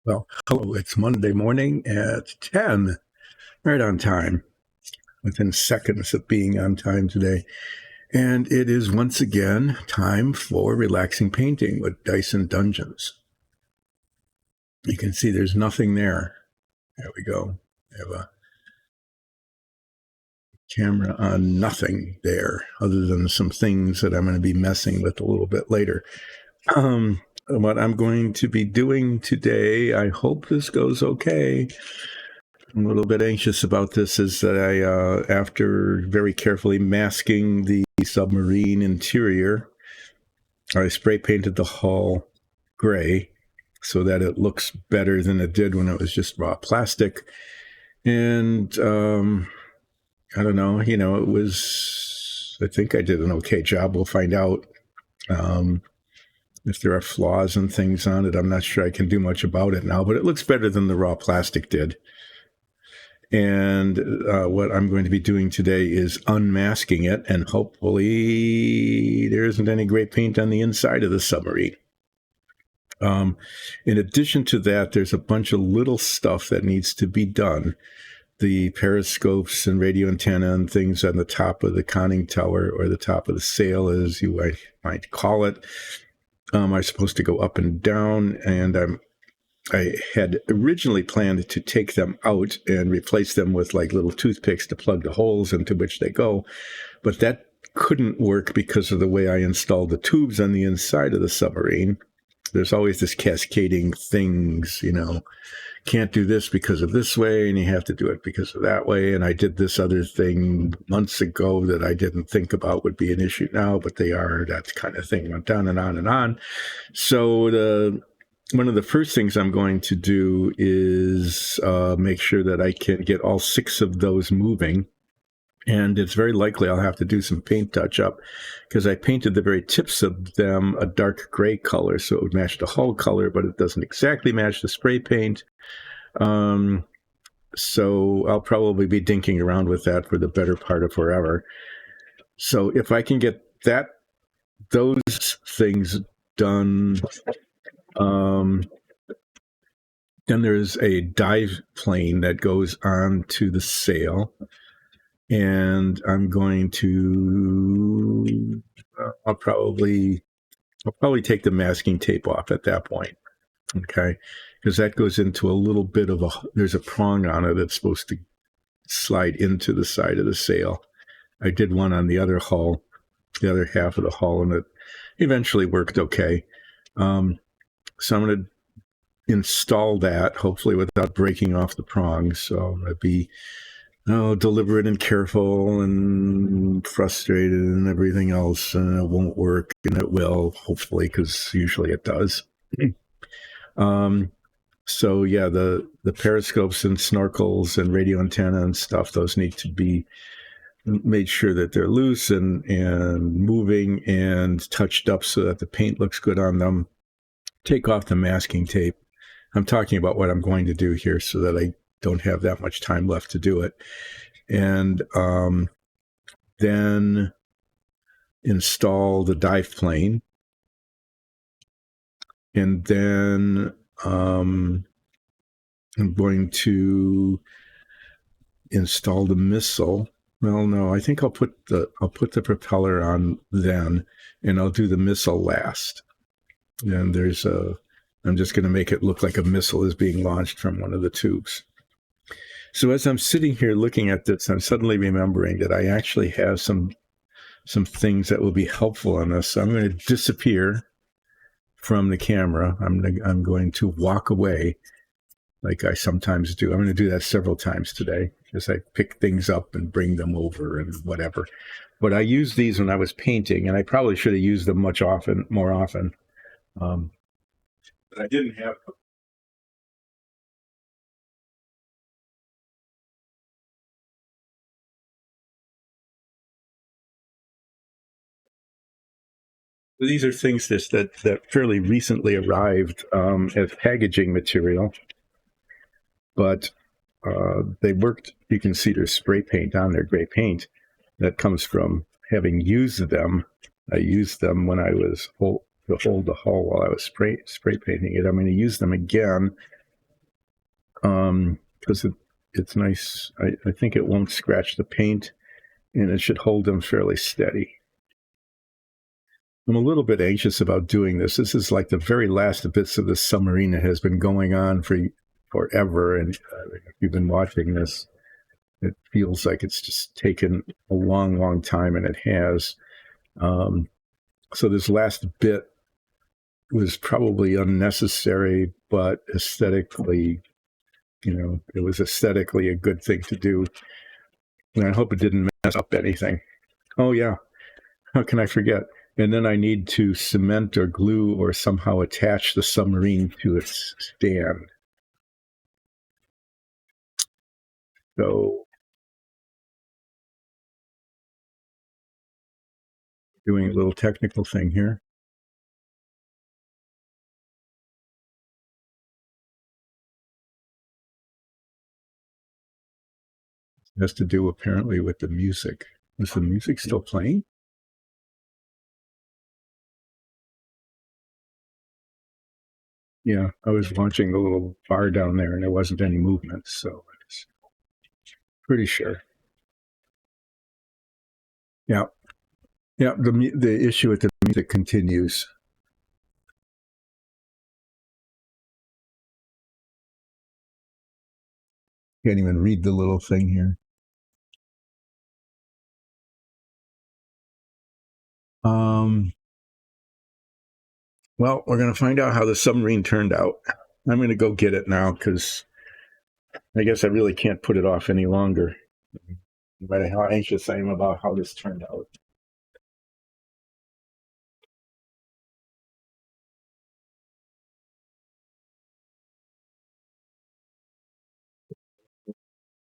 Well, hello, it's Monday morning at 10, right on time, within seconds of being on time today. And it is once again time for relaxing painting with Dyson Dungeons. You can see there's nothing there. There we go. I have a camera on nothing there other than some things that I'm going to be messing with a little bit later. What I'm going to be doing today, I hope this goes okay. I'm a little bit anxious about this, is that after very carefully masking the submarine interior, I spray painted the hull gray so that it looks better than it did when it was just raw plastic. And I don't know, it was, I think I did an okay job. We'll find out. If there are flaws and things on it, I'm not sure I can do much about it now, but it looks better than the raw plastic did. And what I'm going to be doing today is unmasking it, and hopefully there isn't any gray paint on the inside of the submarine. In addition to that, there's a bunch of little stuff that needs to be done. The periscopes and radio antenna and things on the top of the conning tower, or the top of the sail, as you might call it, are supposed to go up and down, and I had originally planned to take them out and replace them with like little toothpicks to plug the holes into which they go, but that couldn't work because of the way I installed the tubes on the inside of the submarine. There's always this cascading things, can't do this because of this way, and you have to do it because of that way. And I did this other thing months ago that I didn't think about would be an issue now, but they are. That kind of thing went on and on and on. So one of the first things I'm going to do is make sure that I can get all 6 of those moving. And it's very likely I'll have to do some paint touch-up, because I painted the very tips of them a dark gray color so it would match the hull color, but it doesn't exactly match the spray paint. So I'll probably be dinking around with that for the better part of forever. So if I can get those things done, then there's a dive plane that goes on to the sail, and I'm going to I'll probably take the masking tape off at that point, okay, because that goes into a little bit of there's a prong on it that's supposed to slide into the side of the sail. I did one on the other hull, the other half of the hull, and it eventually worked okay. So I'm going to install that, hopefully without breaking off the prongs. So I'm going to be deliberate and careful and frustrated and everything else, and it won't work, and it will, hopefully, because usually it does. So yeah, the periscopes and snorkels and radio antenna and stuff, those need to be made sure that they're loose and moving and touched up so that the paint looks good on them. Take off the masking tape. I'm talking about what I'm going to do here so that I don't have that much time left to do it. And then install the dive plane. And then I'm going to install the missile. Well, no, I think I'll put the propeller on then, and I'll do the missile last. And I'm just going to make it look like a missile is being launched from one of the tubes. So as I'm sitting here looking at this, I'm suddenly remembering that I actually have some things that will be helpful on this. So I'm going to disappear from the camera. I'm going to walk away like I sometimes do. I'm going to do that several times today, as I pick things up and bring them over and whatever. But I used these when I was painting, and I probably should have used them more often. But I didn't have them. These are things that fairly recently arrived as packaging material, but they worked. You can see there's spray paint on there, gray paint, that comes from having used them. I used them when I was to hold the hull while I was spray painting it. I'm going to use them again because it's nice. I think it won't scratch the paint, and it should hold them fairly steady. I'm a little bit anxious about doing this. This is like the very last bits of the submarine that has been going on for forever, and if you've been watching this, it feels like it's just taken a long, long time, and it has. So this last bit was probably unnecessary, but aesthetically, it was aesthetically a good thing to do. And I hope it didn't mess up anything. Oh, yeah. How can I forget? And then I need to cement or glue or somehow attach the submarine to its stand. So, doing a little technical thing here. It has to do apparently with the music. Is the music still playing? Yeah, I was watching the little bar down there and there wasn't any movement, so I was pretty sure. Yeah. Yeah, the issue with the music continues. Can't even read the little thing here. Well, we're going to find out how the submarine turned out. I'm going to go get it now because I guess I really can't put it off any longer, no matter how anxious I am about how this turned out.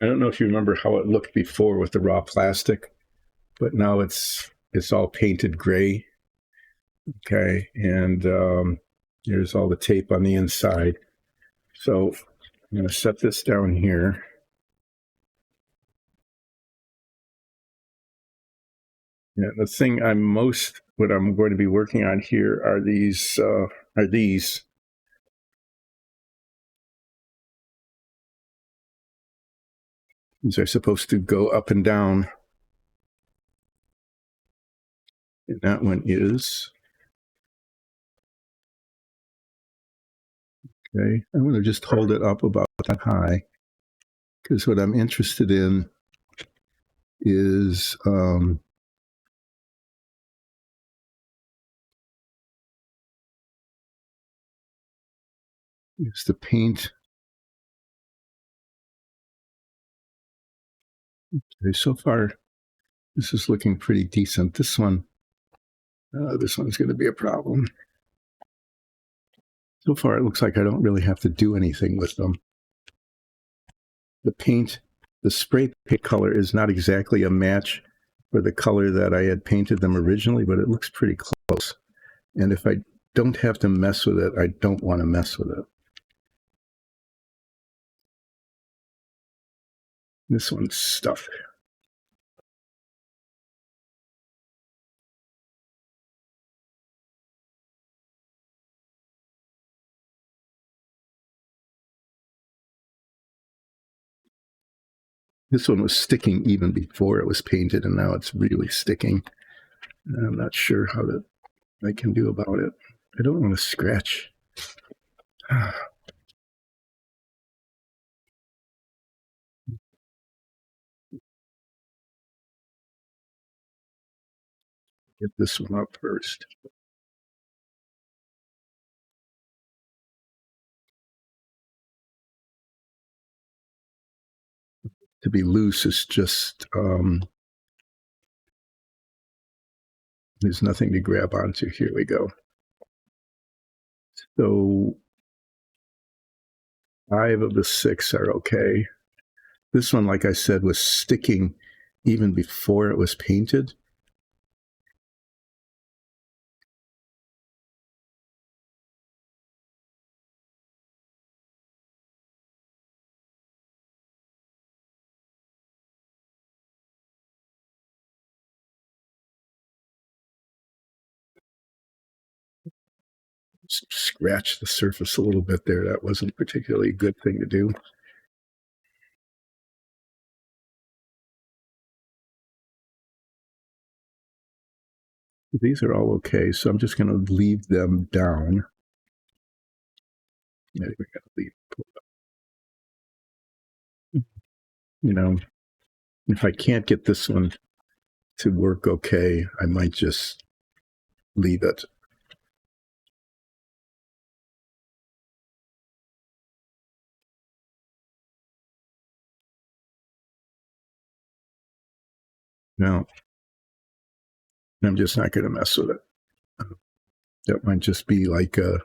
I don't know if you remember how it looked before with the raw plastic, but now it's all painted gray. Okay, and here's all the tape on the inside. So I'm going to set this down here. Yeah, the thing what I'm going to be working on here are these. These are supposed to go up and down. And that one is. Okay, I'm going to just hold it up about that high because what I'm interested in is the paint. Okay, so far, this is looking pretty decent. This one's going to be a problem. So far, it looks like I don't really have to do anything with them. The paint, the spray paint color is not exactly a match for the color that I had painted them originally, but it looks pretty close. And if I don't have to mess with it, I don't want to mess with it. This one's stuck. This one was sticking even before it was painted, and now it's really sticking. And I'm not sure how I can do about it. I don't want to scratch. Get this one up first. To be loose is just there's nothing to grab onto. Here we go. So 5 of the 6 are okay. This one, like I said, was sticking even before it was painted. Scratch the surface a little bit there. That wasn't particularly a good thing to do. These are all okay, so I'm just going to leave them down. Maybe we got to leave. You know, if I can't get this one to work okay, I might just leave it. No, I'm just not going to mess with it. That might just be like a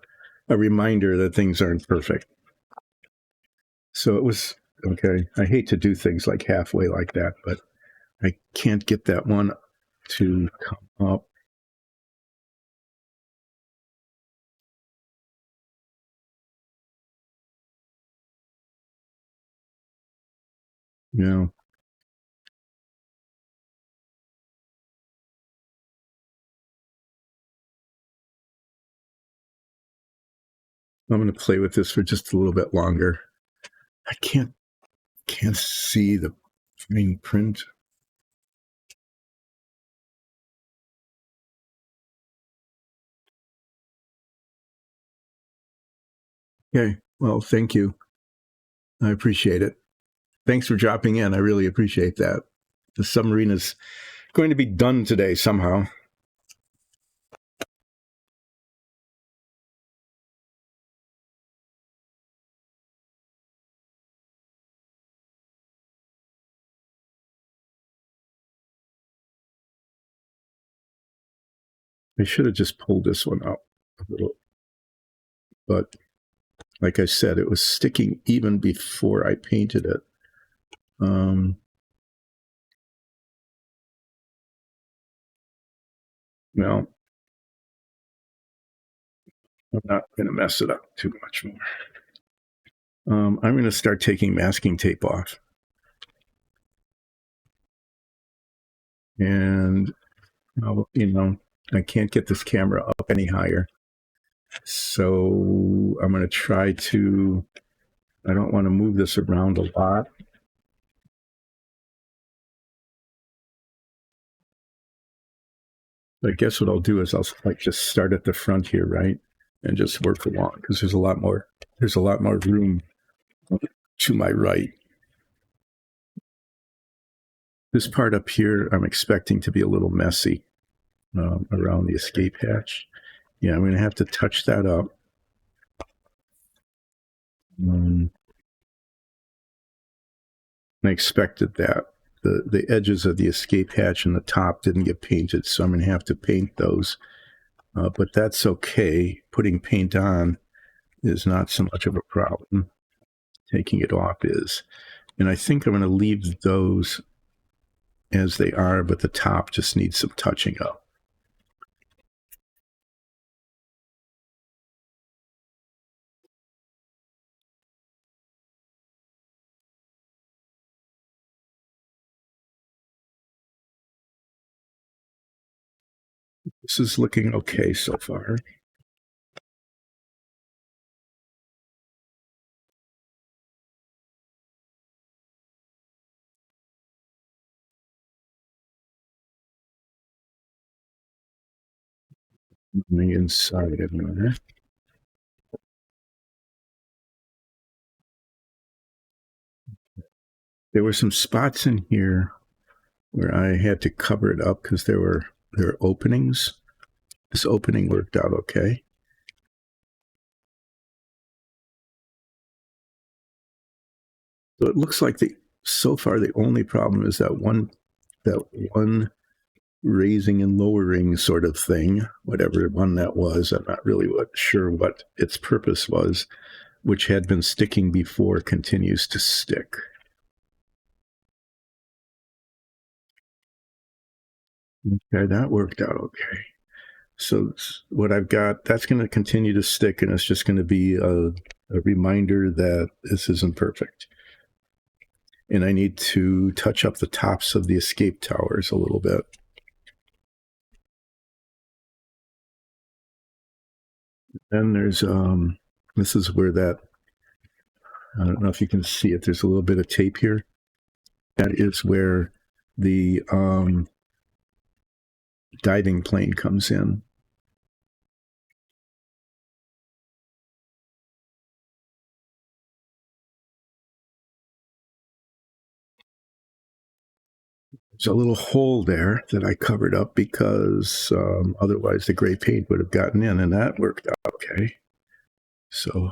reminder that things aren't perfect. So it was okay. I hate to do things like halfway like that, but I can't get that one to come up. You know, I'm going to play with this for just a little bit longer. I can't see the fine print. Okay, well, thank you. I appreciate it. Thanks for dropping in. I really appreciate that. The submarine is going to be done today somehow. I should have just pulled this one up a little, but like I said, it was sticking even before I painted it. Well, I'm not going to mess it up too much more. I'm going to start taking masking tape off. And, I can't get this camera up any higher. So I'm going to try to, I don't want to move this around a lot. I guess what I'll do is I'll like just start at the front here, right? And just work along because there's a lot more room to my right. This part up here, I'm expecting to be a little messy around the escape hatch. Yeah, I'm going to have to touch that up. I expected that. The edges of the escape hatch and the top didn't get painted, so I'm going to have to paint those. But that's okay. Putting paint on is not so much of a problem. Taking it off is. And I think I'm going to leave those as they are, but the top just needs some touching up. This is looking okay so far. On the inside of there. There were some spots in here where I had to cover it up because there were openings. This opening worked out okay. So it looks like so far the only problem is that one raising and lowering sort of thing, whatever one that was. I'm not really sure what its purpose was, which had been sticking before continues to stick. Okay, that worked out okay. So what I've got, that's going to continue to stick, and it's just going to be a reminder that this isn't perfect. And I need to touch up the tops of the escape towers a little bit. Then there's, this is where that, I don't know if you can see it, there's a little bit of tape here. That is where the diving plane comes in. There's a little hole there that I covered up because otherwise the gray paint would have gotten in, and that worked out okay. So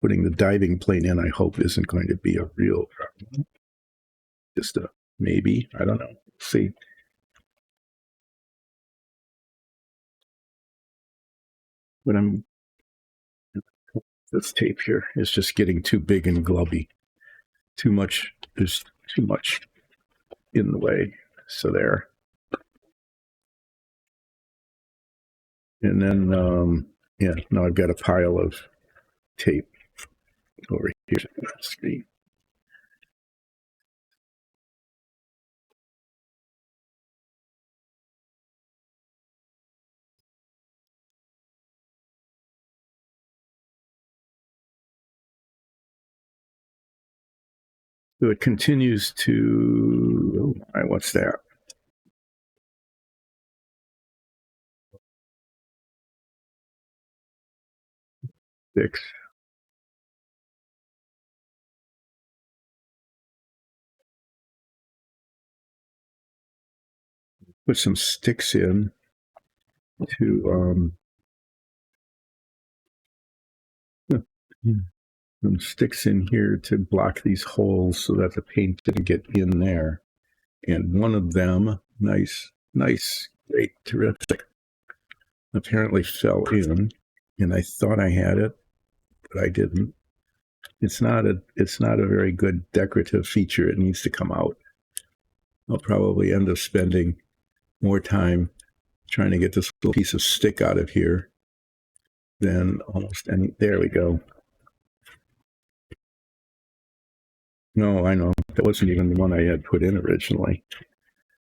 putting the diving plane in, I hope, isn't going to be a real problem. Just a maybe. I don't know. See. But this tape here is just getting too big and glubby. Too much. There's too much in the way. So there. And then, now I've got a pile of tape over here on the screen. So it continues to, what's that? Six. Put some sticks in to, some sticks in here to block these holes so that the paint didn't get in there. And one of them, nice, great, terrific, apparently fell in, and I thought I had it, but I didn't. It's not a very good decorative feature. It needs to come out. I'll probably end up spending more time trying to get this little piece of stick out of here than almost any. There we go. No, I know. That wasn't even the one I had put in originally.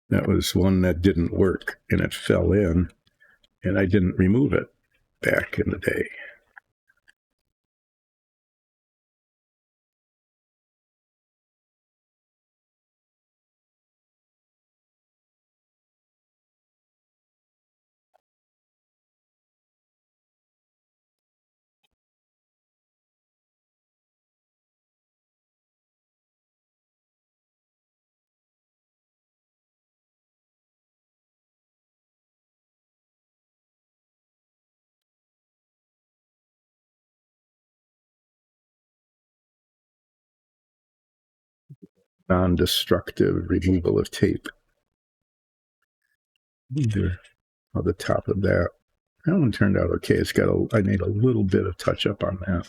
That was one that didn't work, and it fell in, and I didn't remove it back in the day. Non-destructive removal of tape. Either on the top of that. That one turned out okay. I made a little bit of touch up on that.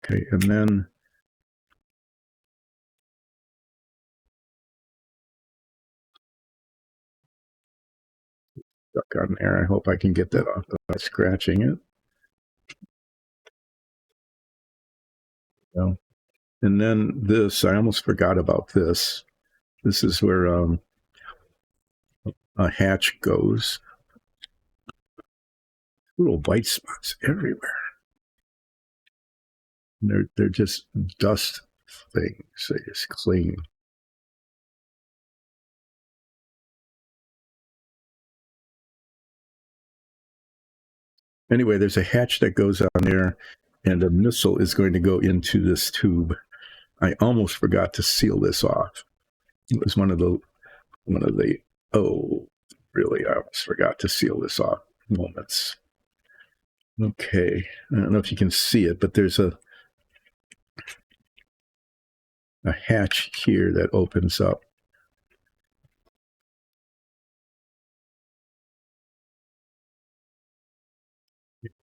Okay, and then stuck on there. I hope I can get that off without scratching it. No. And then this, I almost forgot about this. This is where a hatch goes. Little white spots everywhere. And they're just dust things. They just cling. Anyway, there's a hatch that goes on there, and a missile is going to go into this tube. I almost forgot to seal this off. It was one of the really, I almost forgot to seal this off moments. Okay, I don't know if you can see it, but there's a hatch here that opens up.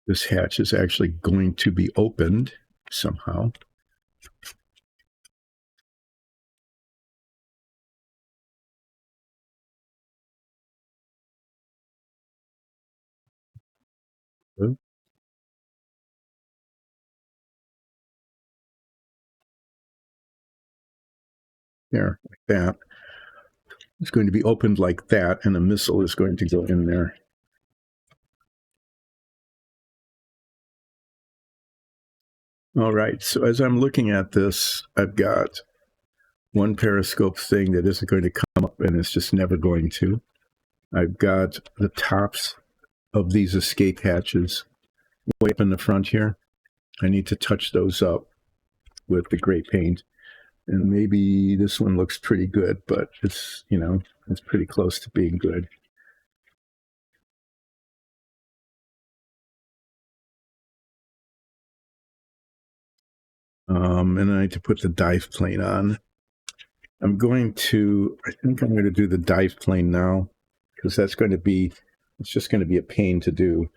This hatch is actually going to be opened somehow. There, like that. It's going to be opened like that, and a missile is going to go in there. All right, so as I'm looking at this, I've got one periscope thing that isn't going to come up, and it's just never going to. I've got the tops of these escape hatches way up in the front here. I need to touch those up with the gray paint. And maybe this one looks pretty good, but it's, it's pretty close to being good. And I need to put the dive plane on. I think I'm going to do the dive plane now, because it's just going to be a pain to do.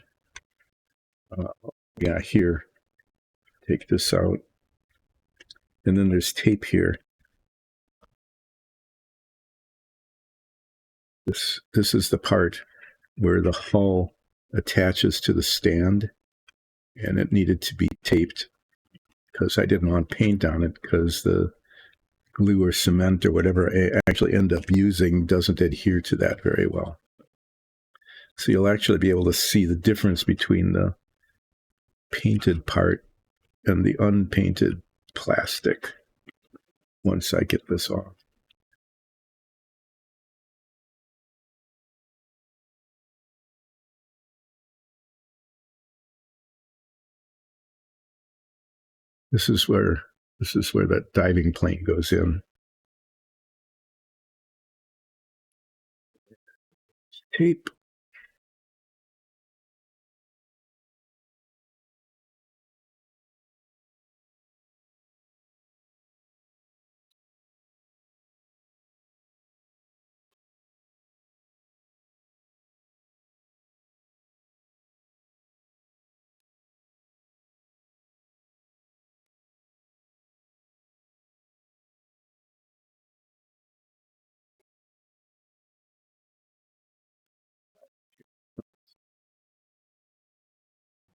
Here, take this out. And then there's tape here. This is the part where the hull attaches to the stand, and it needed to be taped because I didn't want paint on it, because the glue or cement or whatever I actually end up using doesn't adhere to that very well. So you'll actually be able to see the difference between the painted part and the unpainted plastic once I get this off. This is where that diving plane goes in. Tape.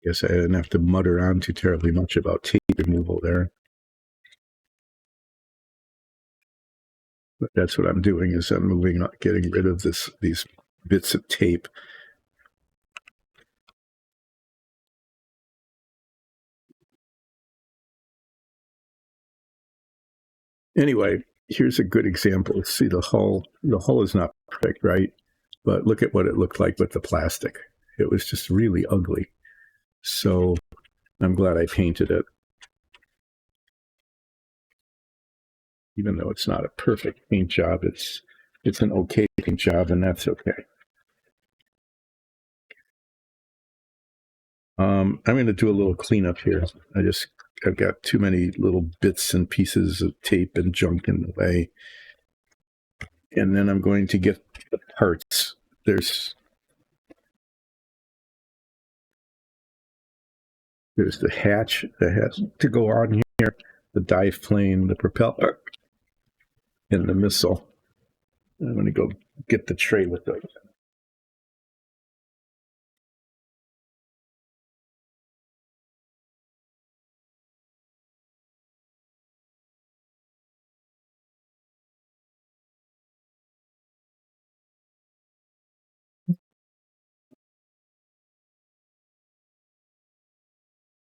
Guess I didn't have to mutter on too terribly much about tape removal there. But that's what I'm doing, is I'm getting rid of these bits of tape. Anyway, here's a good example. See, the hull is not perfect, right? But look at what it looked like with the plastic. It was just really ugly. So I'm glad I painted it. Even though it's not a perfect paint job, it's an okay paint job, and that's okay. I'm going to do a little cleanup here. I've got too many little bits and pieces of tape and junk in the way. And then I'm going to get the parts. There's the hatch that has to go on here, the dive plane, the propeller, and the missile. I'm going to go get the tray with those.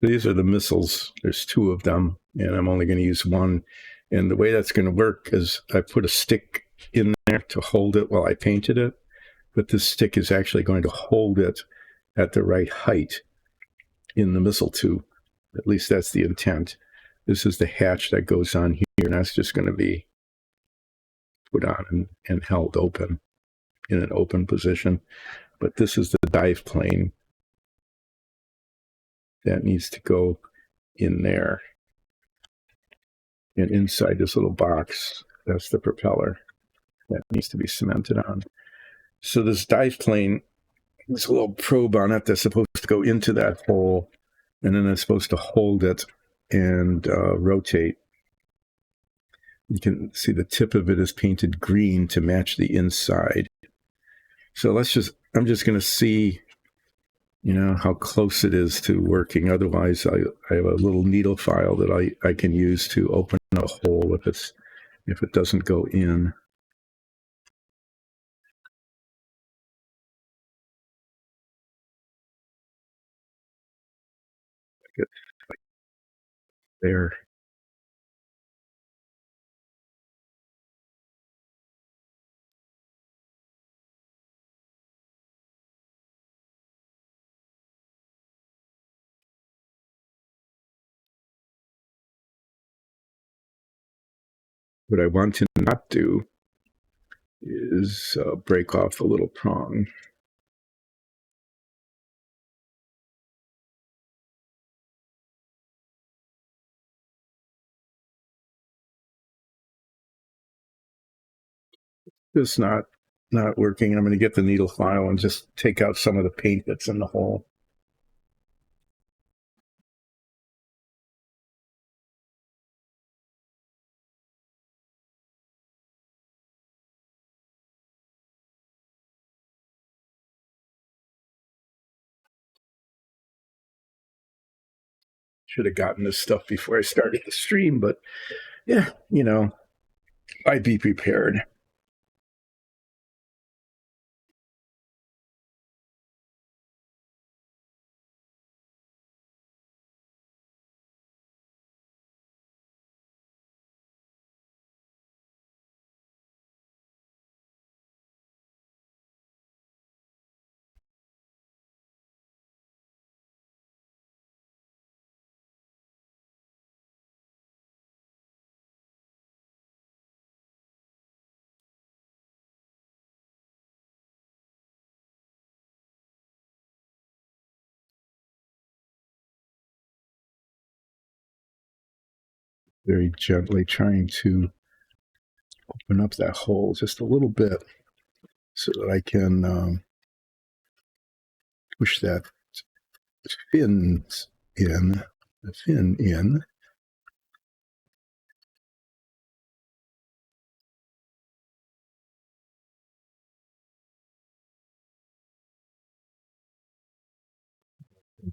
These are the missiles. There's two of them, and I'm only going to use one. And the way that's going to work is I put a stick in there to hold it while I painted it, but this stick is actually going to hold it at the right height in the missile tube. At least that's the intent. This is the hatch that goes on here, and that's just going to be put on and held open in an open position. But this is the dive plane that needs to go in there. And inside this little box, that's the propeller that needs to be cemented on. So this dive plane, there's a little probe on it that's supposed to go into that hole, and then it's supposed to hold it and rotate. You can see the tip of it is painted green to match the inside. So I'm just going to see, how close it is to working. Otherwise, I have a little needle file that I can use to open a hole if it doesn't go in. Get there. What I want to not do is break off a little prong. It's not working. I'm going to get the needle file and just take out some of the paint that's in the hole. Should have gotten this stuff before I started the stream, but yeah, I'd be prepared. Very gently trying to open up that hole just a little bit so that I can push that fin in.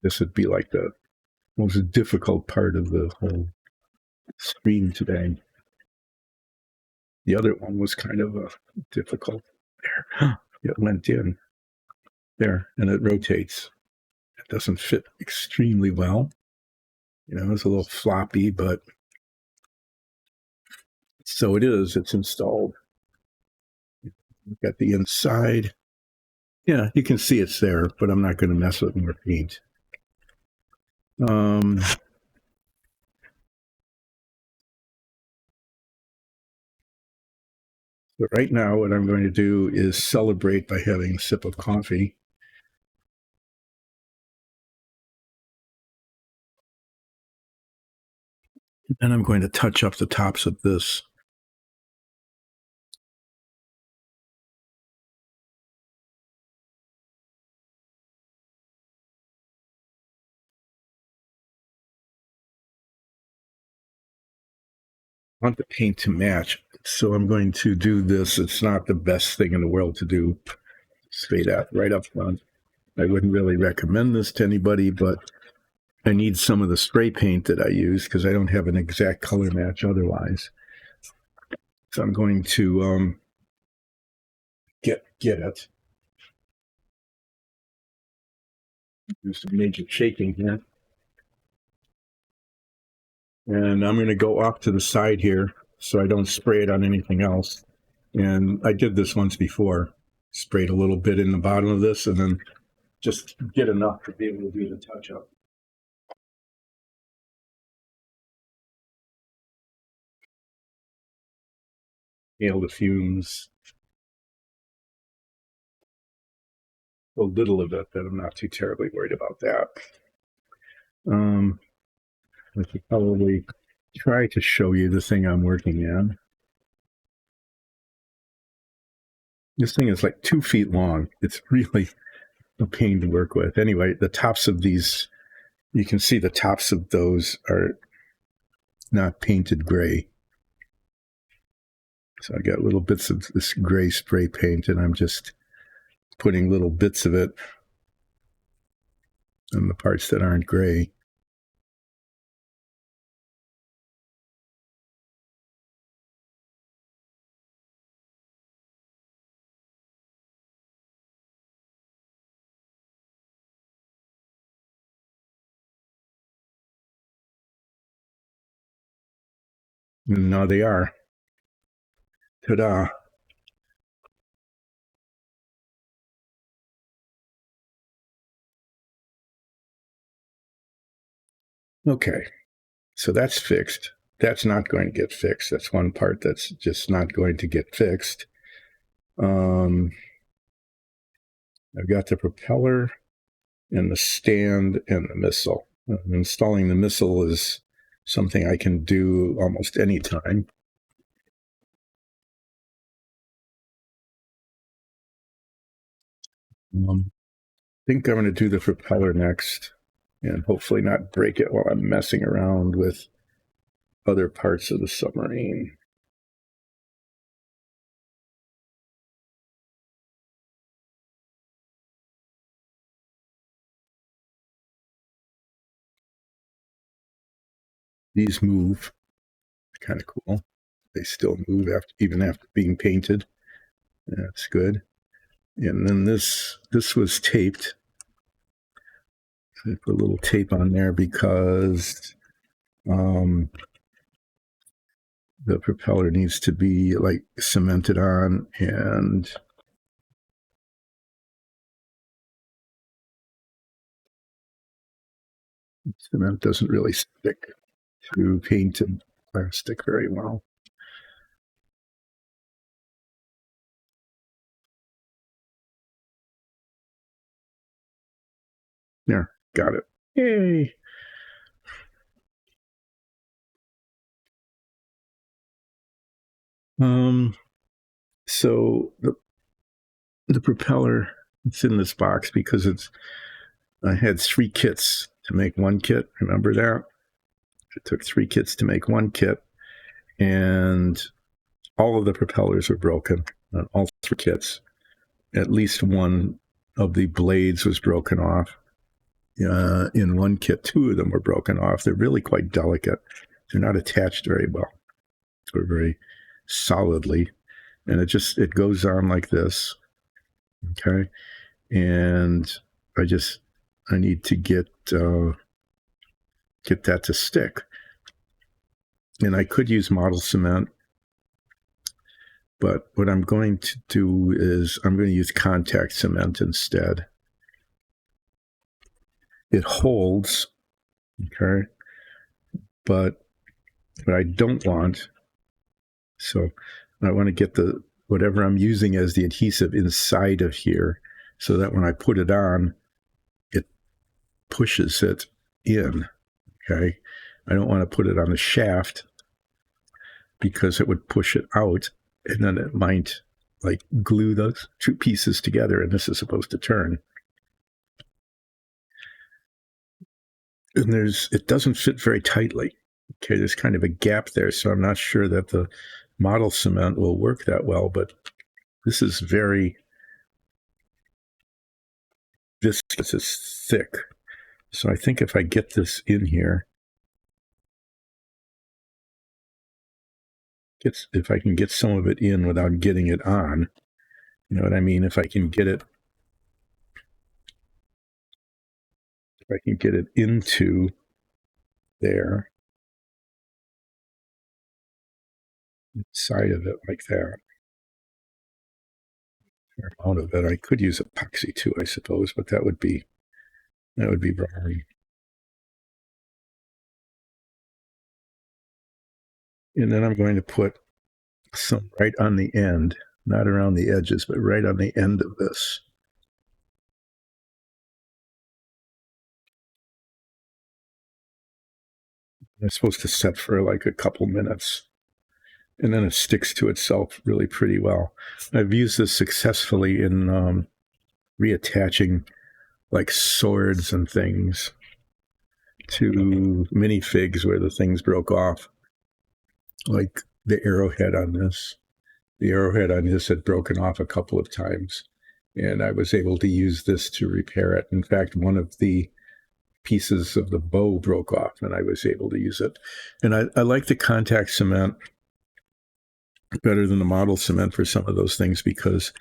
This would be like the most difficult part of the whole stream today. The other one was kind of difficult. There, it went in there, and it rotates. It doesn't fit extremely well. It's a little floppy, but so it is. It's installed. Look at the inside. Yeah, you can see it's there, but I'm not going to mess with more paint. But right now, what I'm going to do is celebrate by having a sip of coffee. And I'm going to touch up the tops of this. I want the paint to match, so I'm going to do this. It's not the best thing in the world to do straight out, right up front. I wouldn't really recommend this to anybody, but I need some of the spray paint that I use because I don't have an exact color match otherwise. So I'm going to get it. Do some major shaking here. And I'm going to go off to the side here so I don't spray it on anything else. And I did this once before. Sprayed a little bit in the bottom of this and then just get enough to be able to do the touch-up. Hail the fumes. A little of it, but I'm not too terribly worried about that. I should probably try to show you the thing I'm working on. This thing is like 2 feet long. It's really a pain to work with. Anyway, the tops of these, you can see the tops of those are not painted gray. So I got little bits of this gray spray paint, and I'm just putting little bits of it on the parts that aren't gray. And now they are. Ta-da. Okay, so that's fixed. that's not going to get fixed. That's one part that's just not going to get fixed. I've got the propeller and the stand and the missile. Installing the missile is something I can do almost any time. I think I'm going to do the propeller next and hopefully not break it while I'm messing around with other parts of the submarine. These move, kind of cool. They still move even after being painted. That's good. And then this was taped. I put a little tape on there because the propeller needs to be like cemented on, and cement doesn't really stick to painted plastic very well. There, got it. Yay. So the propeller, it's in this box because I had 3 kits to make one kit. Remember that? It took 3 kits to make one kit, and all of the propellers were broken on all 3 kits. At least one of the blades was broken off. In one kit, 2 of them were broken off. They're really quite delicate. They're not attached very well. They're very solidly, and it goes on like this. Okay, and I need to get that to stick. And I could use model cement, but what I'm going to do is I'm going to use contact cement instead. It holds, okay, but what I don't want, so I want to get whatever I'm using as the adhesive inside of here so that when I put it on, it pushes it in, okay? I don't want to put it on the shaft because it would push it out, and then it might like glue those 2 pieces together, and this is supposed to turn. And it doesn't fit very tightly. Okay, there's kind of a gap there, so I'm not sure that the model cement will work that well, but this is this is thick. So I think if I get this in here, if I can get some of it in without getting it on, you know what I mean? If I can get it into there, inside of it like that, or out of it. I could use epoxy too, I suppose, but that would be wrong. And then I'm going to put some right on the end, not around the edges, but right on the end of this. It's supposed to set for like a couple minutes, and then it sticks to itself really pretty well. I've used this successfully in reattaching like swords and things to minifigs where the things broke off, like the arrowhead on this. The arrowhead on this had broken off a couple of times, and I was able to use this to repair it. In fact, one of the pieces of the bow broke off, and I was able to use it. And I like the contact cement better than the model cement for some of those things because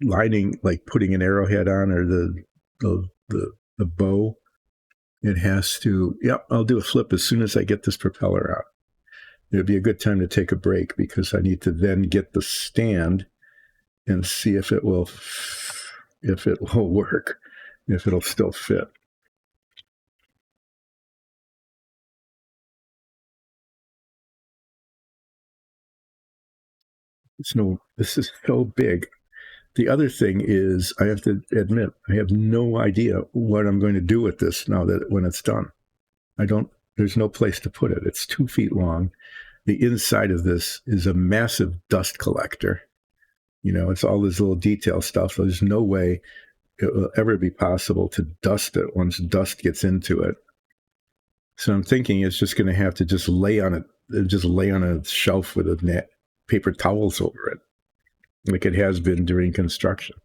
lining, like putting an arrowhead on or the bow, it has to, I'll do a flip as soon as I get this propeller out. It'd be a good time to take a break because I need to then get the stand and see if it will work, if it'll still fit. This is so big. The other thing is, I have to admit, I have no idea what I'm going to do with this now that when it's done. I don't, there's no place to put it. It's 2 feet long. The inside of this is a massive dust collector. It's all this little detail stuff. There's no way it will ever be possible to dust it once dust gets into it. So I'm thinking it's just going to have to just lay on a shelf with a paper towels over it, like it has been during construction.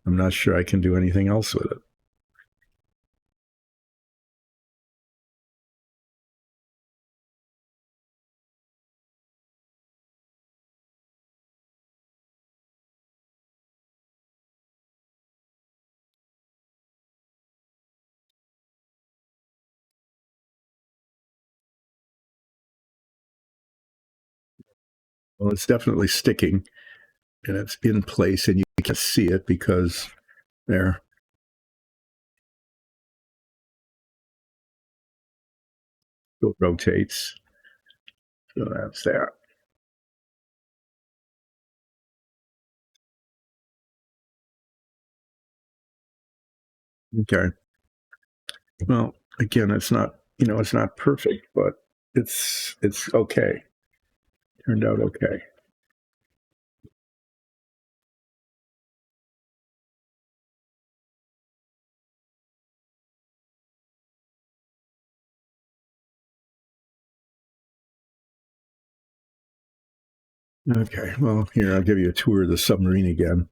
I'm not sure I can do anything else with it. Well, it's definitely sticking and it's in place and you can see it because there it rotates. So that's that. Okay. Well, again, it's not perfect, but it's okay. Turned out okay. Okay. Well, here, I'll give you a tour of the submarine again.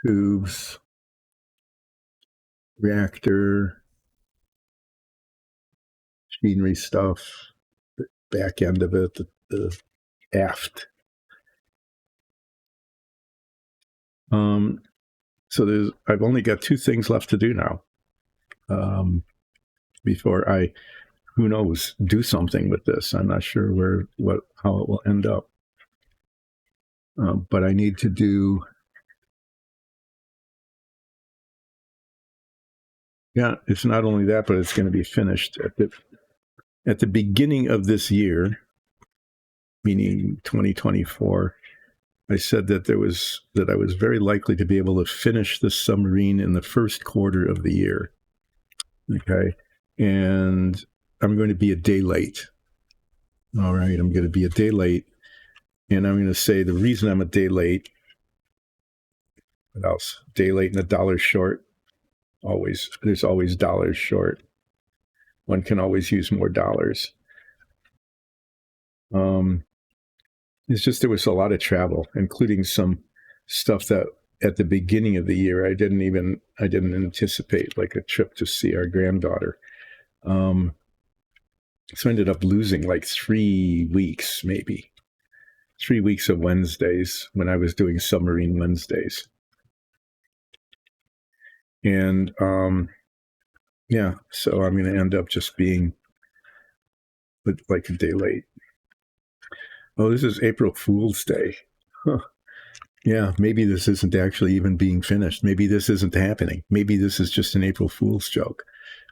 Tubes, reactor, machinery stuff, the back end of it, the aft. Um, so I've only got 2 things left to do now. Before I, who knows, do something with this. I'm not sure how it will end up. But I need to do. Yeah, it's not only that, but it's going to be finished at the beginning of this year, meaning 2024. I said that I was very likely to be able to finish the submarine in the first quarter of the year. Okay, and I'm going to be a day late. All right, I'm going to be a day late, and I'm going to say the reason I'm a day late. What else? Day late and a dollar short. There's always dollars short. One can always use more dollars. It's just there was a lot of travel, including some stuff that at the beginning of the year I didn't anticipate, like a trip to see our granddaughter. So I ended up losing like 3 weeks, maybe 3 weeks of Wednesdays when I was doing Submarine Wednesdays. And yeah, so I'm going to end up just being like a day late. Oh, this is April Fool's Day. Huh. Yeah, maybe this isn't actually even being finished. Maybe this isn't happening. Maybe this is just an April Fool's joke.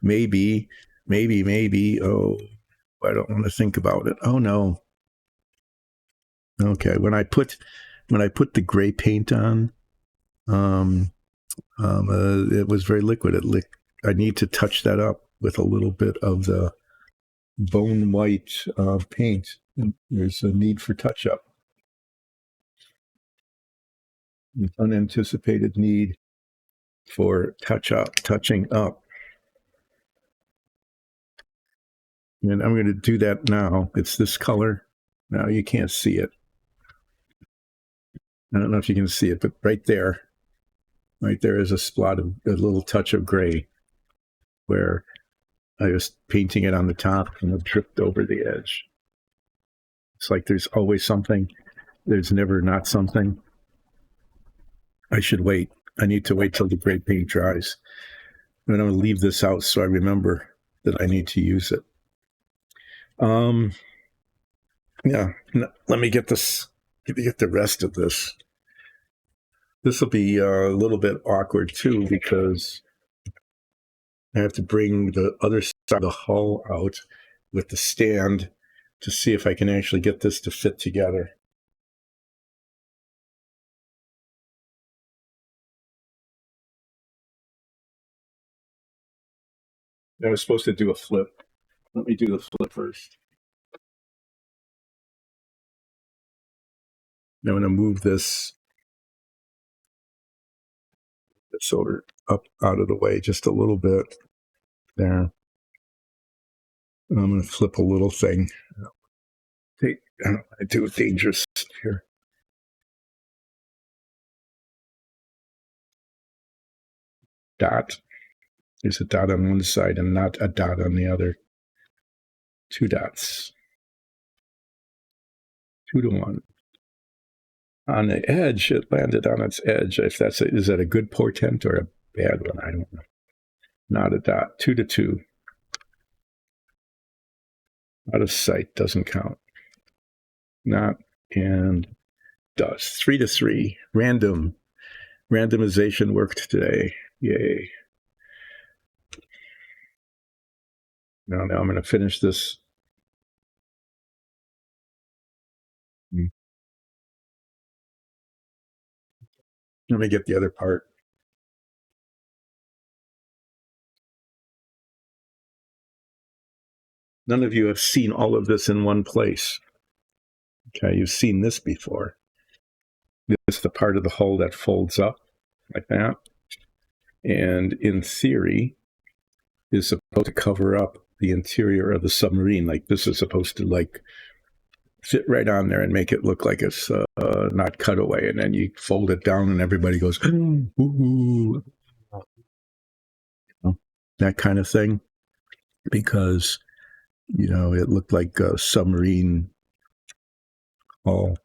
Maybe. Oh, I don't want to think about it. Oh no. Okay, when I put the gray paint on, it was very liquid. I need to touch that up with a little bit of the bone white paint. There's a need for touch up. An unanticipated need for touching up. And I'm going to do that now. It's this color. Now you can't see it. I don't know if you can see it, but right there is a little touch of gray where I was painting it on the top and it dripped over the edge. It's like there's always something. There's never not something. I should wait. I need to wait till the gray paint dries. And I'm going to leave this out so I remember that I need to use it. Yeah. Let me get this. Let me get the rest of this. This will be a little bit awkward too, because I have to bring the other side of the hull out with the stand to see if I can actually get this to fit together. I was supposed to do a flip. Let me do the flip first. I'm going to move this over up out of the way just a little bit there. And I'm going to flip a little thing. I do dangerous here. Dot. There's a dot on one side and not a dot on the other. 2 dots. 2 to 1. On the edge, it landed on its edge. If that's is that a good portent or a bad one? I don't know. Not a dot. 2 to 2. Out of sight, doesn't count. Not, and does. 3 to 3. Random. Randomization worked today. Yay. Now I'm going to finish this. Let me get the other part. None of you have seen all of this in one place. Okay, you've seen this before. This is the part of the hull that folds up like that. And in theory, is supposed to cover up the interior of the submarine. Like this is supposed to like fit right on there and make it look like it's not cutaway. And then you fold it down and everybody goes, ooh, that kind of thing. Because, you know, it looked like a submarine hull.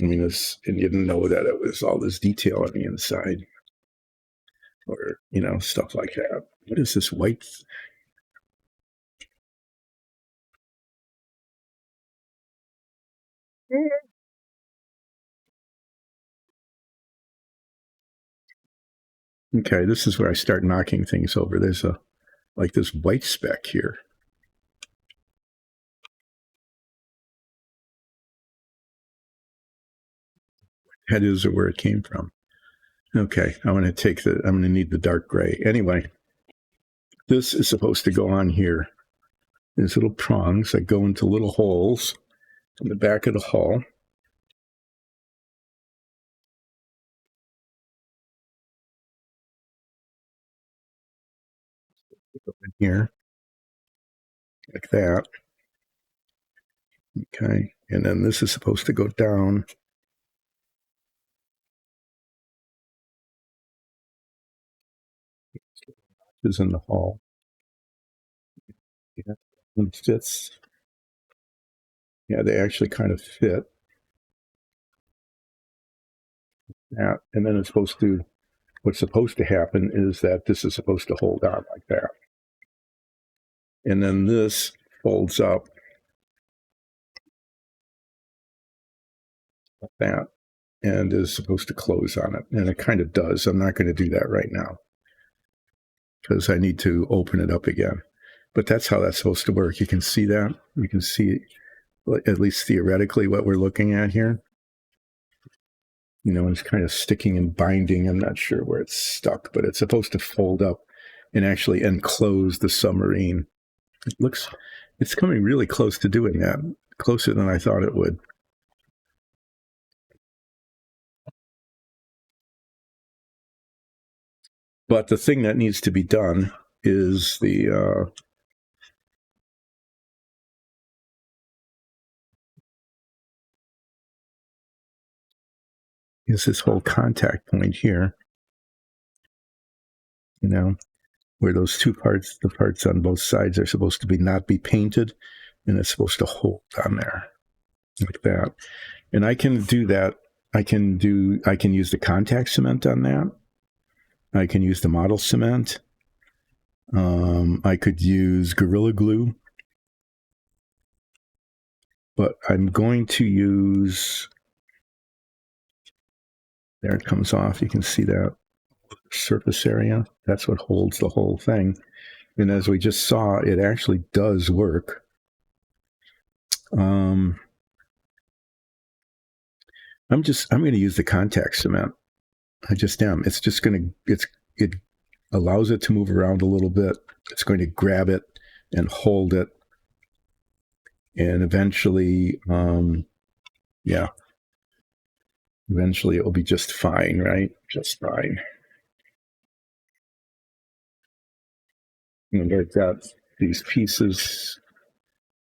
I mean, and you didn't know that it was all this detail on the inside. Or, you know, stuff like that. What is this white? Okay, this is where I start knocking things over. There's like this white speck here. That is where it came from. Okay, I'm going to need the dark gray. Anyway, this is supposed to go on here. There's little prongs that go into little holes in the back of the hull. In here, like that. Okay, and then this is supposed to go down. Is in the hull. Yeah, it fits. Yeah, they actually kind of fit. Yeah, and then what's supposed to happen is that this is supposed to hold on like that. And then this folds up like that and is supposed to close on it. And it kind of does. I'm not going to do that right now because I need to open it up again. But that's how that's supposed to work. You can see that. You can see, at least theoretically, what we're looking at here. You know, it's kind of sticking and binding. I'm not sure where it's stuck, but it's supposed to fold up and actually enclose the submarine. It's coming really close to doing that, closer than I thought it would. But the thing that needs to be done is this whole contact point here, you know, where those two parts, the parts on both sides are supposed to not be painted, and it's supposed to hold on there like that. And I can do that. I can use the contact cement on that. I can use the model cement. I could use Gorilla Glue. But I'm going to use There it comes off. You can see that surface area. That's what holds the whole thing. And as we just saw, it actually does work. I'm going to use the contact cement. I just am. It's just going to, it allows it to move around a little bit. It's going to grab it and hold it. And eventually, eventually it will be just fine, right? Just fine. And they've got these pieces,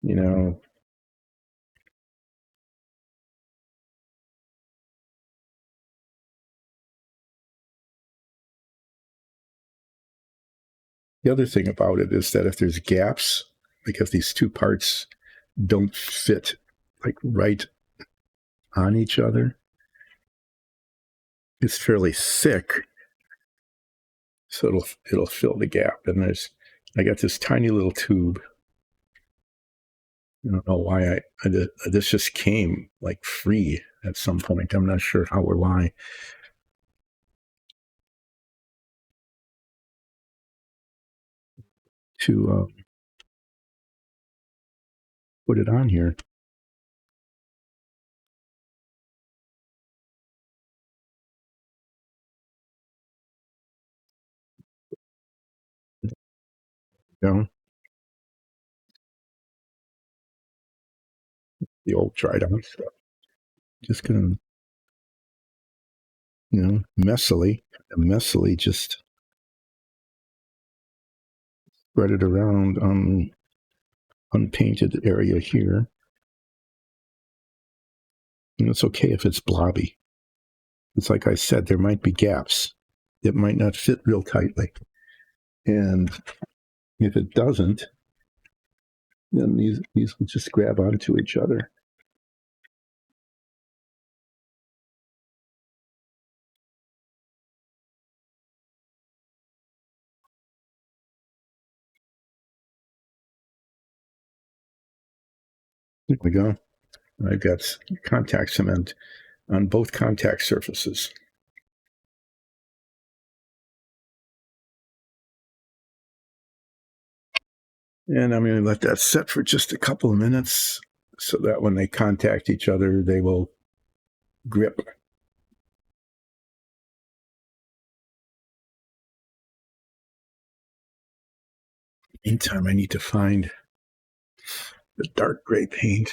you know. The other thing about it is that if there's gaps, like if these two parts don't fit like right on each other, it's fairly thick, so it'll fill the gap. And I got this tiny little tube. I don't know why this just came like free at some point. I'm not sure how or why. To put it on here. You the old dried on stuff. Just gonna, messily just spread it around on the unpainted area here. And it's okay if it's blobby. It's like I said, there might be gaps. It might not fit real tightly. And if it doesn't, then these will just grab onto each other. There we go. I've got contact cement on both contact surfaces. And I'm going to let that set for just a couple of minutes so that when they contact each other, they will grip. Meantime, I need to find the dark gray paint.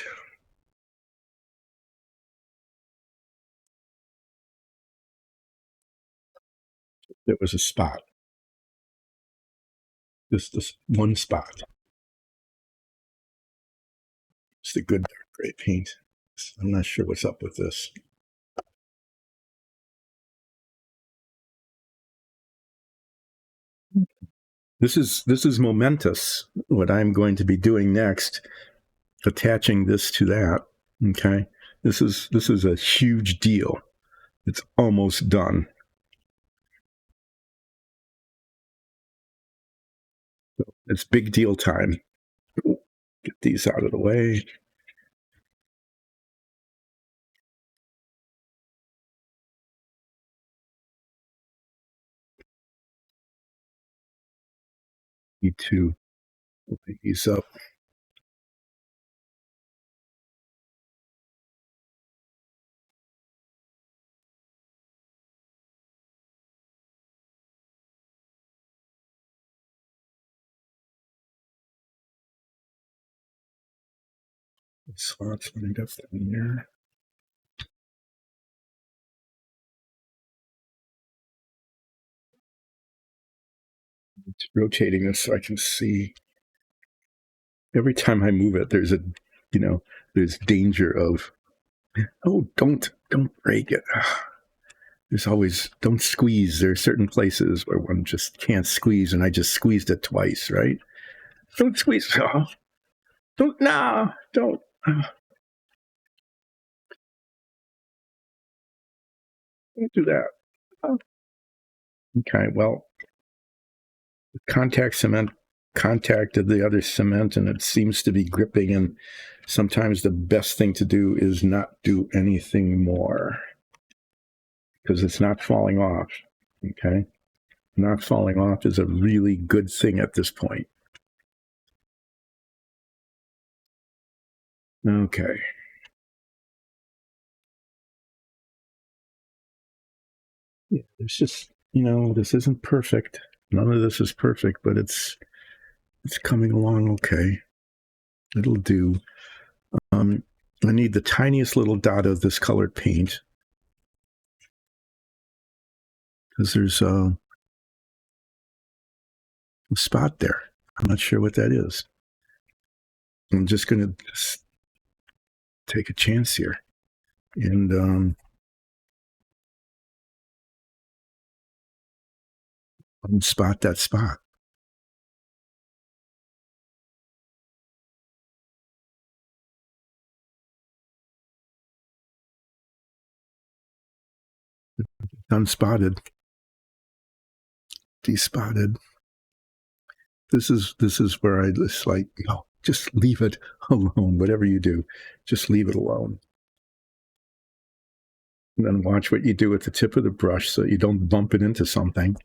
There was a spot. Just this one spot. It's the good dark gray paint. I'm not sure what's up with this. This is momentous, what I'm going to be doing next, attaching this to that. Okay. This is a huge deal. It's almost done. It's big deal time. Get these out of the way. Need to open these up. Slots lined up in there. It's rotating this so I can see. Every time I move it, there's there's danger of, oh, don't break it. There's always, don't squeeze. There are certain places where one just can't squeeze, and I just squeezed it twice, right? Don't squeeze. Oh, don't do that. Oh. Okay, well, contact cement contacted the other cement, and it seems to be gripping, and sometimes the best thing to do is not do anything more. because it's not falling off. Okay. Not falling off is a really good thing at this point. Okay. Yeah, there's just, this isn't perfect. None of this is perfect, but it's coming along okay. It'll do. I need the tiniest little dot of this colored paint because there's a spot there. I'm not sure what that is. I'm just going to take a chance here and spot that spot. Unspotted, despotted. This is where I just like, just leave it alone. Whatever you do, just leave it alone. And then watch what you do with the tip of the brush so you don't bump it into something.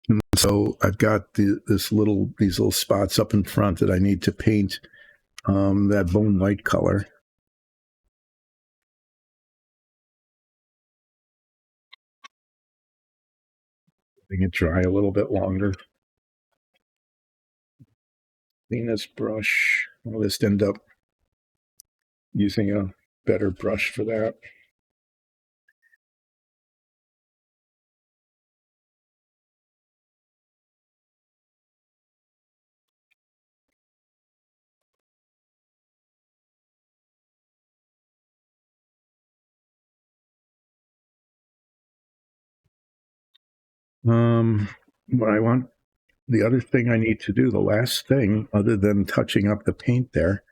And so I've got these little spots up in front that I need to paint that bone white color. Letting it dry a little bit longer. Clean this brush. I'll just end up using a better brush for that. What I want, the other thing I need to do, the last thing, other than touching up the paint there,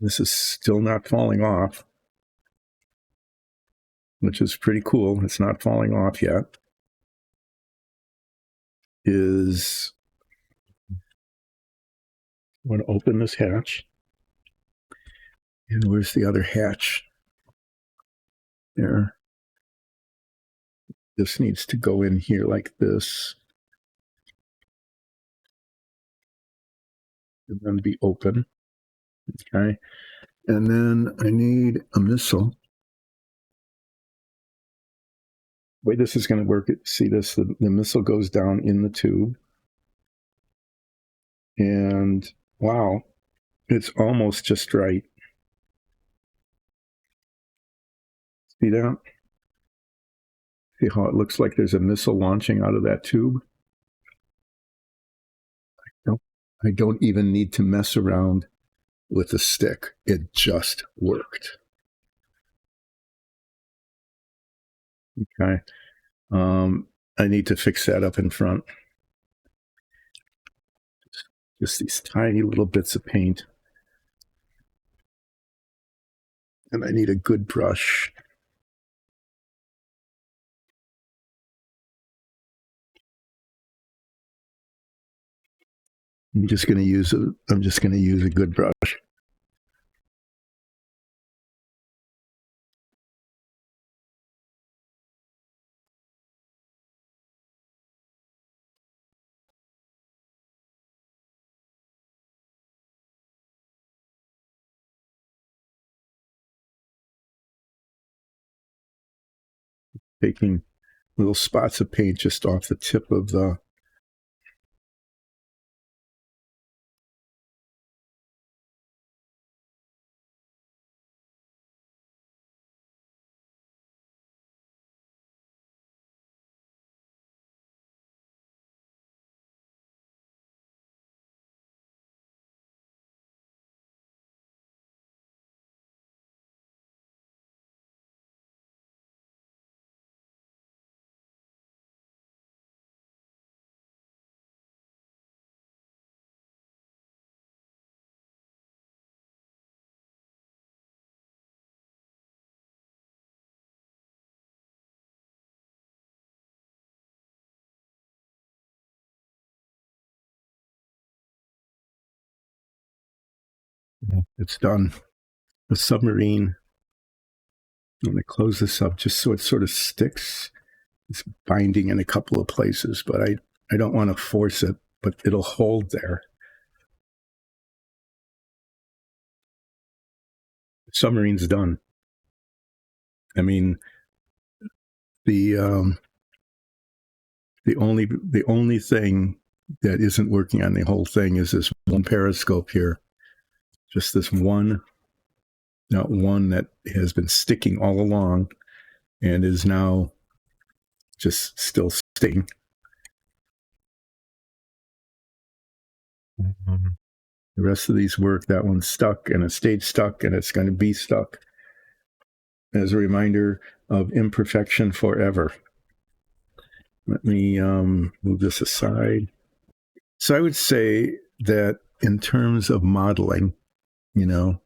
this is still not falling off, which is pretty cool. It's not falling off yet. Is I'm going to open this hatch. And where's the other hatch? There. This needs to go in here like this. And then be open. Okay. And then I need a missile. The way this is going to work, see this, the missile goes down in the tube. And wow, it's almost just right. See that? See how it looks like there's a missile launching out of that tube? I don't even need to mess around with the stick. It just worked. Okay. I need to fix that up in front. Just these tiny little bits of paint. And I need a good brush. I'm just going to use a good brush. Taking little spots of paint just off the tip of the It's done. The submarine, I'm going to close this up just so it sort of sticks. It's binding in a couple of places, but I don't want to force it, but it'll hold there. The submarine's done. I mean, the only thing that isn't working on the whole thing is this one periscope here. Just this one, not one that has been sticking all along and is now just still sticking. The rest of these work. That one's stuck, and it stayed stuck, and it's going to be stuck as a reminder of imperfection forever. Let me move this aside. So I would say that in terms of modeling, you know,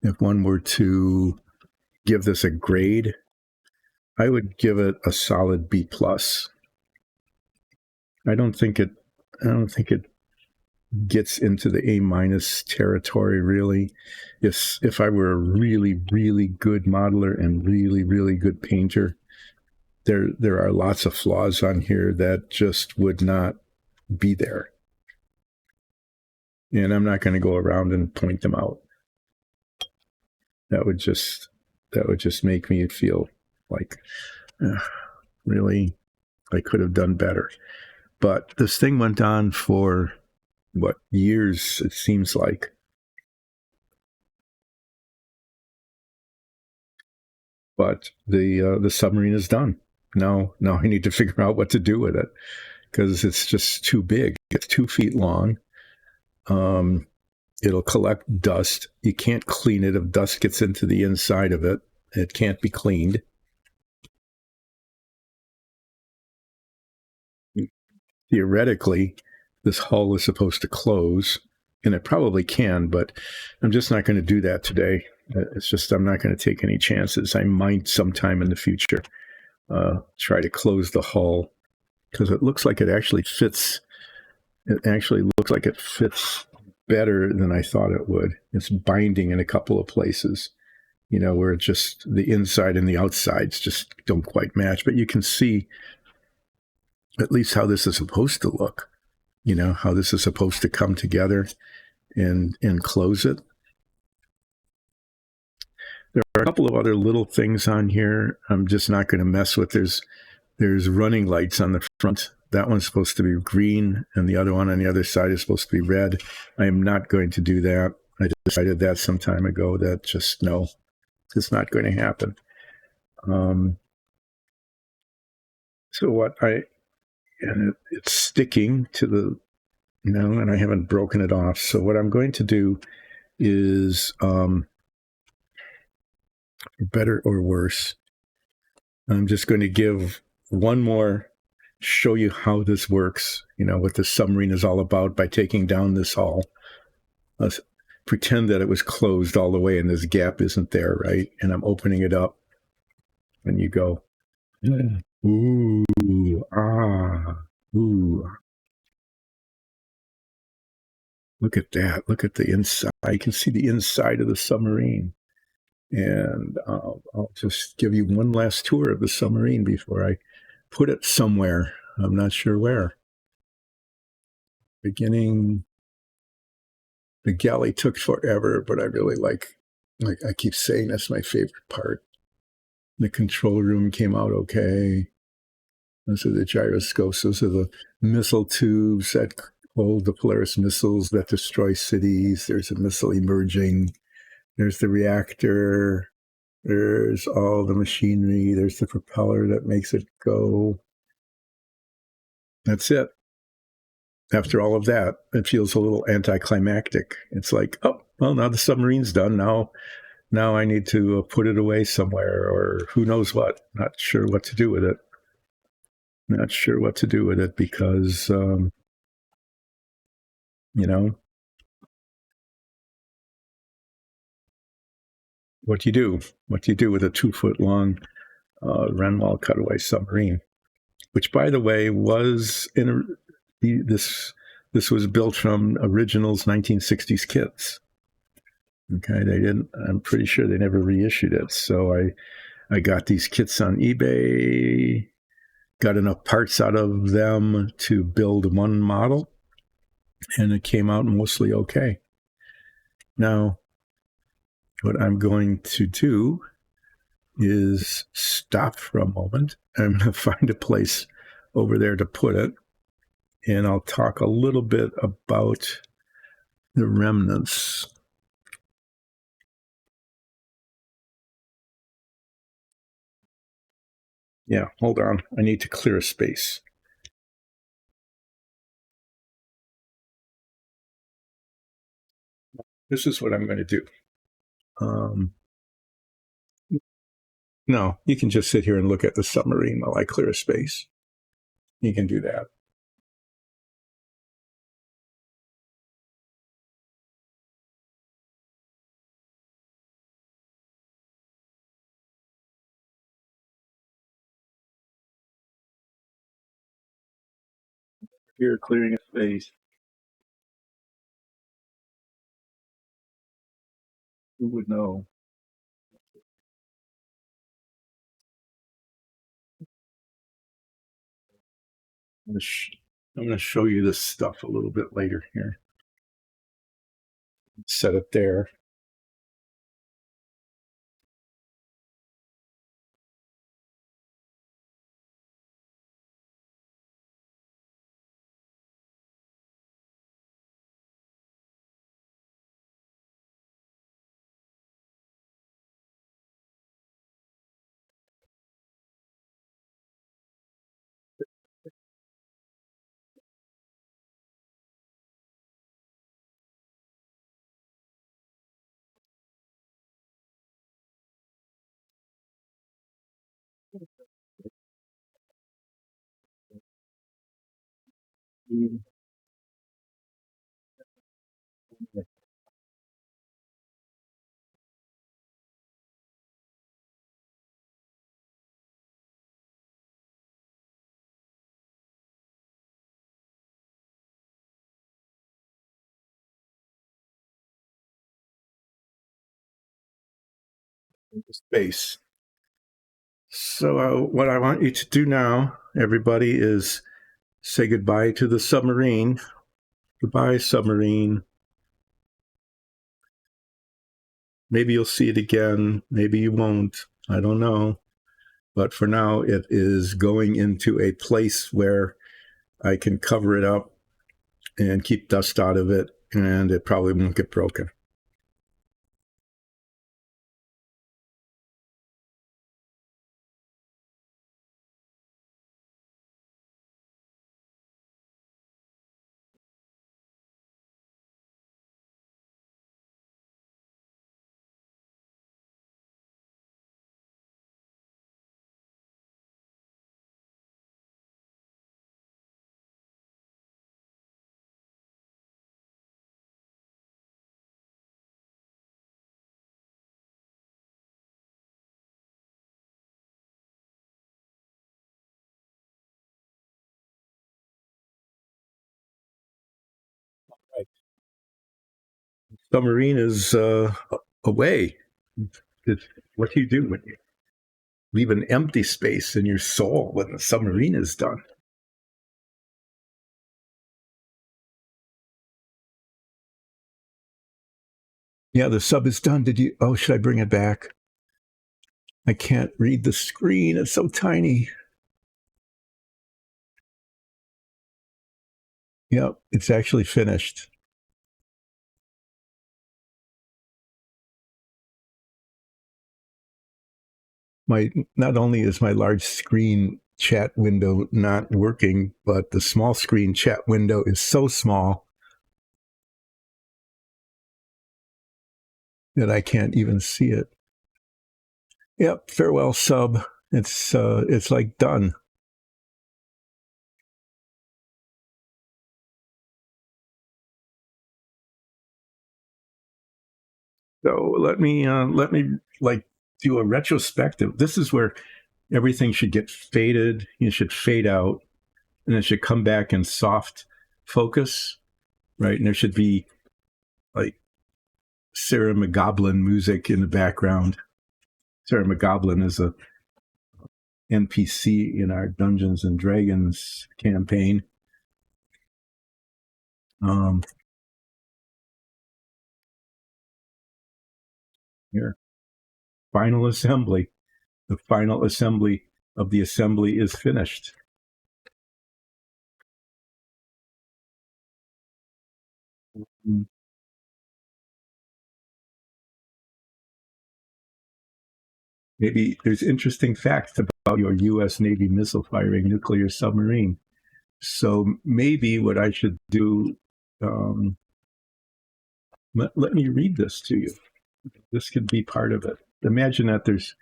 if one were to give this a grade, I would give it a solid B plus. I don't think it gets into the A minus territory really. If I were a really, really good modeler and really, really good painter, there are lots of flaws on here that just would not be there. And I'm not going to go around and point them out. That would just make me feel like really I could have done better. But this thing went on for what, years, it seems like. But the submarine is done. Now I need to figure out what to do with it because it's just too big. It's 2 feet long. It'll collect dust. You can't clean it. If dust gets into the inside of it, it can't be cleaned. Theoretically, this hull is supposed to close, and it probably can, but I'm just not going to do that today. It's just I'm not going to take any chances. I might sometime in the future try to close the hull because it looks like it actually fits. It actually looks like it fits better than I thought it would. It's binding in a couple of places, you know, where just the inside and the outsides just don't quite match. But you can see at least how this is supposed to look, you know, how this is supposed to come together and close it. There are a couple of other little things on here I'm just not going to mess with. There's running lights on the front. That one's supposed to be green, and the other one on the other side is supposed to be red. I am not going to do that. I decided that some time ago that just, no, it's not going to happen. So it's sticking to the, you know, and I haven't broken it off. So what I'm going to do is, better or worse, I'm just going to give one more, show you how this works, you know, what the submarine is all about by taking down this hull. Pretend that it was closed all the way and this gap isn't there, right? And I'm opening it up and you go, ooh, ah, ooh. Look at that. Look at the inside. You can see the inside of the submarine. And I'll just give you one last tour of the submarine before I put it somewhere. I'm not sure where. Beginning, the galley took forever, but I really like I keep saying that's my favorite part. The control room came out okay. Those are the gyroscopes. Those are the missile tubes that hold the Polaris missiles that destroy cities. There's a missile emerging. There's the reactor. There's all the machinery. There's the propeller that makes it go. That's it. After all of that, it feels a little anticlimactic. It's like, oh, well, now the submarine's done. Now I need to put it away somewhere, or who knows what. Not sure what to do with it. Not sure what to do with it because, you know, what do you do? What do you do with a 2-foot-long Renwall cutaway submarine? Which, by the way, was this was built from originals 1960s kits. Okay, they didn't. I'm pretty sure they never reissued it. So I got these kits on eBay, got enough parts out of them to build one model, and it came out mostly okay. Now, what I'm going to do is stop for a moment. I'm going to find a place over there to put it, and I'll talk a little bit about the remnants. Yeah, hold on. I need to clear a space. This is what I'm going to do. No, you can just sit here and look at the submarine while I clear a space. You can do that. Here, clearing a space. Who would know? I'm going to show you this stuff a little bit later here. Set it there. Space. So, what I want you to do now, everybody, is say goodbye to the submarine. Goodbye, submarine. Maybe you'll see it again. Maybe you won't. I don't know. But for now, it is going into a place where I can cover it up and keep dust out of it, and it probably won't get broken. Right. Submarine is away. It's what you do when you leave an empty space in your soul when the submarine is done. Yeah, the sub is done. Did you? Oh, should I bring it back? I can't read the screen. It's so tiny. Yep, it's actually finished. My not only is my large screen chat window not working, but the small screen chat window is so small that I can't even see it. Yep, farewell sub. It's like done. So let me like do a retrospective. This is where everything should get faded. You should fade out, and it should come back in soft focus, right? And there should be like Sarah McGoblin music in the background. Sarah McGoblin is a NPC in our Dungeons and Dragons campaign. Here, final assembly. The final assembly of the assembly is finished. Maybe there's interesting facts about your U.S. Navy missile firing nuclear submarine. So maybe what I should do, let me read this to you. This could be part of it. Imagine that there's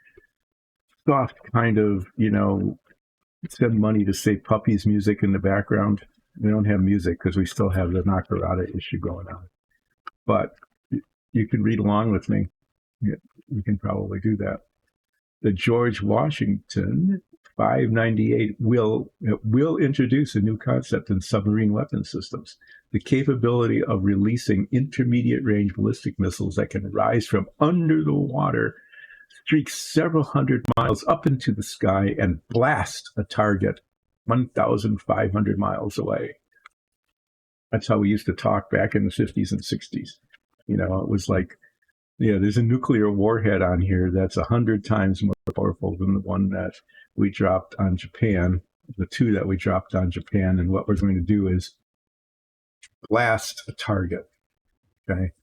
soft kind of, send money to save puppies music in the background. We don't have music because we still have the Nakarada issue going on. But you can read along with me. You can probably do that. The George Washington 598 will introduce a new concept in submarine weapon systems, the capability of releasing intermediate range ballistic missiles that can rise from under the water, streak several hundred miles up into the sky, and blast a target 1,500 miles away. That's how we used to talk back in the 50s and 60s. It was like, there's a nuclear warhead on here that's 100 times more powerful than the one that we dropped on Japan, the two that we dropped on Japan. And what we're going to do is blast a target. Okay.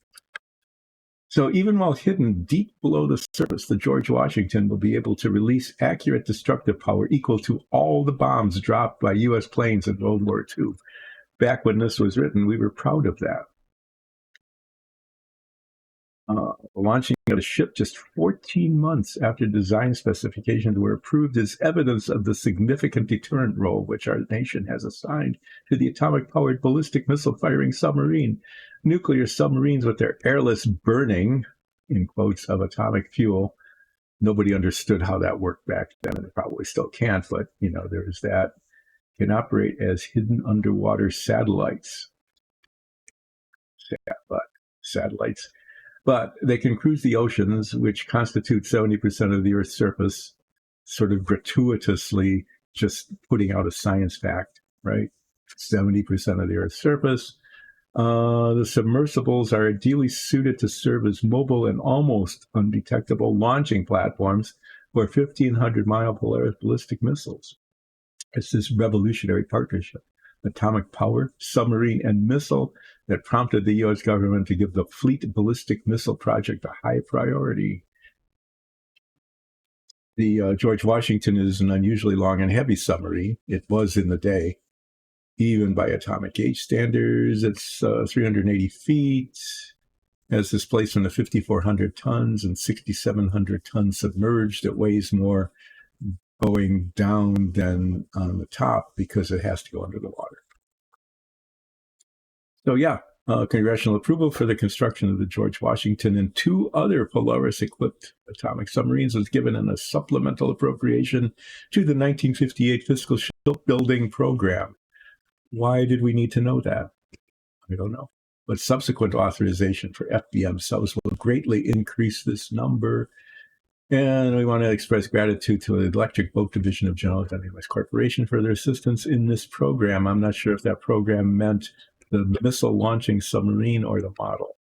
So even while hidden deep below the surface, the George Washington will be able to release accurate destructive power equal to all the bombs dropped by U.S. planes in World War II. Back when this was written, we were proud of that. Launching of the ship just 14 months after design specifications were approved is evidence of the significant deterrent role which our nation has assigned to the atomic-powered ballistic missile-firing submarine. Nuclear submarines with their airless burning, in quotes, of atomic fuel. Nobody understood how that worked back then, and they probably still can't, but, there's that. Can operate as hidden underwater satellites. Satellites. But they can cruise the oceans, which constitute 70% of the Earth's surface, sort of gratuitously just putting out a science fact, right? 70% of the Earth's surface. The submersibles are ideally suited to serve as mobile and almost undetectable launching platforms for 1,500-mile Polaris ballistic missiles. It's this revolutionary partnership, atomic power, submarine, and missile, that prompted the U.S. government to give the Fleet Ballistic Missile Project a high priority. The George Washington is an unusually long and heavy submarine. It was in the day. Even by atomic age standards, it's 380 feet, has displacement of 5,400 tons and 6,700 tons submerged. It weighs more going down than on the top because it has to go under the water. So congressional approval for the construction of the George Washington and two other Polaris-equipped atomic submarines was given in a supplemental appropriation to the 1958 fiscal shipbuilding program. Why did we need to know that? I don't know. But subsequent authorization for FBM subs will greatly increase this number. And we want to express gratitude to the Electric Boat Division of General Dynamics Corporation for their assistance in this program. I'm not sure if that program meant the missile launching submarine or the model.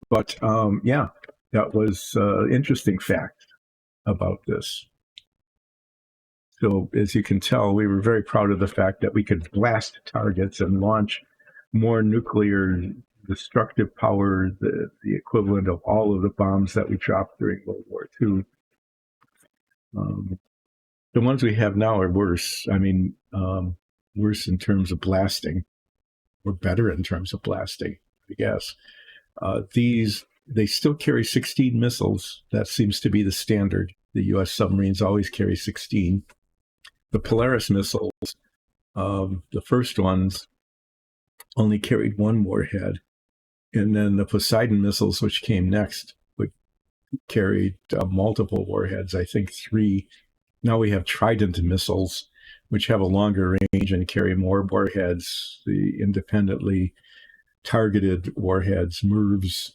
But that was an interesting fact about this. So as you can tell, we were very proud of the fact that we could blast targets and launch more nuclear destructive power, the equivalent of all of the bombs that we dropped during World War II. The ones we have now are worse. Worse in terms of blasting, or better in terms of blasting, I guess. They still carry 16 missiles. That seems to be the standard. The U.S. submarines always carry 16. The Polaris missiles, the first ones, only carried one warhead. And then the Poseidon missiles, which came next, carried multiple warheads, I think 3. Now we have Trident missiles, which have a longer range and carry more warheads. The independently targeted warheads, MIRVs,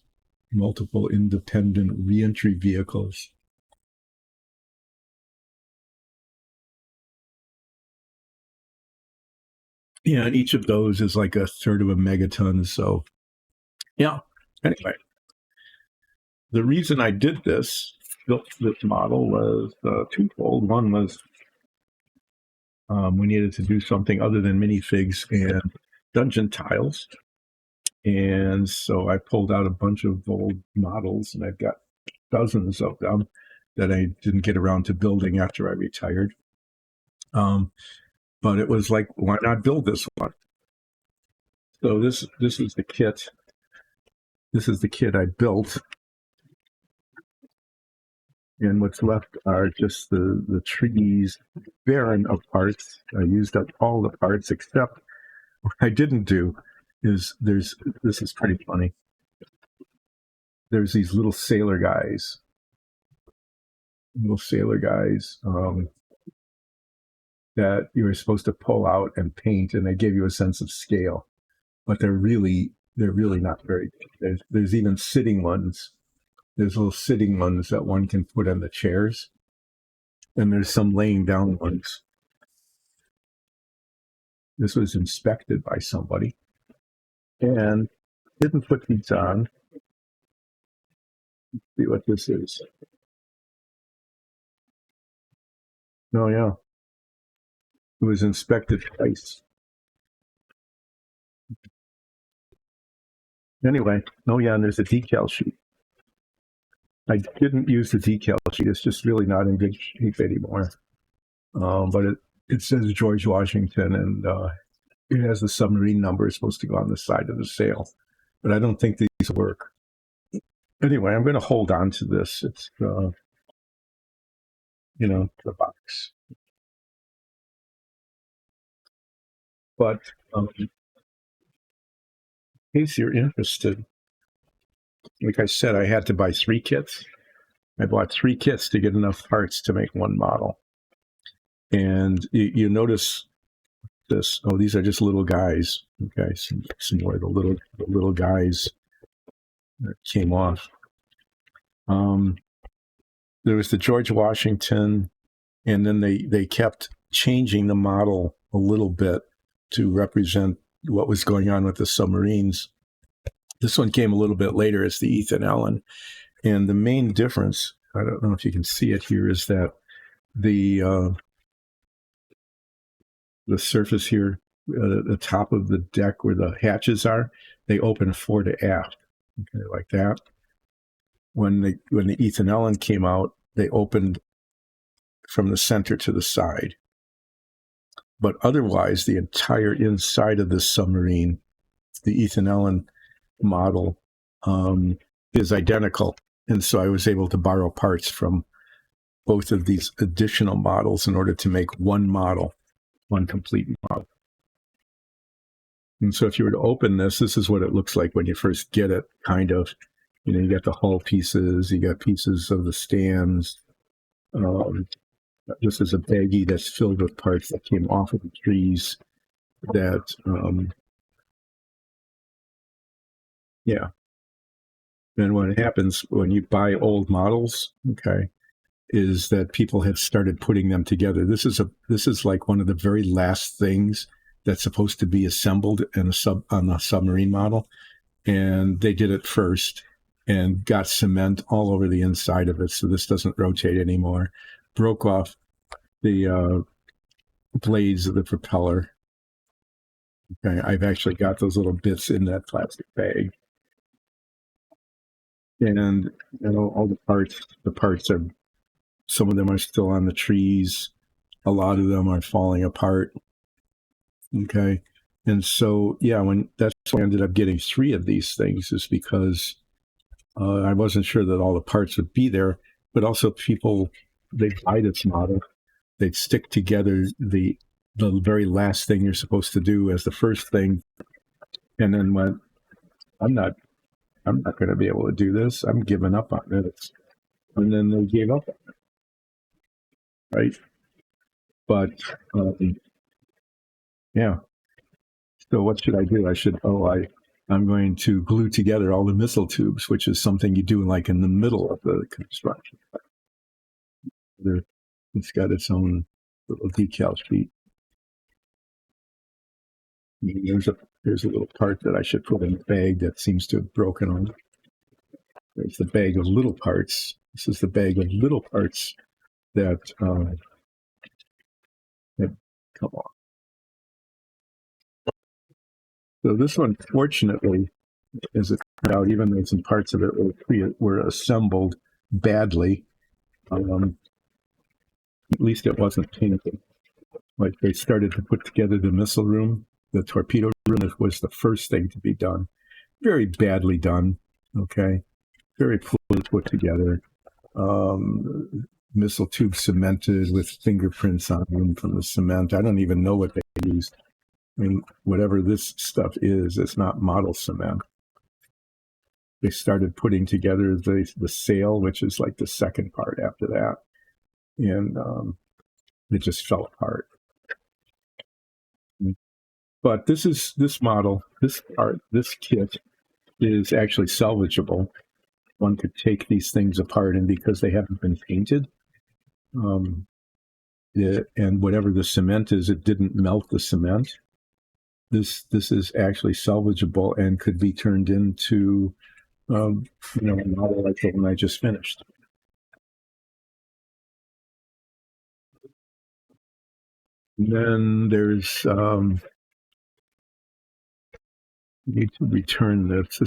multiple independent reentry vehicles. Yeah, and each of those is like a third of a megaton. So, yeah. Anyway, the reason I did this, built this model, was twofold. One was we needed to do something other than minifigs and dungeon tiles. And so I pulled out a bunch of old models, and I've got dozens of them that I didn't get around to building after I retired. But it was like, why not build this one? So this is the kit. This is the kit I built. And what's left are just the trees, barren of parts. I used up all the parts, except what I didn't do is this is pretty funny. There's these little sailor guys that you were supposed to pull out and paint, and they give you a sense of scale, but they're really not very good. There's even sitting ones. There's little sitting ones that one can put on the chairs, and there's some laying down ones. This was inspected by somebody and didn't put these on. Let's see what this is. Oh yeah, it was inspected twice. Anyway, oh yeah, and there's a decal sheet. I didn't use the decal sheet. It's just really not in good shape anymore. But it says George Washington, and it has the submarine number. It's supposed to go on the side of the sail, but I don't think these work. Anyway, I'm going to hold on to this. It's the box. But in case you're interested, like I said, I had to buy 3 kits. I bought 3 kits to get enough parts to make one model. And you notice this. Oh, these are just little guys. Okay, some more of the little guys that came off. There was the George Washington, and then they kept changing the model a little bit to represent what was going on with the submarines. This one came a little bit later. It's the Ethan Allen. And the main difference, I don't know if you can see it here, is that the surface here, the top of the deck where the hatches are, they open fore to aft, okay, like that. When the Ethan Allen came out, they opened from the center to the side. But otherwise, the entire inside of this submarine, the Ethan Allen model, is identical. And so I was able to borrow parts from both of these additional models in order to make one model, one complete model. And so if you were to open this, this is what it looks like when you first get it, kind of. You got the hull pieces, you got pieces of the stands. This is a baggie that's filled with parts that came off of the trees that, yeah. And what happens when you buy old models, okay, is that people have started putting them together. This is like one of the very last things that's supposed to be assembled on a submarine model, and they did it first and got cement all over the inside of it, so this doesn't rotate anymore. Broke off the blades of the propeller. Okay, I've actually got those little bits in that plastic bag. And all the parts are, some of them are still on the trees. A lot of them are falling apart. Okay. And so, yeah, that's why I ended up getting 3 of these things, is because I wasn't sure that all the parts would be there, but also people, they'd buy this model, they'd stick together the very last thing you're supposed to do as the first thing, and then went, I'm not going to be able to do this. I'm giving up on it. And then they gave up on it, right? But yeah. So what should I do? I'm going to glue together all the missile tubes, which is something you do like in the middle of the construction. It's got its own little decal sheet. There's a little part that I should put in the bag that seems to have broken on. There's the bag of little parts. This is the bag of little parts that have come off. So this one, fortunately, as it turned out, even though some parts of it were assembled badly, at least it wasn't painted. Like they started to put together the missile room, the torpedo room was the first thing to be done. Very badly done, okay? Very poorly put together. Missile tube cemented with fingerprints on them from the cement. I don't even know what they used. I mean, whatever this stuff is, it's not model cement. They started putting together the sail, which is like the second part after that. And it just fell apart. But this model, this kit is actually salvageable. One could take these things apart, and because they haven't been painted, and whatever the cement is, it didn't melt the cement. This is actually salvageable and could be turned into a model like the one I just finished. And then there's need to return this.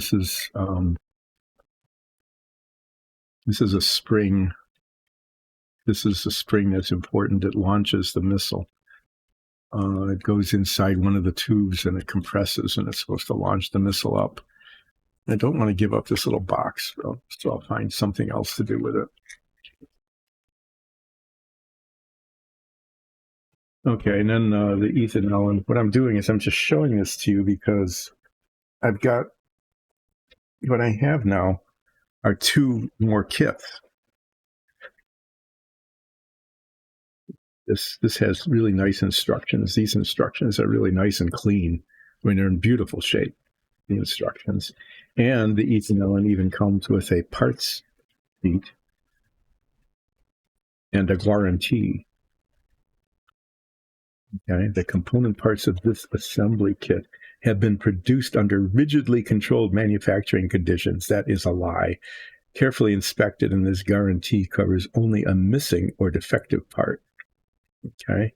This is a spring. This is a spring that's important. It launches the missile. It goes inside one of the tubes and it compresses, and it's supposed to launch the missile up. I don't want to give up this little box, so I'll find something else to do with it. Okay, and then the Ethan Allen. What I'm doing is I'm just showing this to you because I've got what I have now are two more kits. This has really nice instructions. These instructions are really nice and clean. I mean, they're in beautiful shape, the instructions. And the Ethan Allen even comes with a parts sheet and a guarantee. Okay, the component parts of this assembly kit have been produced under rigidly controlled manufacturing conditions. That is a lie. Carefully inspected, and this guarantee covers only a missing or defective part. Okay.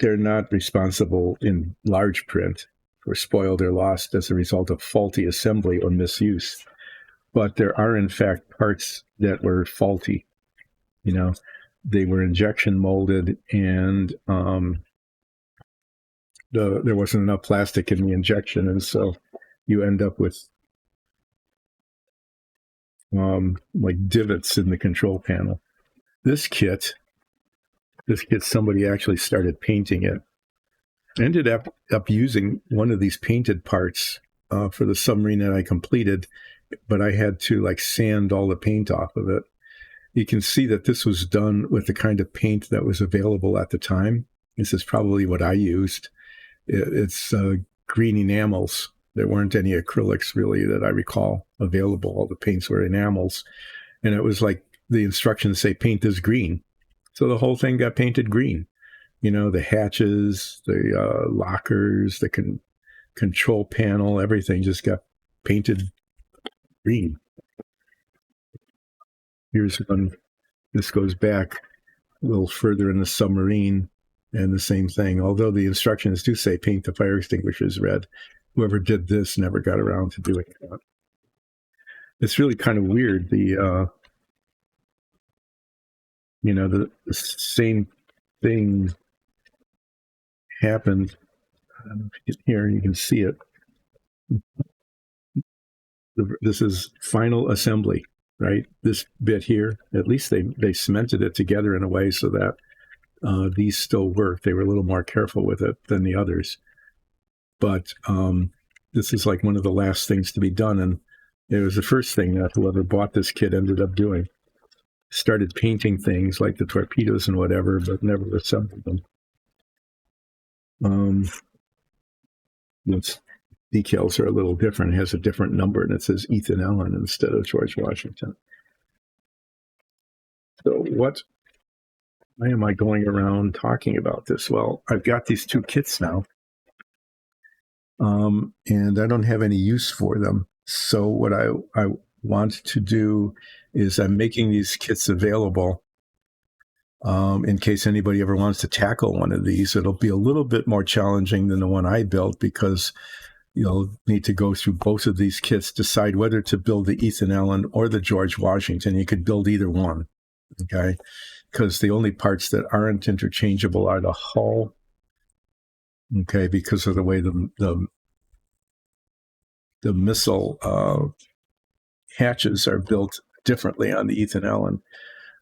They're not responsible in large print for spoiled or lost as a result of faulty assembly or misuse. But there are, in fact, parts that were faulty. They were injection molded, and there wasn't enough plastic in the injection, and so you end up with like divots in the control panel. This kit, somebody actually started painting it. Ended up using one of these painted parts for the submarine that I completed, but I had to like sand all the paint off of it. You can see that this was done with the kind of paint that was available at the time. This is probably what I used. It's green enamels. There weren't any acrylics really that I recall available. All the paints were enamels. And it was like the instructions say paint this green. So the whole thing got painted green. The hatches, the lockers, the control panel, everything just got painted green. Here's one. This goes back a little further in the submarine, and the same thing. Although the instructions do say paint the fire extinguishers red, whoever did this never got around to doing that. It's really kind of weird. The same thing happened. Here you can see it. This is final assembly. Right, this bit here, at least they cemented it together in a way so that these still work. They were a little more careful with it than the others. But this is like one of the last things to be done, and it was the first thing that whoever bought this kit ended up doing. Started painting things like the torpedoes and whatever, but never assembled them. Its decals are a little different. It has a different number, and it says Ethan Allen instead of George Washington. So why am I going around talking about this? Well, I've got these two kits now, and I don't have any use for them. So what I want to do is I'm making these kits available in case anybody ever wants to tackle one of these. It'll be a little bit more challenging than the one I built because you'll need to go through both of these kits, decide whether to build the Ethan Allen or the George Washington. You could build either one, okay? Because the only parts that aren't interchangeable are the hull, okay, because of the way the missile hatches are built differently on the Ethan Allen.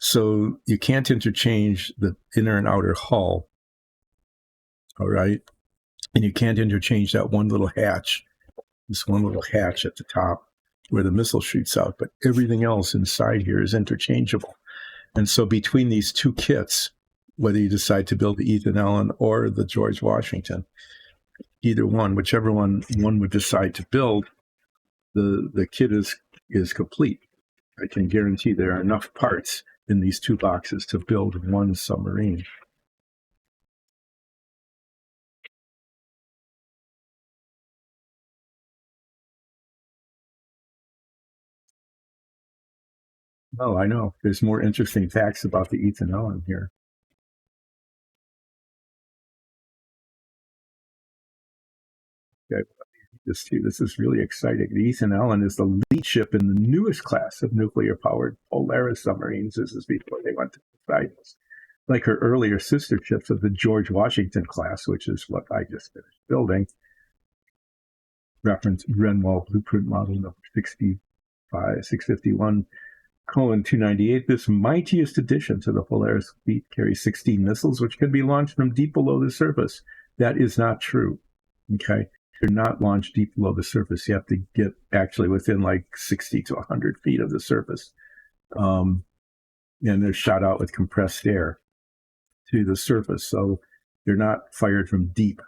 So you can't interchange the inner and outer hull, all right? And you can't interchange that one little hatch, this one little hatch at the top where the missile shoots out, but everything else inside here is interchangeable. And so between these two kits, whether you decide to build the Ethan Allen or the George Washington, either one, whichever one would decide to build, the kit is complete. I can guarantee there are enough parts in these two boxes to build one submarine. Oh, I know. There's more interesting facts about the Ethan Allen here. Okay, this is really exciting. The Ethan Allen is the lead ship in the newest class of nuclear-powered Polaris submarines. This is before they went to Poseidon's. Like her earlier sister ships of the George Washington class, which is what I just finished building. Reference Renwell Blueprint Model number 651, 298. This mightiest addition to the Polaris fleet carries 16 missiles, which can be launched from deep below the surface. That is not true. Okay. You're not launched deep below the surface. You have to get actually within like 60 to 100 feet of the surface. And they're shot out with compressed air to the surface. So they're not fired from deep.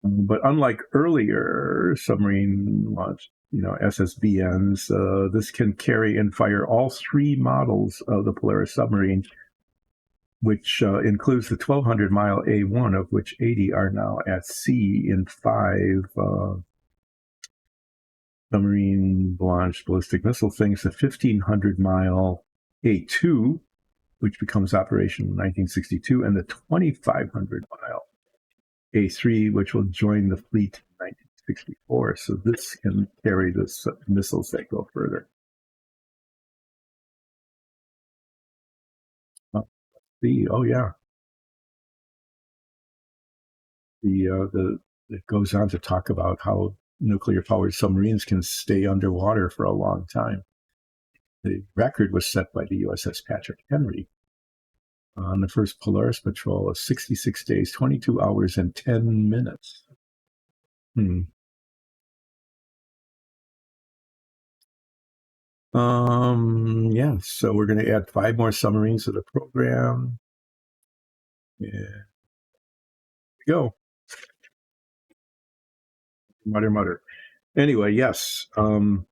But unlike earlier submarine launch, SSBNs, this can carry and fire all three models of the Polaris submarine, which includes the 1,200-mile A1, of which 80 are now at sea in 5 submarine-launched ballistic missile things, the 1,500-mile A2, which becomes operational in 1962, and the 2,500-mile A3, which will join the fleet in 1964. So this can carry the missiles that go further. Oh yeah. It goes on to talk about how nuclear-powered submarines can stay underwater for a long time. The record was set by the USS Patrick Henry on the first Polaris patrol of 66 days, 22 hours, and 10 minutes. Yeah, so we're going to add 5 more submarines to the program. Yeah. Here we go. Mutter. Anyway, yes. 2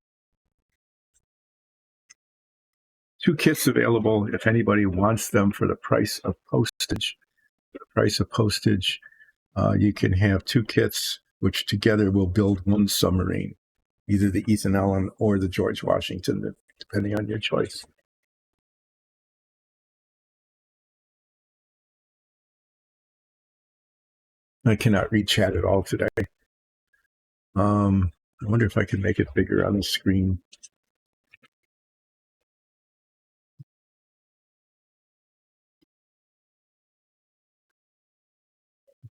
kits available if anybody wants them for the price of postage. For the price of postage, you can have 2 kits, which together will build one submarine, either the Ethan Allen or the George Washington, depending on your choice. I cannot read chat at all today. I wonder if I can make it bigger on the screen.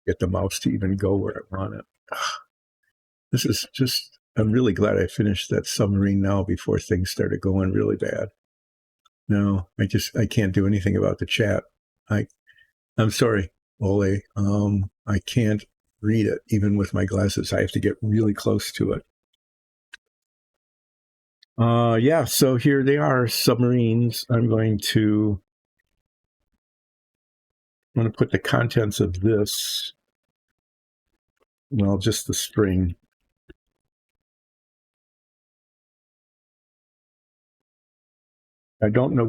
Get the mouse to even go where I want it. This is just, I'm really glad I finished that submarine now before things started going really bad. No, I can't do anything about the chat. I'm sorry, Ole. I can't read it even with my glasses. I have to get really close to it. Yeah, so here they are, submarines. I'm going to I'm going to put the contents of this, well, just the spring. I don't know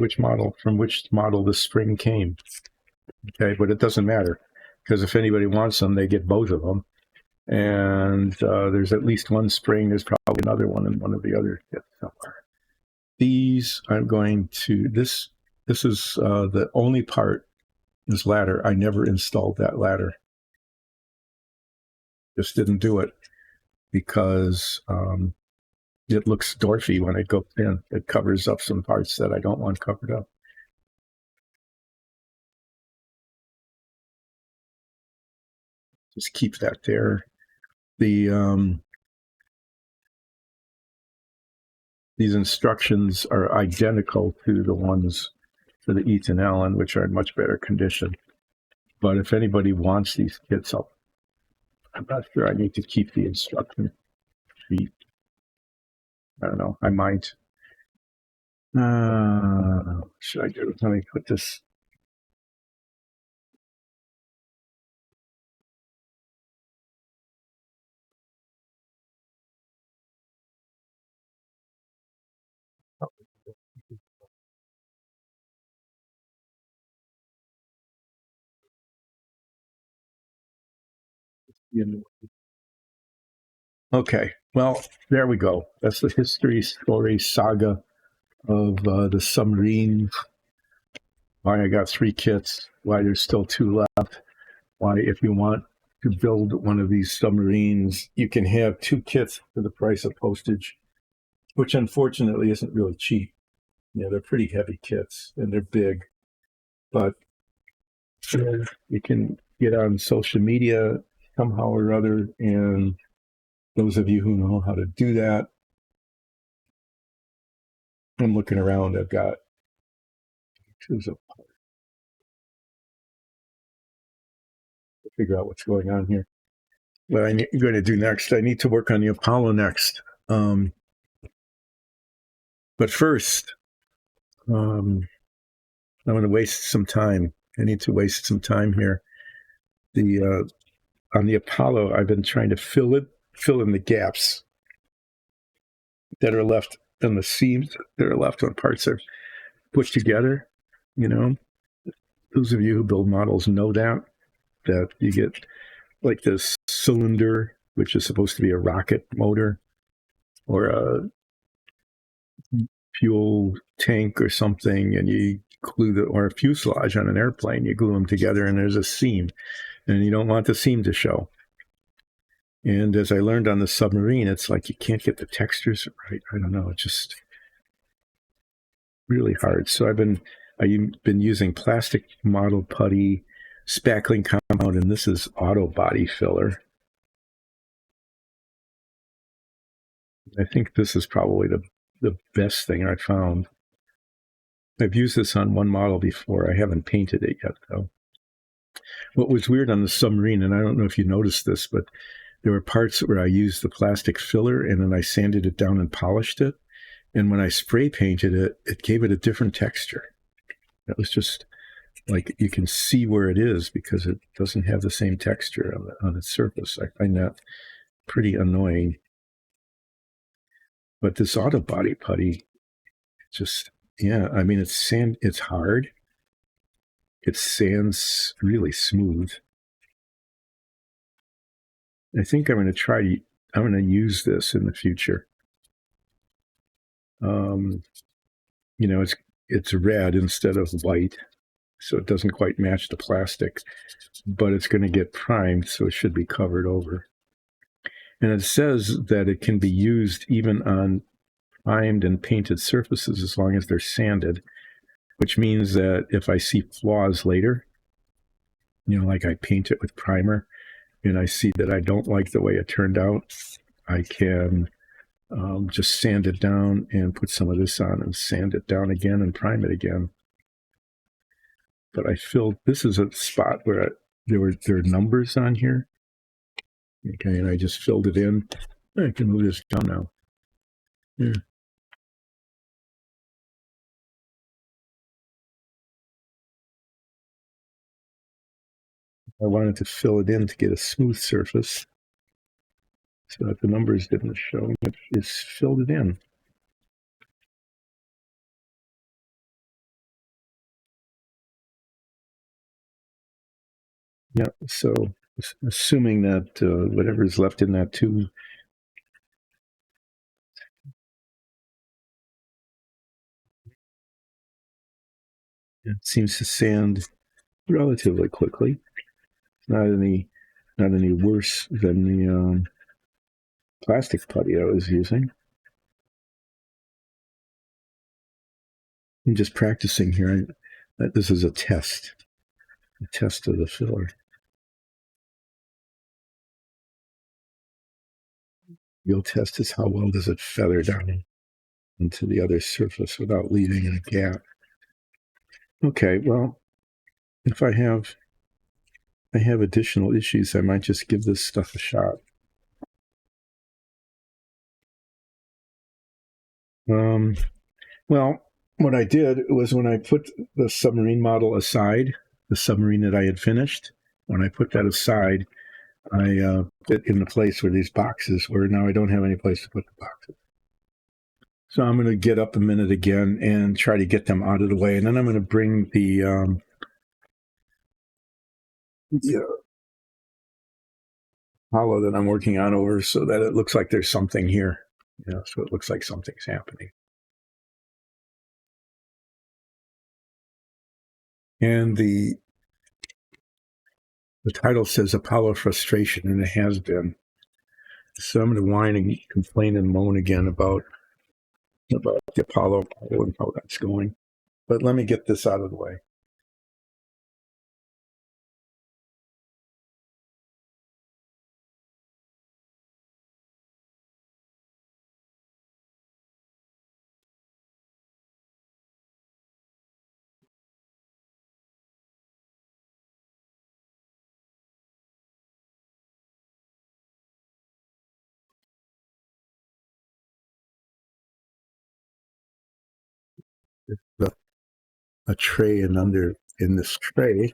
from which model the spring came. Okay, but it doesn't matter, because if anybody wants them, they get both of them. And there's at least one spring. There's probably another one in one of the other kits somewhere. These I'm going to, this is the only part, this ladder. I never installed that ladder. Just didn't do it because it looks dwarfy when it goes in. It covers up some parts that I don't want covered up. Just keep that there. The these instructions are identical to the ones for the Ethan Allen, which are in much better condition. But if anybody wants these kits, I'm not sure I need to keep the instruction sheet. I don't know. I might. What should I do? Let me put this. Okay, well, there we go. That's the history, story, saga of the Submarine. Why I got 3 kits, why there's still 2 left, why if you want to build one of these submarines, you can have 2 kits for the price of postage, which unfortunately isn't really cheap. Yeah, they're pretty heavy kits and they're big, but you can get on social media somehow or other, and those of you who know how to do that, I'm looking around, I've got pictures of, figure out what's going on here. What I'm going to do next, I need to work on the Apollo next. But first, I'm going to waste some time. I need to waste some time here. On the Apollo, I've been trying to fill in the gaps that are left in the seams that are left when parts are put together. You know, those of you who build models know that you get like this cylinder, which is supposed to be a rocket motor or a fuel tank or something, and you glue or a fuselage on an airplane, you glue them together and there's a seam, and you don't want the seam to show. And as I learned on the Submarine, it's like you can't get the textures right. I don't know, it's just really hard. So I've been using plastic model putty, spackling compound, and this is auto body filler. I think this is probably the best thing I found. I've used this on one model before. I haven't painted it yet, though. What was weird on the Submarine, and I don't know if you noticed this, but there were parts where I used the plastic filler and then I sanded it down and polished it. And when I spray painted it, it gave it a different texture. That was just like you can see where it is because it doesn't have the same texture on its surface. I find that pretty annoying. But this auto body putty, just, yeah, I mean, it's hard. It sands really smooth. I think I'm going to use this in the future. You know, it's red instead of white, so it doesn't quite match the plastic, but it's going to get primed, so it should be covered over. And it says that it can be used even on primed and painted surfaces as long as they're sanded, which means that if I see flaws later, you know, like I paint it with primer and I see that I don't like the way it turned out, I can just sand it down and put some of this on and sand it down again and prime it again. But this is a spot where there are numbers on here. Okay, and I just filled it in. I can move this down now. Yeah. I wanted to fill it in to get a smooth surface so that the numbers didn't show. It just filled it in. Yeah, so assuming that whatever is left in that tube, it seems to sand relatively quickly. Not any worse than the plastic putty I was using. I'm just practicing here. This is a test of the filler. Real test is how well does it feather down into the other surface without leaving a gap. Okay, well, if I have additional issues, I might just give this stuff a shot. Well, what I did was when I put the submarine model aside, the submarine that I had finished, when I put that aside, I put it in the place where these boxes were. Now I don't have any place to put the boxes. So I'm going to get up a minute again and try to get them out of the way. And then I'm going to bring the hollow that I'm working on over so that it looks like there's something here. So it looks like something's happening. And the title says Apollo Frustration, and it has been. So I'm going to whine and complain and moan again about the Apollo and how that's going. But let me get this out of the way. A tray, and under in this tray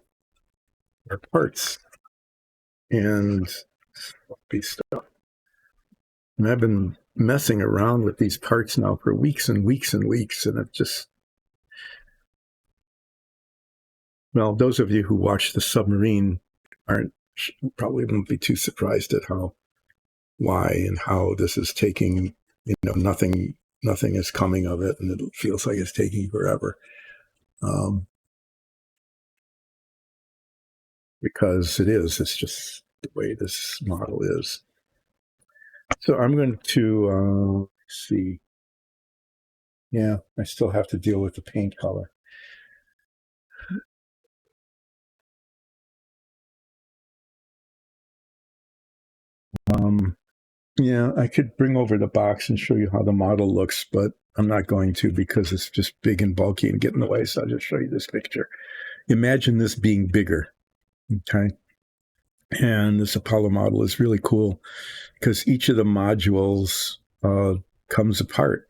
are parts and stuff. And I've been messing around with these parts now for weeks and weeks and weeks, and it just, well, those of you who watch the Submarine probably won't be too surprised at why and how this is taking, nothing is coming of it, and it feels like it's taking forever. Because it's just the way this model is. So I'm going to see. Yeah, I still have to deal with the paint color. Yeah, I could bring over the box and show you how the model looks, but I'm not going to because it's just big and bulky and get in the way. So I'll just show you this picture. Imagine this being bigger. Okay. And this Apollo model is really cool because each of the modules comes apart.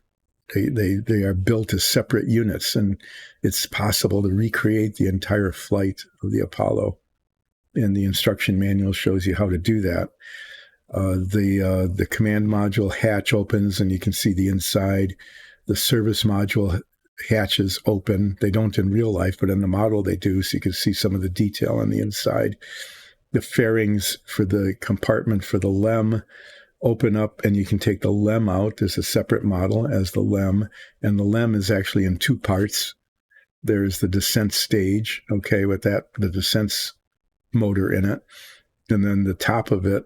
They are built as separate units, and it's possible to recreate the entire flight of the Apollo. And the instruction manual shows you how to do that. The command module hatch opens, and you can see the inside. The service module hatches open. They don't in real life, but in the model they do, so you can see some of the detail on the inside. The fairings for the compartment for the LEM open up, and you can take the LEM out. There's a separate model as the LEM, and the LEM is actually in two parts. There's the descent stage, okay, with the descent motor in it, and then the top of it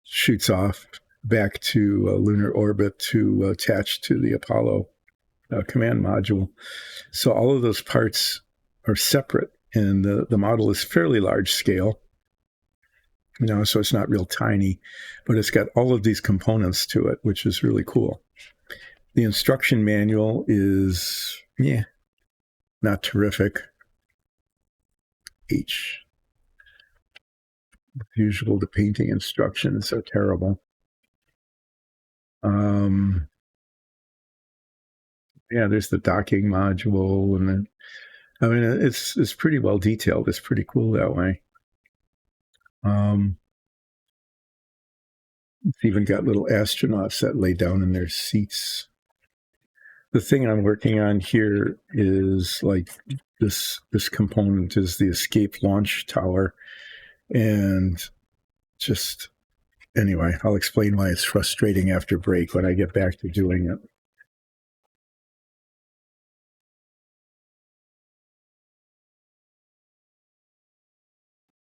shoots off back to lunar orbit to attach to the Apollo command module. So all of those parts are separate, and the model is fairly large scale. So it's not real tiny, but it's got all of these components to it, which is really cool. The instruction manual is, not terrific. Usual, the painting instructions are terrible. There's the docking module, and then I mean, it's pretty well detailed. It's pretty cool that way. It's even got little astronauts that lay down in their seats. The thing I'm working on here is like this component is the escape launch tower, and just anyway, I'll explain why it's frustrating after break when I get back to doing it.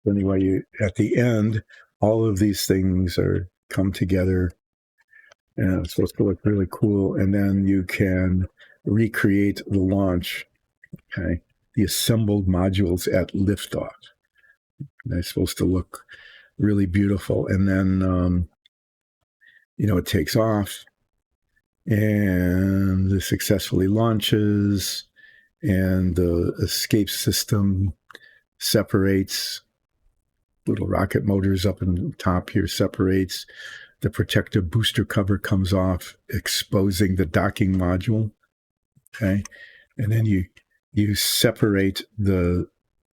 Anyway, at the end, all of these things are come together, and it's supposed to look really cool. And then you can recreate the launch, okay, the assembled modules at liftoff. They're supposed to look really beautiful. And then, it takes off and it successfully launches, and the escape system separates. Little rocket motors up in the top here separates. The protective booster cover comes off, exposing the docking module. Okay. And then you separate the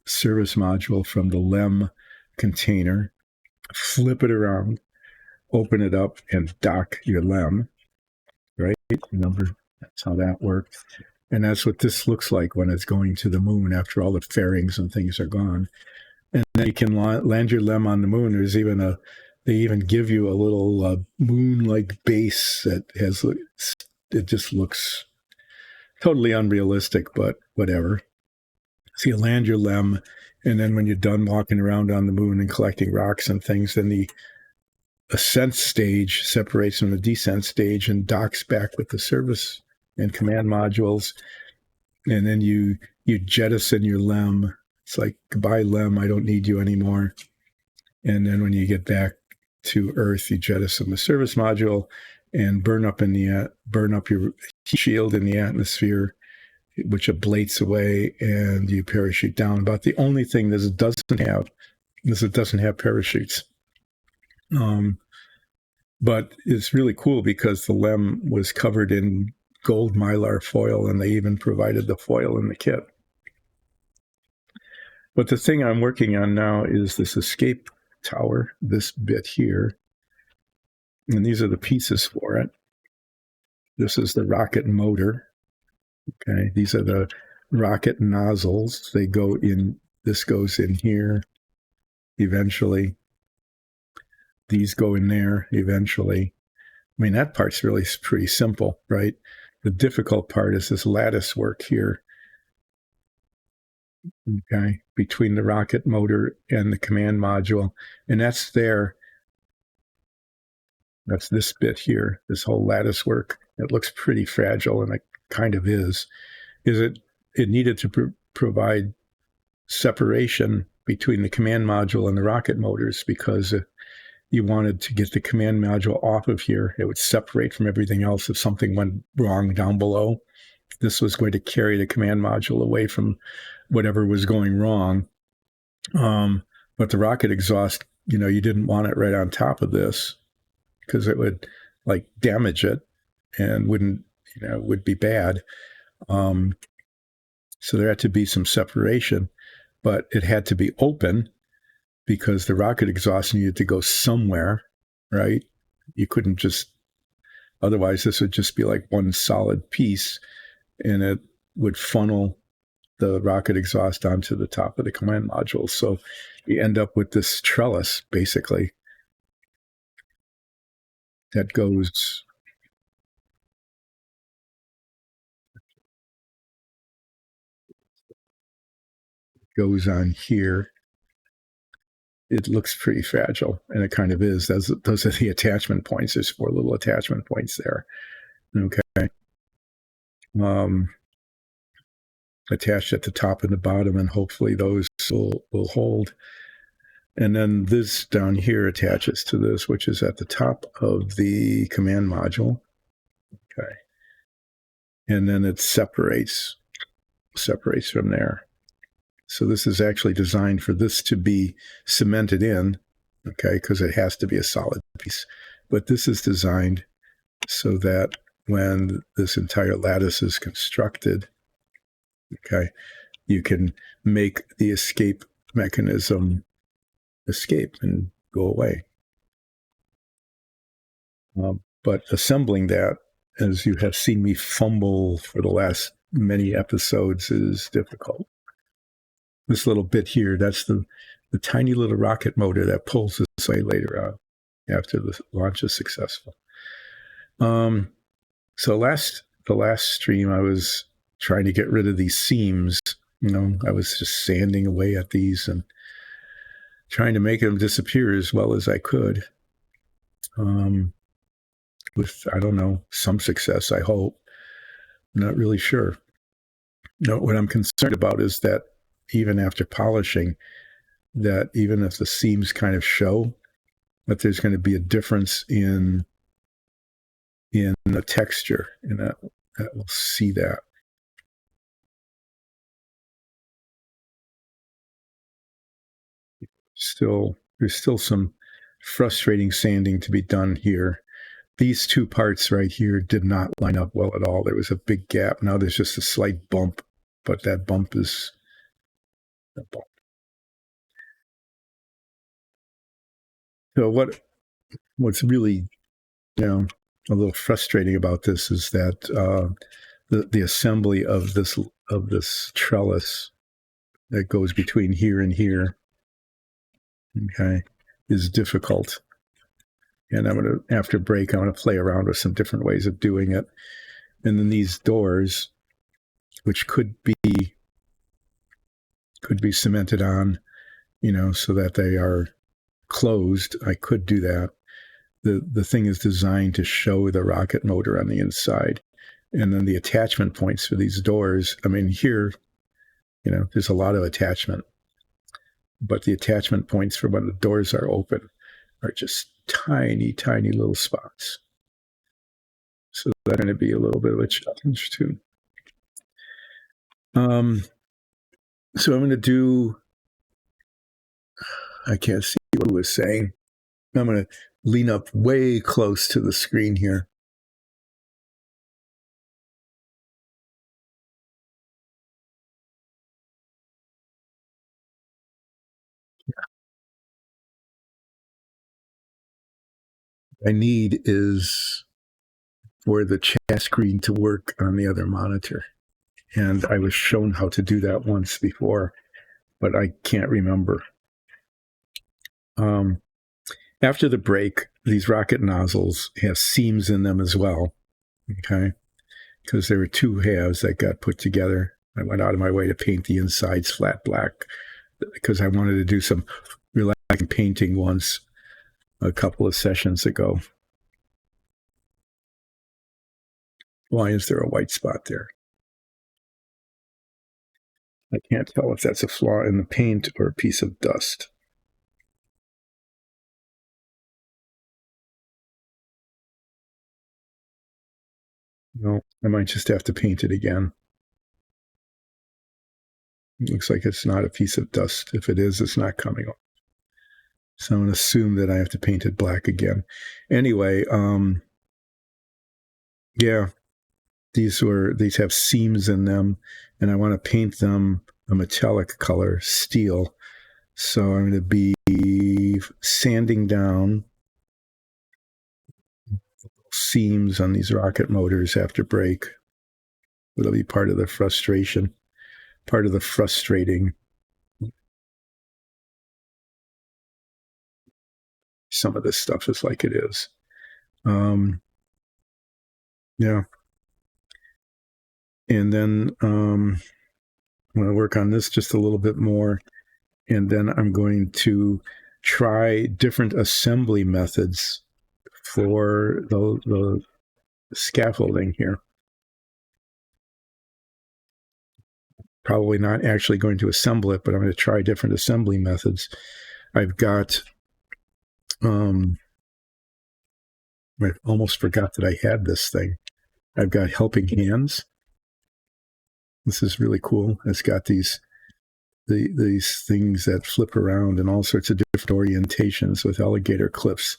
service module from the LEM container, flip it around, open it up, and dock your LEM. Right? Remember, that's how that works. And that's what this looks like when it's going to the moon after all the fairings and things are gone. And then you can land your LEM on the moon. There's even they even give you a little moon-like base that has, it just looks totally unrealistic, but whatever. So you land your LEM, and then when you're done walking around on the moon and collecting rocks and things, then the ascent stage separates from the descent stage and docks back with the service and command modules. And then you jettison your LEM. It's like, goodbye, LEM, I don't need you anymore. And then when you get back to Earth, you jettison the service module and burn up your heat shield in the atmosphere, which ablates away, and you parachute down. About the only thing this doesn't have parachutes. But it's really cool because the LEM was covered in gold mylar foil, and they even provided the foil in the kit. But the thing I'm working on now is this escape tower, this bit here. And these are the pieces for it. This is the rocket motor. Okay, these are the rocket nozzles. They go in, this goes in here eventually. These go in there eventually. I mean, that part's really pretty simple, right? The difficult part is this lattice work here. Okay, between the rocket motor and the command module. And that's there. That's this bit here, this whole lattice work. It looks pretty fragile, and it kind of is. It needed to provide separation between the command module and the rocket motors, because you wanted to get the command module off of here. It would separate from everything else if something went wrong down below. This was going to carry the command module away from whatever was going wrong. But the rocket exhaust, you didn't want it right on top of this, because it would like damage it and would be bad. So there had to be some separation, but it had to be open because the rocket exhaust needed to go somewhere, right? You couldn't just, otherwise this would just be like one solid piece, and it would funnel the rocket exhaust onto the top of the command module. So you end up with this trellis, basically, that goes on here. It looks pretty fragile, and it kind of is. Those are the attachment points. There's 4 little attachment points there. Okay. Attached at the top and the bottom, and hopefully those will hold. And then this down here attaches to this, which is at the top of the command module. Okay. And then it separates from there. So this is actually designed for this to be cemented in, okay, because it has to be a solid piece. But this is designed so that when this entire lattice is constructed, okay, you can make the escape mechanism escape and go away. But assembling that, as you have seen me fumble for the last many episodes, is difficult. This little bit here, that's the tiny little rocket motor that pulls this way later on after the launch is successful. So the last stream, I was trying to get rid of these seams. I was just sanding away at these and trying to make them disappear as well as I could. With, I don't know, some success, I hope. I'm not really sure. What I'm concerned about is that even after polishing, that even if the seams kind of show, that there's going to be a difference in the texture, and that we'll see that. There's still some frustrating sanding to be done here. These two parts right here did not line up well at all. There was a big gap. Now there's just a slight bump, but that bump is a bump. So what's really, a little frustrating about this is that the assembly of this trellis that goes between here and here, okay, is difficult. And after break, I'm going to play around with some different ways of doing it. And then these doors, which could be cemented on, so that they are closed. I could do that. The thing is designed to show the rocket motor on the inside. And then the attachment points for these doors, I mean, here, there's a lot of attachment. But the attachment points for when the doors are open are just tiny, tiny little spots. So that's going to be a little bit of a challenge too. So I'm going to do, I can't see what he was saying. I'm going to lean up way close to the screen here. I need is for the chat screen to work on the other monitor. And I was shown how to do that once before, but I can't remember. After the break, these rocket nozzles have seams in them as well, okay? Because there were two halves that got put together. I went out of my way to paint the insides flat black because I wanted to do some relaxing painting once a couple of sessions ago. Why is there a white spot there? I can't tell if that's a flaw in the paint or a piece of dust. No, I might just have to paint it again. It looks like it's not a piece of dust. If it is, it's not coming off. So I'm going to assume that I have to paint it black again. Anyway, yeah, these have seams in them, and I want to paint them a metallic color, steel. So I'm going to be sanding down seams on these rocket motors after break. It'll be part of the frustration, part of the frustrating. Some of this stuff is like it is. Yeah. And then I'm going to work on this just a little bit more. And then I'm going to try different assembly methods for the scaffolding here. Probably not actually going to assemble it, but I'm going to try different assembly methods. I've got, I almost forgot that I had this thing. I've got helping hands. This is really cool. It's got these things that flip around and all sorts of different orientations with alligator clips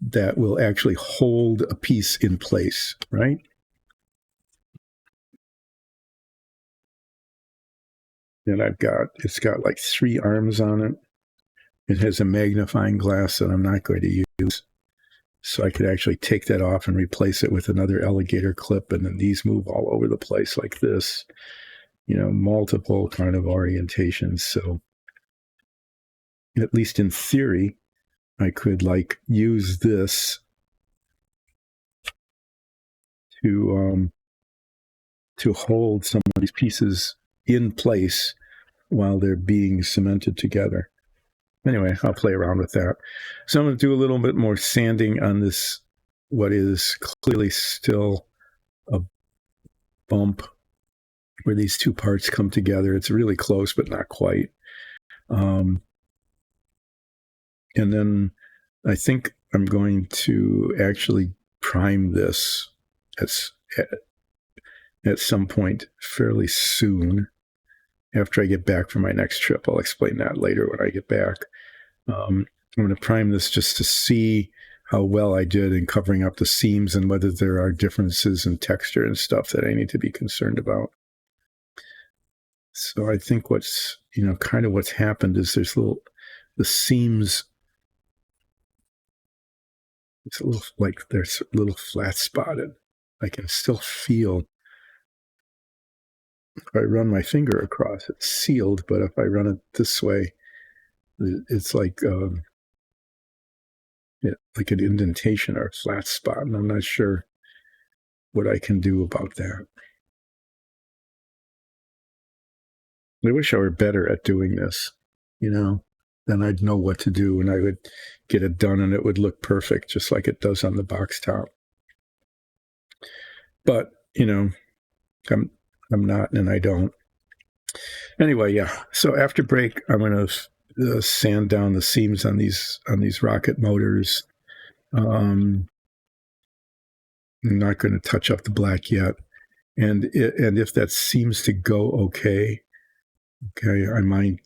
that will actually hold a piece in place, right? and it's got like 3 arms on it. It has a magnifying glass that I'm not going to use. So I could actually take that off and replace it with another alligator clip, and then these move all over the place like this, multiple kind of orientations. So at least in theory, I could like use this to hold some of these pieces in place while they're being cemented together. Anyway, I'll play around with that. So I'm going to do a little bit more sanding on this, what is clearly still a bump where these two parts come together. It's really close, but not quite. And then I think I'm going to actually prime this at some point fairly soon after I get back from my next trip. I'll explain that later when I get back. I'm going to prime this just to see how well I did in covering up the seams and whether there are differences in texture and stuff that I need to be concerned about. So I think what's happened is the seams, it's a little like there's a little flat spotted. I can still feel, if I run my finger across, it's sealed, but if I run it this way, it's like like an indentation or a flat spot, and I'm not sure what I can do about that. I wish I were better at doing this, then I'd know what to do and I would get it done and it would look perfect, just like it does on the box top. But, I'm not, and I don't. Anyway, yeah. So after break, I'm going to sand down the seams on these rocket motors. I'm not going to touch up the black yet. And if that seems to go okay, I might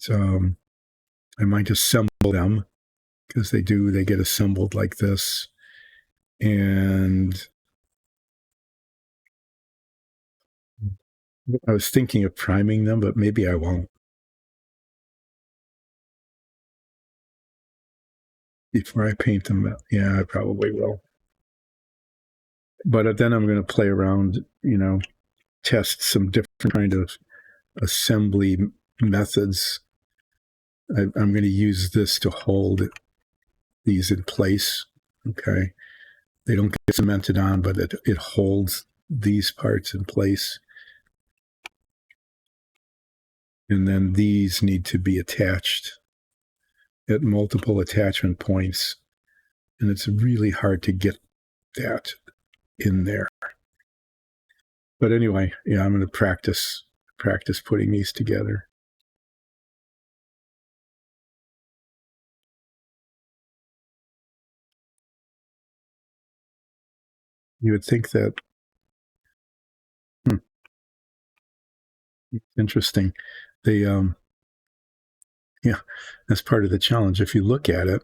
assemble them, because they get assembled like this. And I was thinking of priming them, but maybe I won't. Before I paint them, yeah, I probably will. But then I'm going to play around, test some different kind of assembly methods. I'm going to use this to hold these in place. Okay. They don't get cemented on, but it holds these parts in place. And then these need to be attached at multiple attachment points. And it's really hard to get that in there. But anyway, yeah, I'm going to practice putting these together. You would think that, interesting. They, yeah, that's part of the challenge. If you look at it,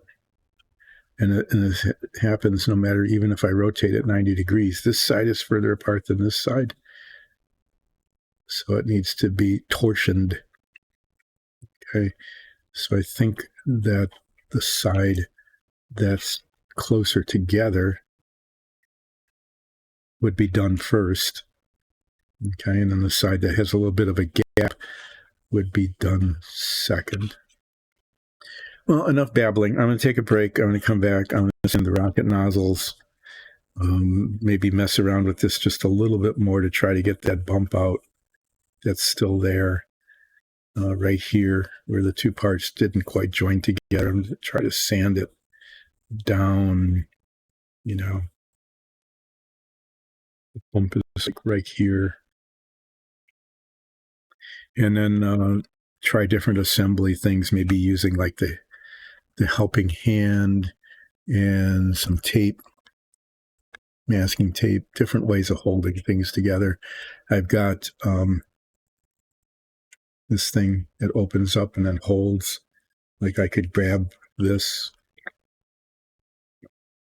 and it happens no matter, even if I rotate it 90 degrees, this side is further apart than this side. So it needs to be torsioned. Okay. So I think that the side that's closer together would be done first. Okay. And then the side that has a little bit of a gap would be done second. Well, enough babbling. I'm going to take a break. I'm going to come back. I'm going to send the rocket nozzles. Maybe mess around with this just a little bit more to try to get that bump out that's still there right here where the two parts didn't quite join together. I'm going to try to sand it down, the bump is like right here. And then try different assembly things, maybe using like the helping hand and some tape, masking tape, different ways of holding things together. I've got this thing that opens up and then holds. Like I could grab this,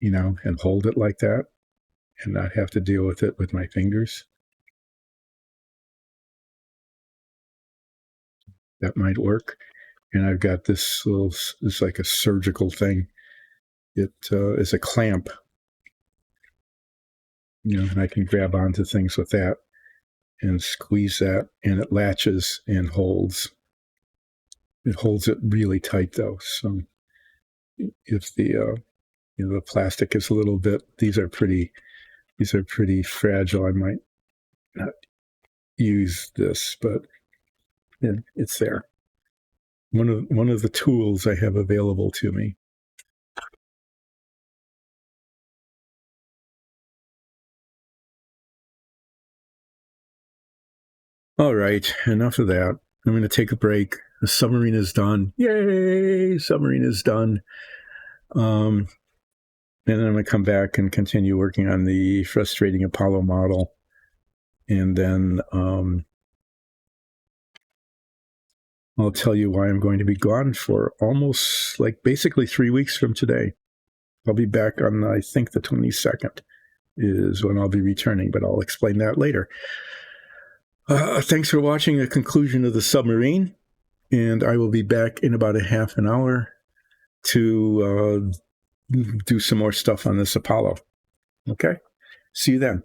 and hold it like that and not have to deal with it with my fingers. That might work. And I've got this little, it's like a surgical thing. It is a clamp, and I can grab onto things with that and squeeze that, and it latches and holds. It holds it really tight though. So if the the plastic is a little bit, these are pretty fragile. I might not use this, but it's there. One of the tools I have available to me. All right, enough of that. I'm going to take a break. The submarine is done. Yay! Submarine is done. And then I'm going to come back and continue working on the frustrating Apollo model. And then I'll tell you why I'm going to be gone for almost basically 3 weeks from today. I'll be back on, I think, the 22nd is when I'll be returning, but I'll explain that later. Thanks for watching the conclusion of the submarine, and I will be back in about a half an hour to do some more stuff on this Apollo. Okay? See you then.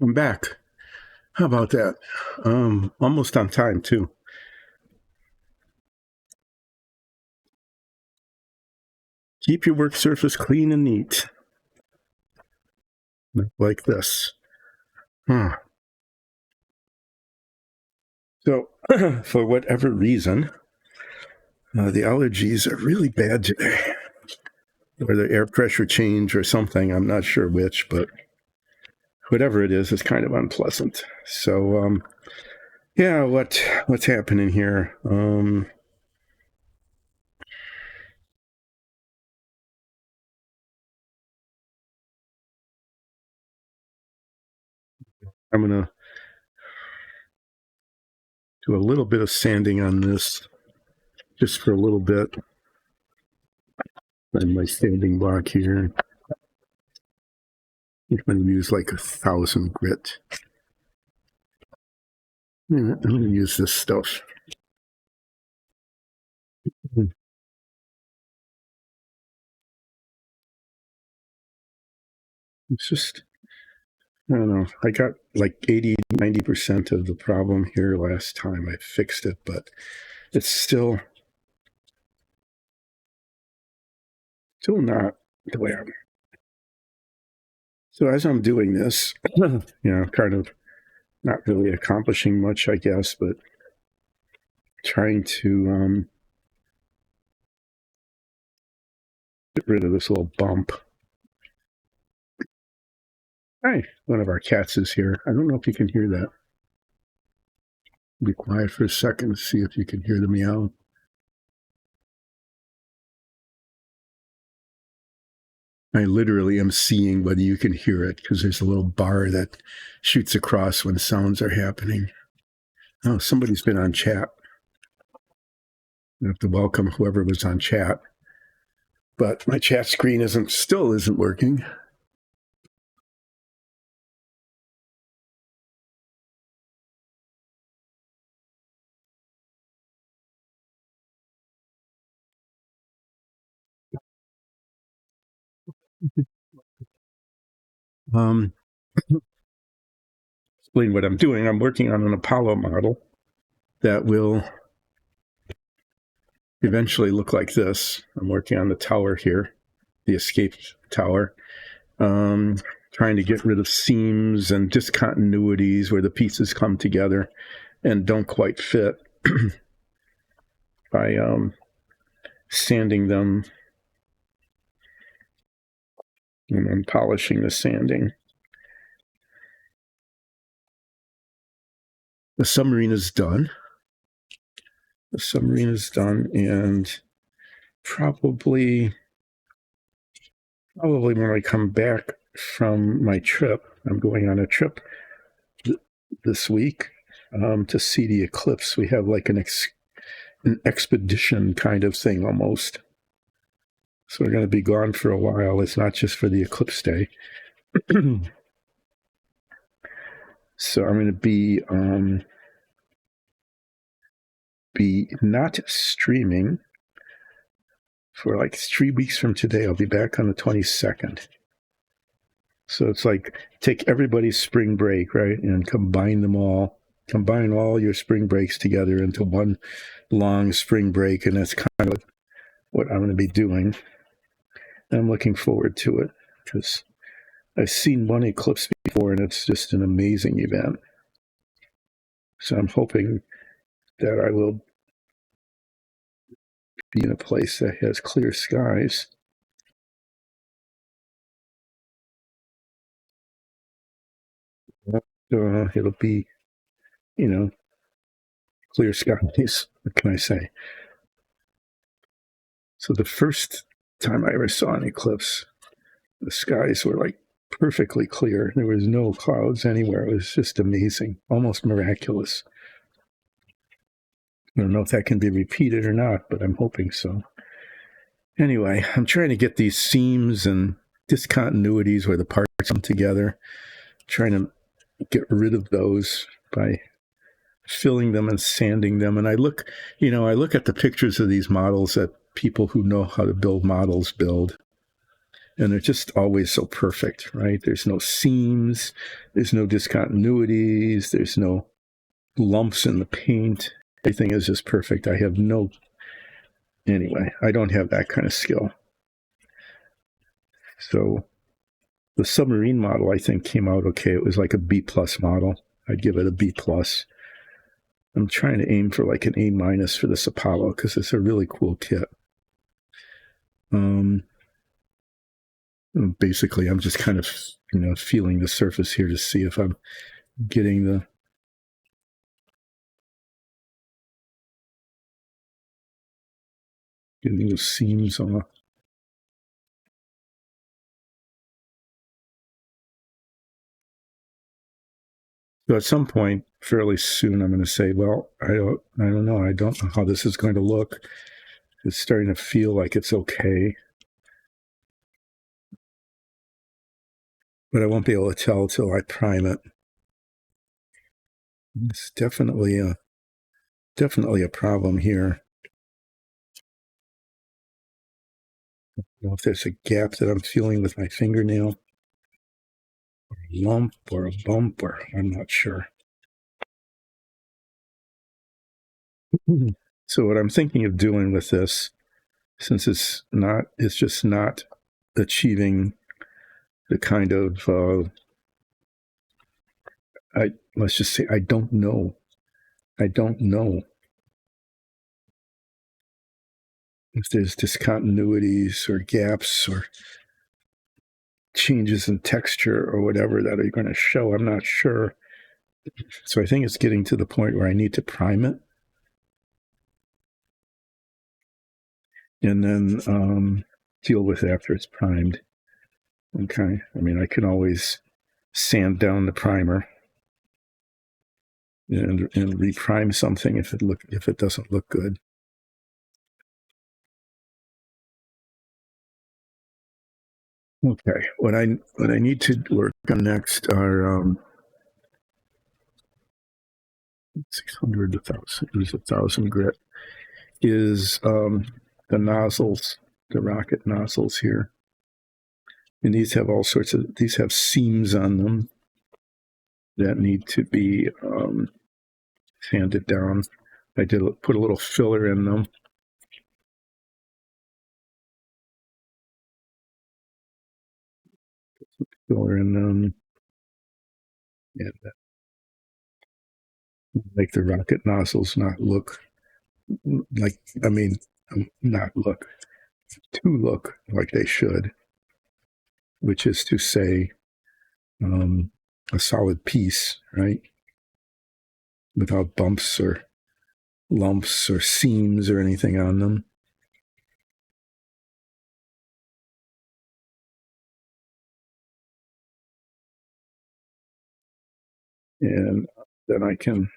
I'm back. How about that? Almost on time, too. Keep your work surface clean and neat. Like this. So, for whatever reason, the allergies are really bad today. Or the air pressure change or something. I'm not sure which, but whatever it is, it's kind of unpleasant. So, yeah, what's happening here? I'm going to do a little bit of sanding on this, just for a little bit. And my sanding block here. I'm going to use like 1,000 grit. I'm going to use this stuff. It's just, I don't know. I got like 80-90% of the problem here last time. I fixed it, but it's still not the way I'm. So as I'm doing this, kind of not really accomplishing much, I guess, but trying to get rid of this little bump. Hi, one of our cats is here. I don't know if you can hear that. Be quiet for a second to see if you can hear the meow. I literally am seeing whether you can hear it because there's a little bar that shoots across when sounds are happening. Oh, somebody's been on chat. I have to welcome whoever was on chat. But my chat screen still isn't working. Explain what I'm doing. I'm working on an Apollo model that will eventually look like this. I'm working on the tower here, the escape tower, trying to get rid of seams and discontinuities where the pieces come together and don't quite fit by sanding them and then polishing the sanding. The submarine is done. The submarine is done, and probably when I come back from my trip, I'm going on a trip this week to see the eclipse. We have like an an expedition kind of thing almost. So we're going to be gone for a while. It's not just for the eclipse day. So I'm going to be not streaming for like 3 weeks from today. I'll be back on the 22nd. So it's like take everybody's spring break, right, and combine all your spring breaks together into one long spring break, and that's kind of what I'm going to be doing. And I'm looking forward to it because I've seen one eclipse before, and it's just an amazing event. So I'm hoping that I will be in a place that has clear skies. It'll be, clear skies. What can I say? So the first time I ever saw an eclipse, the skies were like perfectly clear. There was no clouds anywhere. It was just amazing, almost miraculous. I don't know if that can be repeated or not, but I'm hoping so. Anyway, I'm trying to get these seams and discontinuities where the parts come together, trying to get rid of those by filling them and sanding them. And I look at the pictures of these models that people who know how to build models build, and they're just always so perfect, right? There's no seams, there's no discontinuities, there's no lumps in the paint. Everything is just perfect. I don't have that kind of skill. So the submarine model, I think, came out okay. It was like a B+ model. I'd give it a B+. I'm trying to aim for like an A- for this Apollo because it's a really cool kit. Basically, I'm just kind of, feeling the surface here to see if I'm getting the seams off. So at some point, fairly soon, I'm going to say, well, I don't know. I don't know how this is going to look. It's starting to feel like it's okay, but I won't be able to tell till I prime it. It's definitely a problem here. I don't know if there's a gap that I'm feeling with my fingernail, or a lump, or a bump, or I'm not sure. So what I'm thinking of doing with this, since it's just not achieving the kind of let's just say I don't know if there's discontinuities or gaps or changes in texture or whatever that are going to show. I'm not sure. So I think it's getting to the point where I need to prime it. And then deal with it after it's primed. Okay. I mean, I can always sand down the primer and reprime something if it doesn't look good. Okay. What I need to work on next are 600 1,000. There's 1,000 grit. Is the nozzles, the rocket nozzles here, and these have seams on them that need to be sanded down. I did put a little filler in them. And make the rocket nozzles not look like, to look like they should, which is to say, a solid piece, right? Without bumps or lumps or seams or anything on them. And then I can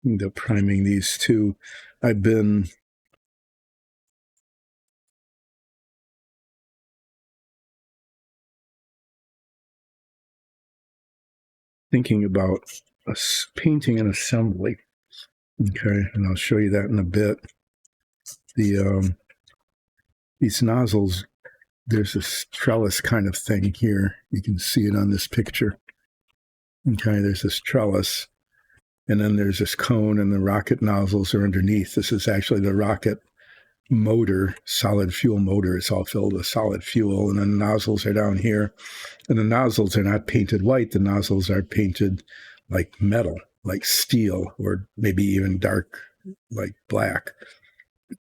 end up priming these two. I've been thinking about painting an assembly. Okay, and I'll show you that in a bit. These nozzles, there's this trellis kind of thing here. You can see it on this picture. Okay, there's this trellis, and then there's this cone, and the rocket nozzles are underneath. This is actually the rocket motor, solid fuel motor. It's all filled with solid fuel, and then the nozzles are down here. And the nozzles are not painted white. The nozzles are painted like metal, like steel, or maybe even dark, like black.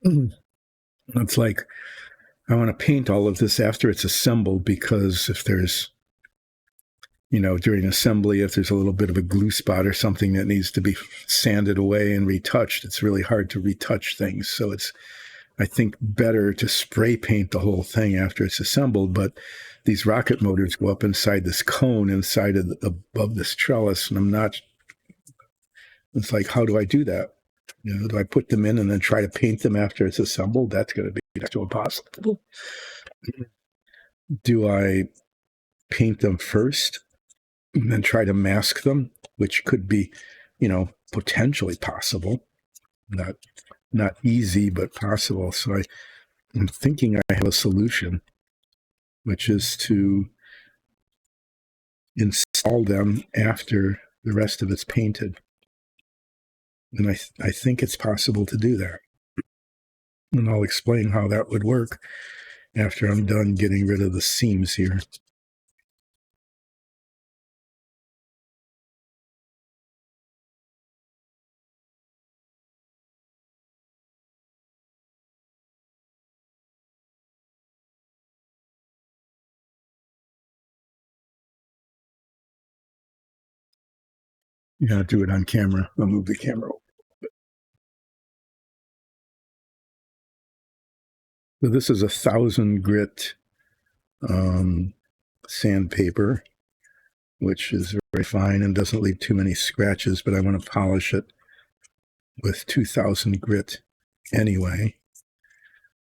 It's like, I want to paint all of this after it's assembled, because if there's, during assembly, if there's a little bit of a glue spot or something that needs to be sanded away and retouched, it's really hard to retouch things. So it's, I think, better to spray paint the whole thing after it's assembled. But these rocket motors go up inside this cone inside of above this trellis, and it's like, how do I do that? Do I put them in and then try to paint them after it's assembled? That's going to be next to impossible. Do I paint them first and then try to mask them, which could be, potentially possible. Not easy, but possible. So I'm thinking I have a solution, which is to install them after the rest of it's painted. And I think it's possible to do that. And I'll explain how that would work after I'm done getting rid of the seams here. Yeah, do it on camera. I'll move the camera over. So this is 1,000 grit sandpaper, which is very fine and doesn't leave too many scratches, but I want to polish it with 2,000 grit anyway.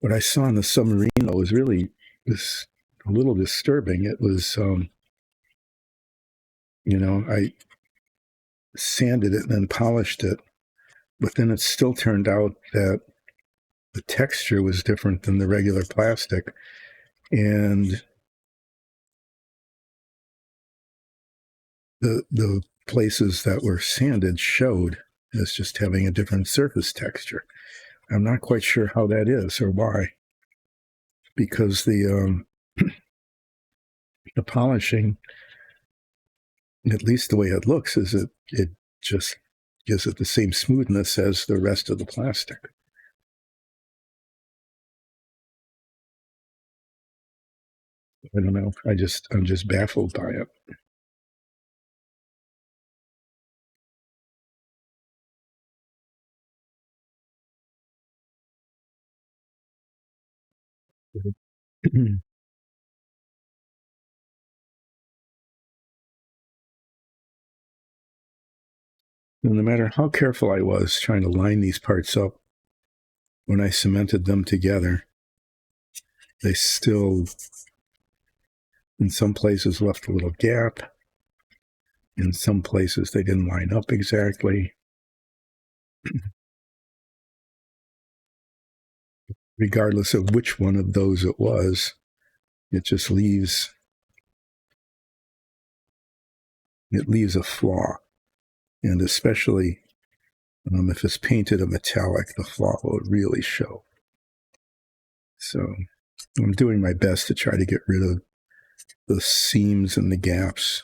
What I saw in the Submarine, though, was a little disturbing. It was, I sanded it and then polished it, but then it still turned out that the texture was different than the regular plastic. And the places that were sanded showed as just having a different surface texture. I'm not quite sure how that is or why, because the polishing, at least the way it looks, is it just gives it the same smoothness as the rest of the plastic. I don't know. I'm just baffled by it. No matter how careful I was trying to line these parts up, when I cemented them together, they still, in some places, left a little gap. In some places, they didn't line up exactly. Regardless of which one of those it was, it just leaves a flaw. And especially if it's painted a metallic, the flaw will really show. So I'm doing my best to try to get rid of the seams and the gaps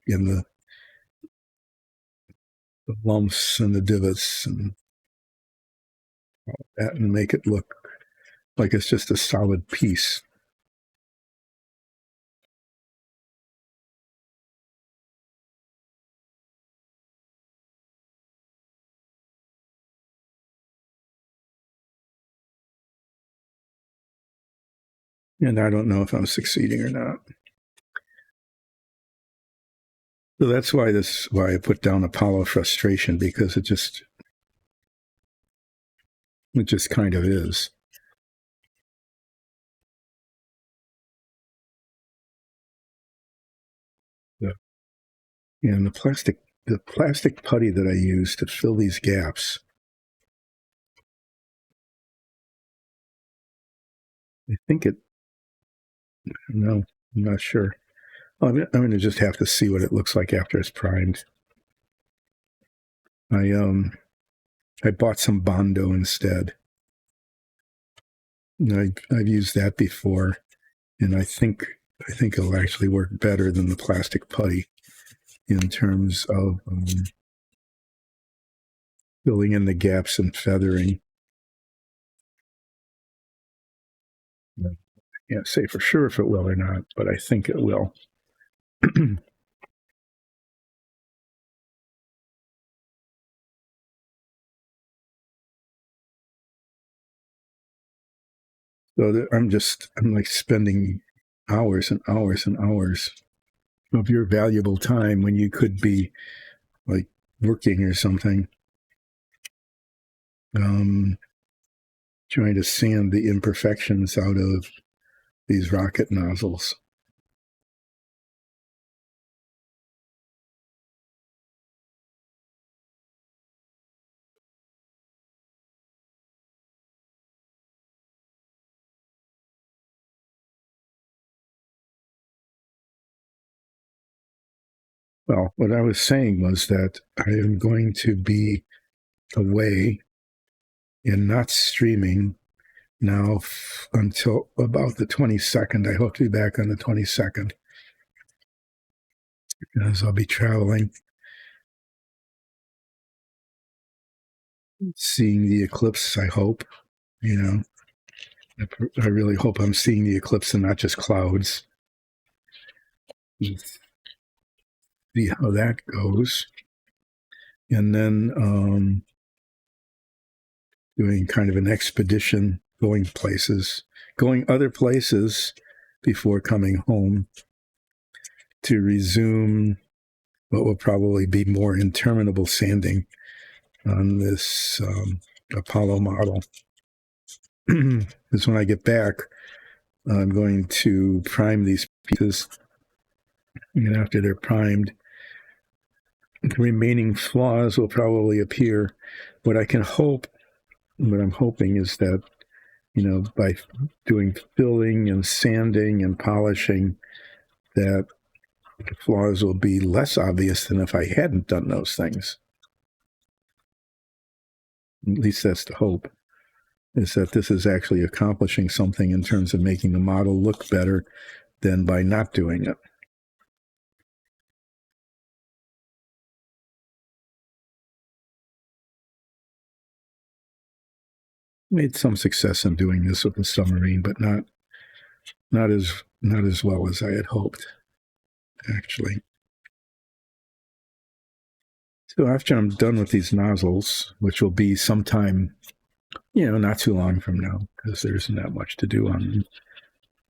and the lumps and the divots and all that, and make it look like it's just a solid piece. And I don't know if I'm succeeding or not. So that's why I put down Apollo frustration, because it just It just kind of is. Yeah. And the plastic putty that I use to fill these gaps, I think it, no, I'm not sure. I'm going to just have to see what it looks like after it's primed. I bought some Bondo instead. I've used that before, and I think it'll actually work better than the plastic putty in terms of filling in the gaps and feathering. I can't say for sure if it will or not, but I think it will. So I'm like spending hours and hours and hours of your valuable time when you could be like working or something, trying to sand the imperfections out of these rocket nozzles. Well, what I was saying was that I am going to be away and not streaming now until about the 22nd. I hope to be back on the 22nd, as I'll be traveling, seeing the eclipse. I hope, you know, I really hope I'm seeing the eclipse and not just clouds. See how that goes. And then doing kind of an expedition, going other places before coming home to resume what will probably be more interminable sanding on this Apollo model. Because when I get back, I'm going to prime these pieces, and after they're primed, the remaining flaws will probably appear. What I'm hoping is that, by doing filling and sanding and polishing, that the flaws will be less obvious than if I hadn't done those things. At least that's the hope, is that this is actually accomplishing something in terms of making the model look better than by not doing it. Made some success in doing this with the submarine, but not as well as I had hoped, actually. So after I'm done with these nozzles, which will be sometime, not too long from now, because there isn't that much to do on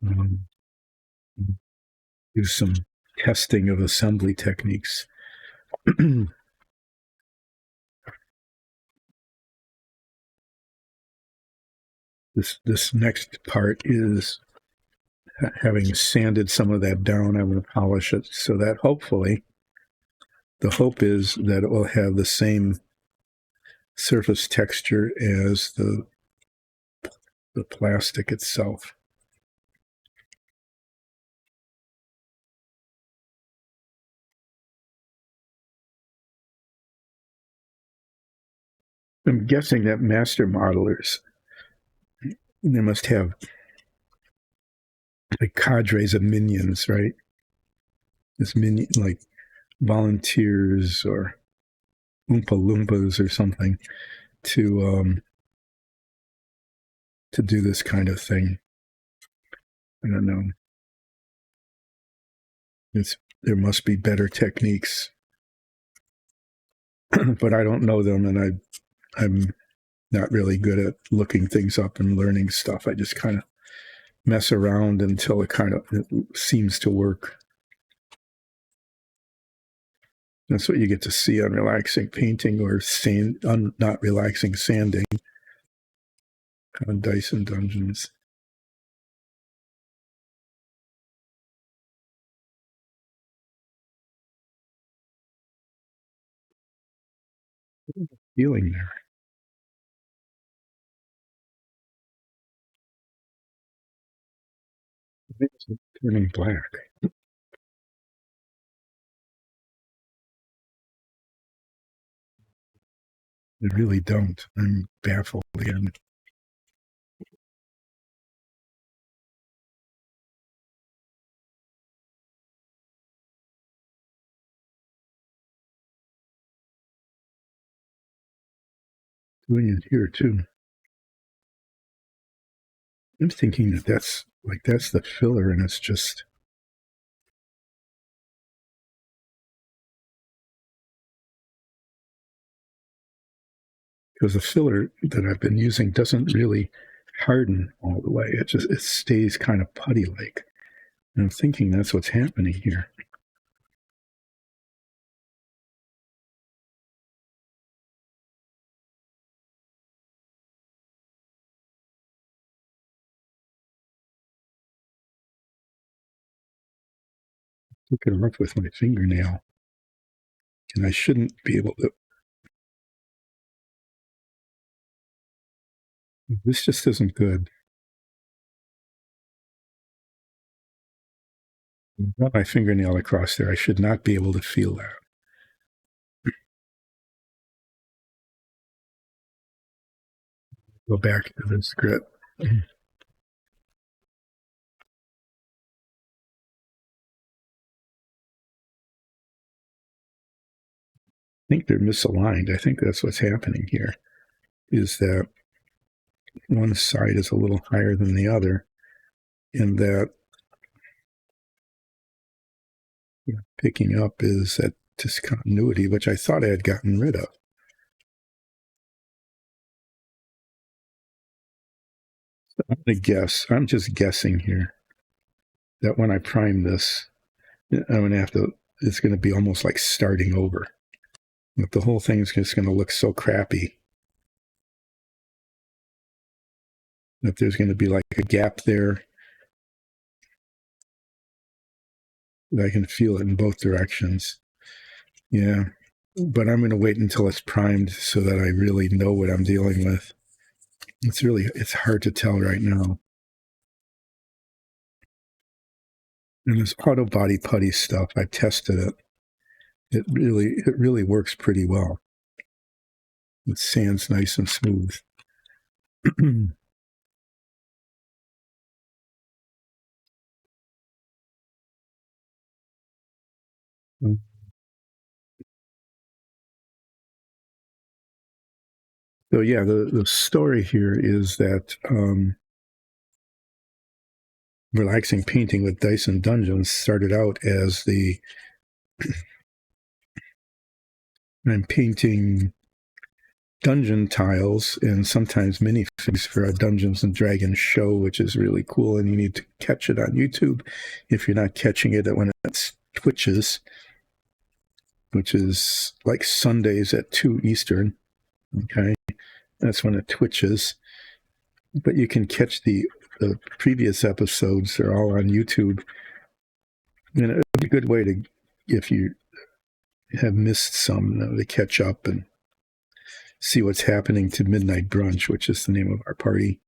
them, do some testing of assembly techniques. This next part is having sanded some of that down. I'm going to polish it so that hopefully, the hope is that it will have the same surface texture as the plastic itself. I'm guessing that master modelers, they must have like cadres of minions, right? This minion, like volunteers or Oompa Loompas or something to do this kind of thing. I don't know. There must be better techniques, but I don't know them, and I'm not really good at looking things up and learning stuff. I just kind of mess around until it seems to work. That's what you get to see on relaxing painting or not relaxing sanding. on Dyson Dungeons. Feeling there. It's turning black. I really don't. I'm baffled again. Doing it here too. I'm thinking that that's the filler, and it's just because the filler that I've been using doesn't really harden all the way. It stays kind of putty like. And I'm thinking that's what's happening here. Look at it rough with my fingernail, and I shouldn't be able to. This just isn't good. Run my fingernail across there. I should not be able to feel that. Go back to this grip. I think they're misaligned. I think that's what's happening here, is that one side is a little higher than the other, and that picking up is that discontinuity, which I thought I had gotten rid of. So I'm going to guess. I'm just guessing here that when I prime this, I'm going to have to. It's going to be almost like starting over. But the whole thing is just going to look so crappy that there's going to be like a gap there. I can feel it in both directions. Yeah. But I'm going to wait until it's primed so that I really know what I'm dealing with. It's hard to tell right now. And this auto body putty stuff, I tested it. It really works pretty well. It sands nice and smooth. So yeah, the story here is that relaxing painting with Dyson Dungeons started out as I'm painting dungeon tiles and sometimes minifigs for a Dungeons and Dragons show, which is really cool, and you need to catch it on YouTube if you're not catching it when it twitches, which is like Sundays at 2 Eastern. Okay, that's when it twitches. But you can catch the previous episodes. They're all on YouTube. And it would be a good way to, if you have missed some, to catch up and see what's happening to Midnight Brunch, which is the name of our party.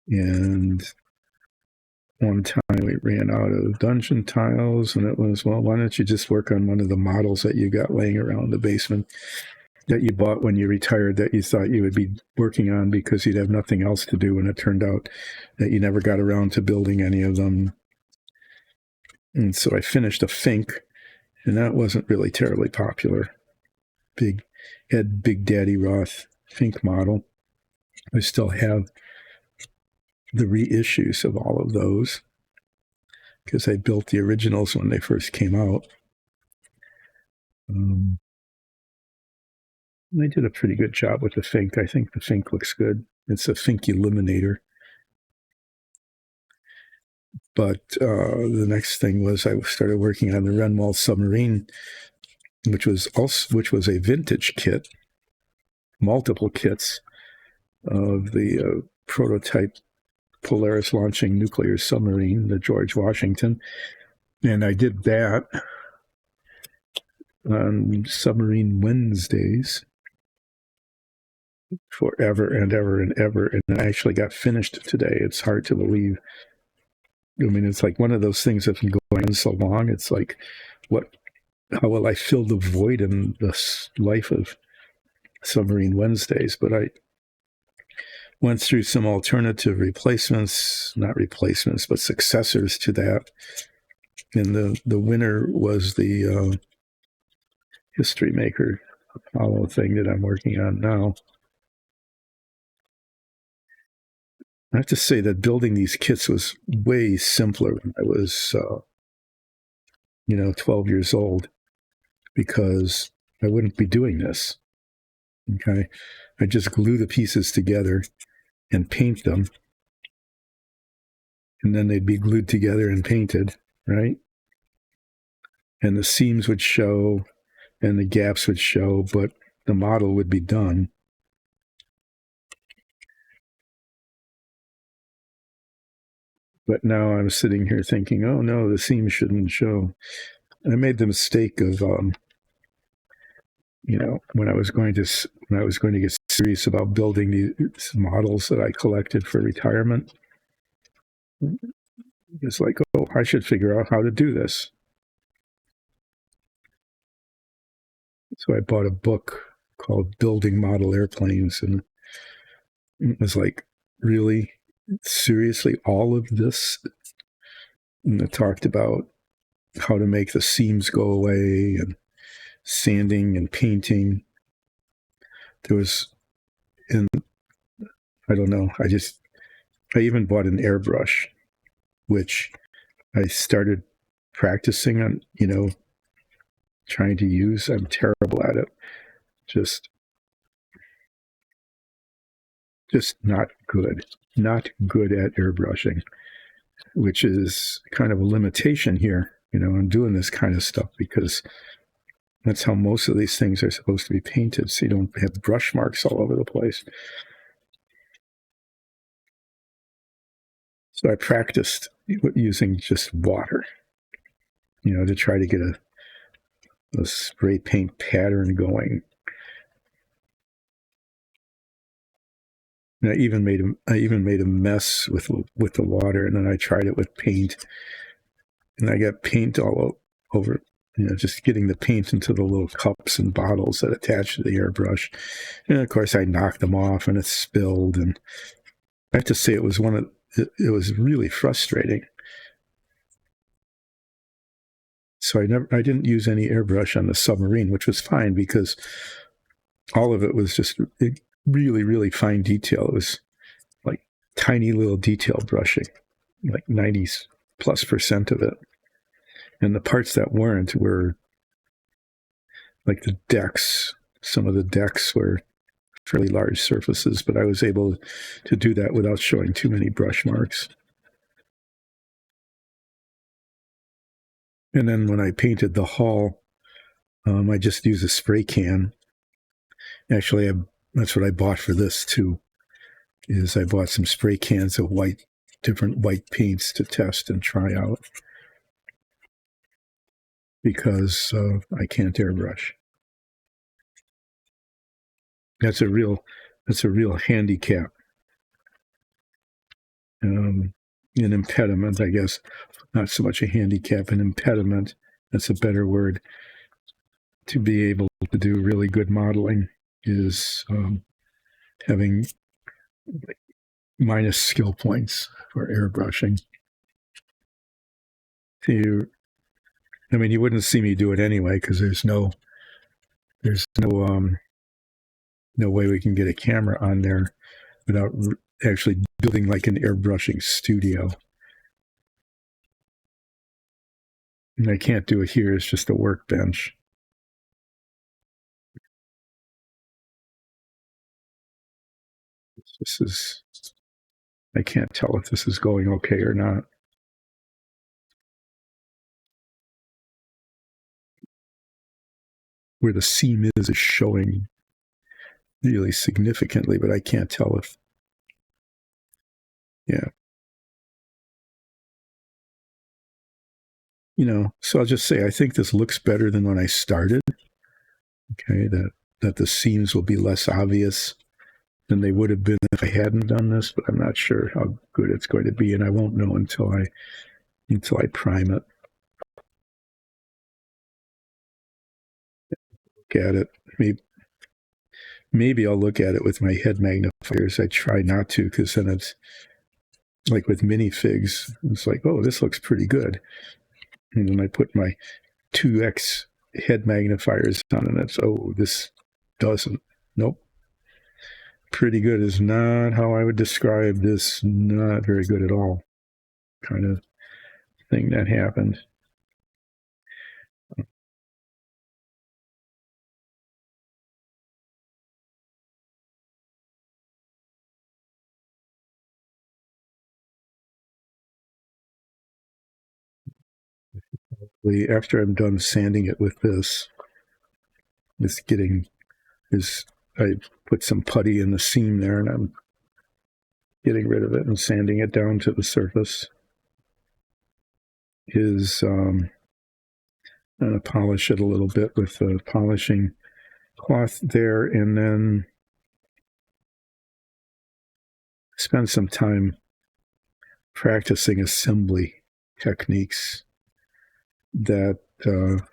And one time we ran out of dungeon tiles, and it was, well, why don't you just work on one of the models that you got laying around the basement that you bought when you retired that you thought you would be working on because you'd have nothing else to do, and it turned out that you never got around to building any of them. And so I finished a Fink, and that wasn't really terribly popular. Big Daddy Roth Fink model. I still have the reissues of all of those because I built the originals when they first came out. I did a pretty good job with the Fink. I think the Fink looks good. It's a Fink Eliminator. But the next thing was I started working on the Renwall Submarine, which was a vintage kit. multiple kits of the prototype Polaris launching nuclear submarine, the George Washington. And I did that on Submarine Wednesdays forever and ever and ever. And I actually got finished today. It's hard to believe. I mean, it's like one of those things that's been going on so long. It's like, how will I fill the void in this life of Submarine Wednesdays? But I went through some alternative replacements, not replacements, but successors to that. And the winner was the History Maker Apollo thing that I'm working on now. I have to say that building these kits was way simpler when I was, 12 years old, because I wouldn't be doing this. Okay. I just glue the pieces together and paint them. And then they'd be glued together and painted, right? And the seams would show and the gaps would show, but the model would be done. But now I'm sitting here thinking, oh no, the seams shouldn't show. I made the mistake of, when I was going to get serious about building these models that I collected for retirement, it's like, oh, I should figure out how to do this. So I bought a book called Building Model Airplanes, and it was like, really, seriously, all of this? And it talked about how to make the seams go away and sanding and painting. There was, and I don't know, I even bought an airbrush, which I started practicing on, trying to use. I'm terrible at it. Just not good. Not good at airbrushing, which is kind of a limitation here. I'm doing this kind of stuff because that's how most of these things are supposed to be painted, so you don't have brush marks all over the place. So I practiced using just water, to try to get a spray paint pattern going. And I even made a mess with the water, and then I tried it with paint, and I got paint all over. Just getting the paint into the little cups and bottles that attach to the airbrush. And of course, I knocked them off, and it spilled. And I have to say, it was was really frustrating. So I didn't use any airbrush on the Submarine, which was fine because all of it was just really, really fine detail. It was like tiny little detail brushing, like 90+% of it. And the parts that weren't were like the decks. Some of the decks were fairly large surfaces, but I was able to do that without showing too many brush marks. And then when I painted the hull, I just used a spray can. Actually, that's what I bought for this too, is I bought some spray cans of different white paints to test and try out, because I can't airbrush. That's a real handicap, an impediment, I guess. Not so much a handicap, an impediment. That's a better word. To be able to do really good modeling is having minus skill points for airbrushing. You wouldn't see me do it anyway, because there's no way we can get a camera on there without actually building like an airbrushing studio. And I can't do it here. It's just a workbench. I can't tell if this is going okay or not. Where the seam is showing really significantly, but I can't tell if, yeah. So I'll just say, I think this looks better than when I started. Okay, that the seams will be less obvious than they would have been if I hadn't done this, but I'm not sure how good it's going to be, and I won't know until I prime it. Look at it. Maybe I'll look at it with my head magnifiers. I try not to, because then it's like with minifigs. It's like, oh, this looks pretty good. And then I put my 2x head magnifiers on, and it's, oh, this doesn't. Nope. Pretty good is not how I would describe this. Not very good at all kind of thing that happened. After I'm done sanding it with this, I put some putty in the seam there, and I'm getting rid of it and sanding it down to the surface. I'm going to polish it a little bit with the polishing cloth there, and then spend some time practicing assembly techniques that I'm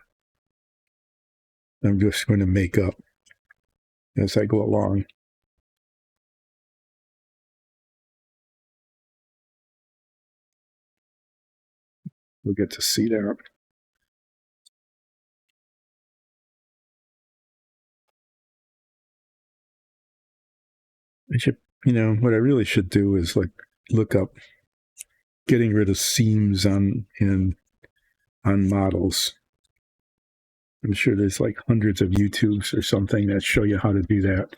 just going to make up as I go along. We'll get to see that. I should, what I really should do is like look up getting rid of seams on models. I'm sure there's like hundreds of YouTubes or something that show you how to do that.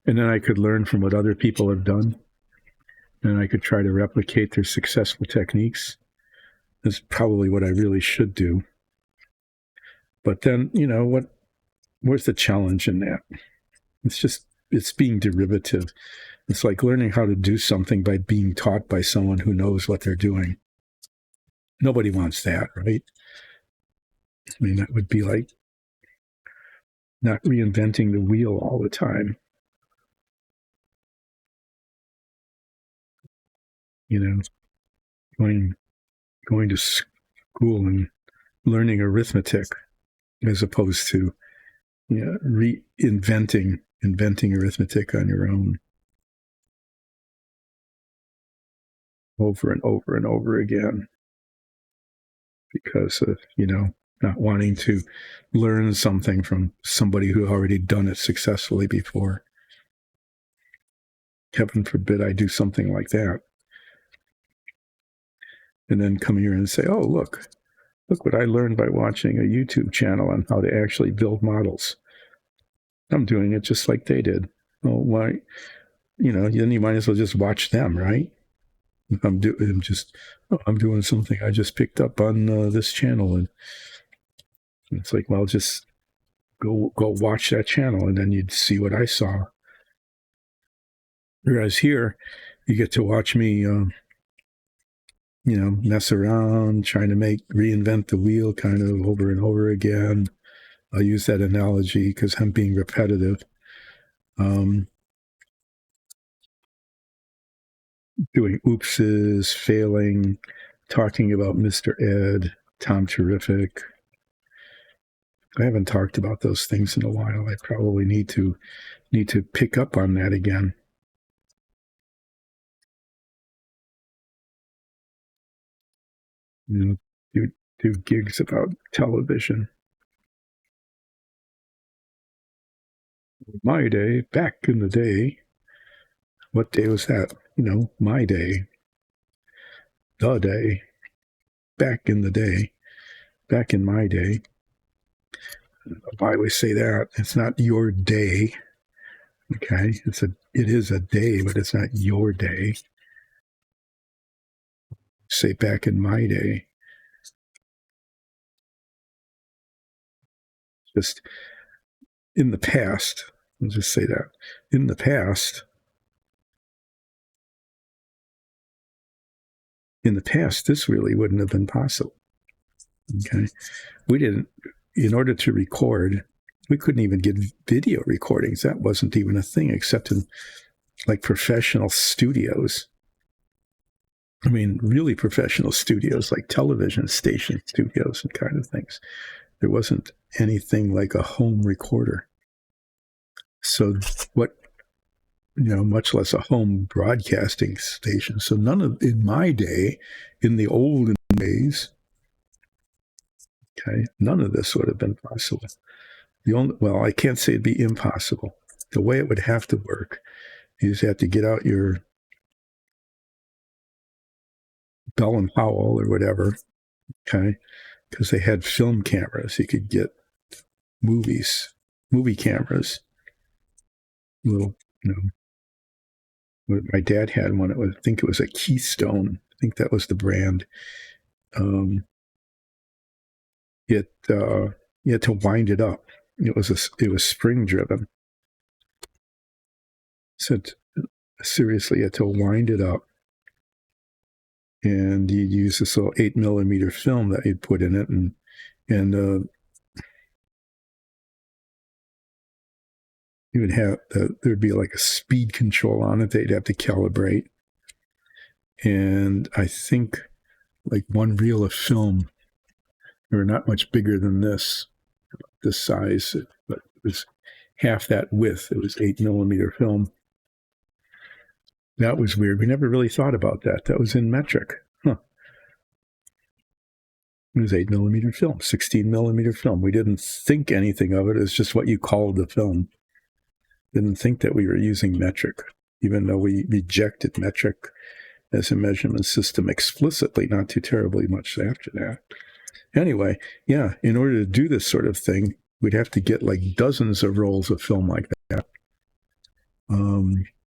And then I could learn from what other people have done. And I could try to replicate their successful techniques. That's probably what I really should do. But then, where's the challenge in that? It's being derivative. It's like learning how to do something by being taught by someone who knows what they're doing. Nobody wants that, right? I mean, that would be like not reinventing the wheel all the time. Going to school and learning arithmetic as opposed to inventing arithmetic on your own over and over and over again because of not wanting to learn something from somebody who already done it successfully before. Heaven forbid I do something like that. And then come here and say, oh, look what I learned by watching a YouTube channel on how to actually build models. I'm doing it just like they did. Well, why? Then you might as well just watch them, right? If I'm doing something I just picked up on this channel, and it's like, well, just go watch that channel, and then you'd see what I saw. Whereas here, you get to watch me, mess around, trying to reinvent the wheel kind of over and over again. I'll use that analogy because I'm being repetitive. Doing oopses, failing, talking about Mr. Ed, Tom Terrific. I haven't talked about those things in a while. I probably need to pick up on that again. Do gigs about television. My day, back in the day. What day was that? My day. The day. Back in the day. Back in my day. I always say that. It's not your day. Okay? It is a day, but it's not your day. Say back in my day. Just in the past. I'll just say that. In the past, this really wouldn't have been possible. Okay. We didn't, in order to record, we couldn't even get video recordings. That wasn't even a thing except in like professional studios. I mean, really professional studios like television station studios and kind of things. There wasn't anything like a home recorder. So what, much less a home broadcasting station. So none of, in my day, in the olden days, okay, none of this would have been possible. Well, I can't say it'd be impossible. The way it would have to work is you have to get out your Bell and Powell or whatever, okay, because they had film cameras. You could get movie cameras. Little, my dad had one. I think it was a Keystone. I think that was the brand. You had to wind it up. It was spring driven. So seriously, you had to wind it up, and you'd use this little 8mm film that you'd put in it, and you would have there'd be like a speed control on it. They'd have to calibrate, and I think like one reel of film, they were not much bigger than this size, but it was half that width. It was 8mm film. That was weird. We never really thought about that. That was in metric. Huh. It was 8mm film, 16mm film. We didn't think anything of it. It's just what you called the film. Didn't think that we were using metric, even though we rejected metric as a measurement system explicitly not too terribly much after that. Anyway, yeah, in order to do this sort of thing, we'd have to get like dozens of rolls of film like that.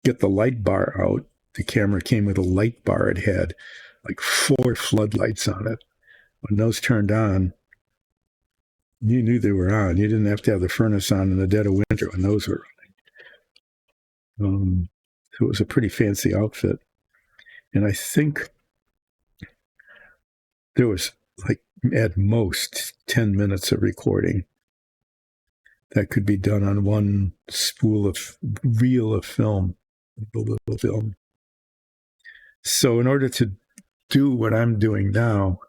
Get the light bar out. The camera came with a light bar. It had like 4 floodlights on it. When those turned on, you knew they were on. You didn't have to have the furnace on in the dead of winter when those were running. So it was a pretty fancy outfit. And I think there was like at most 10 minutes of recording that could be done on one reel of film, a little film. So in order to do what I'm doing now,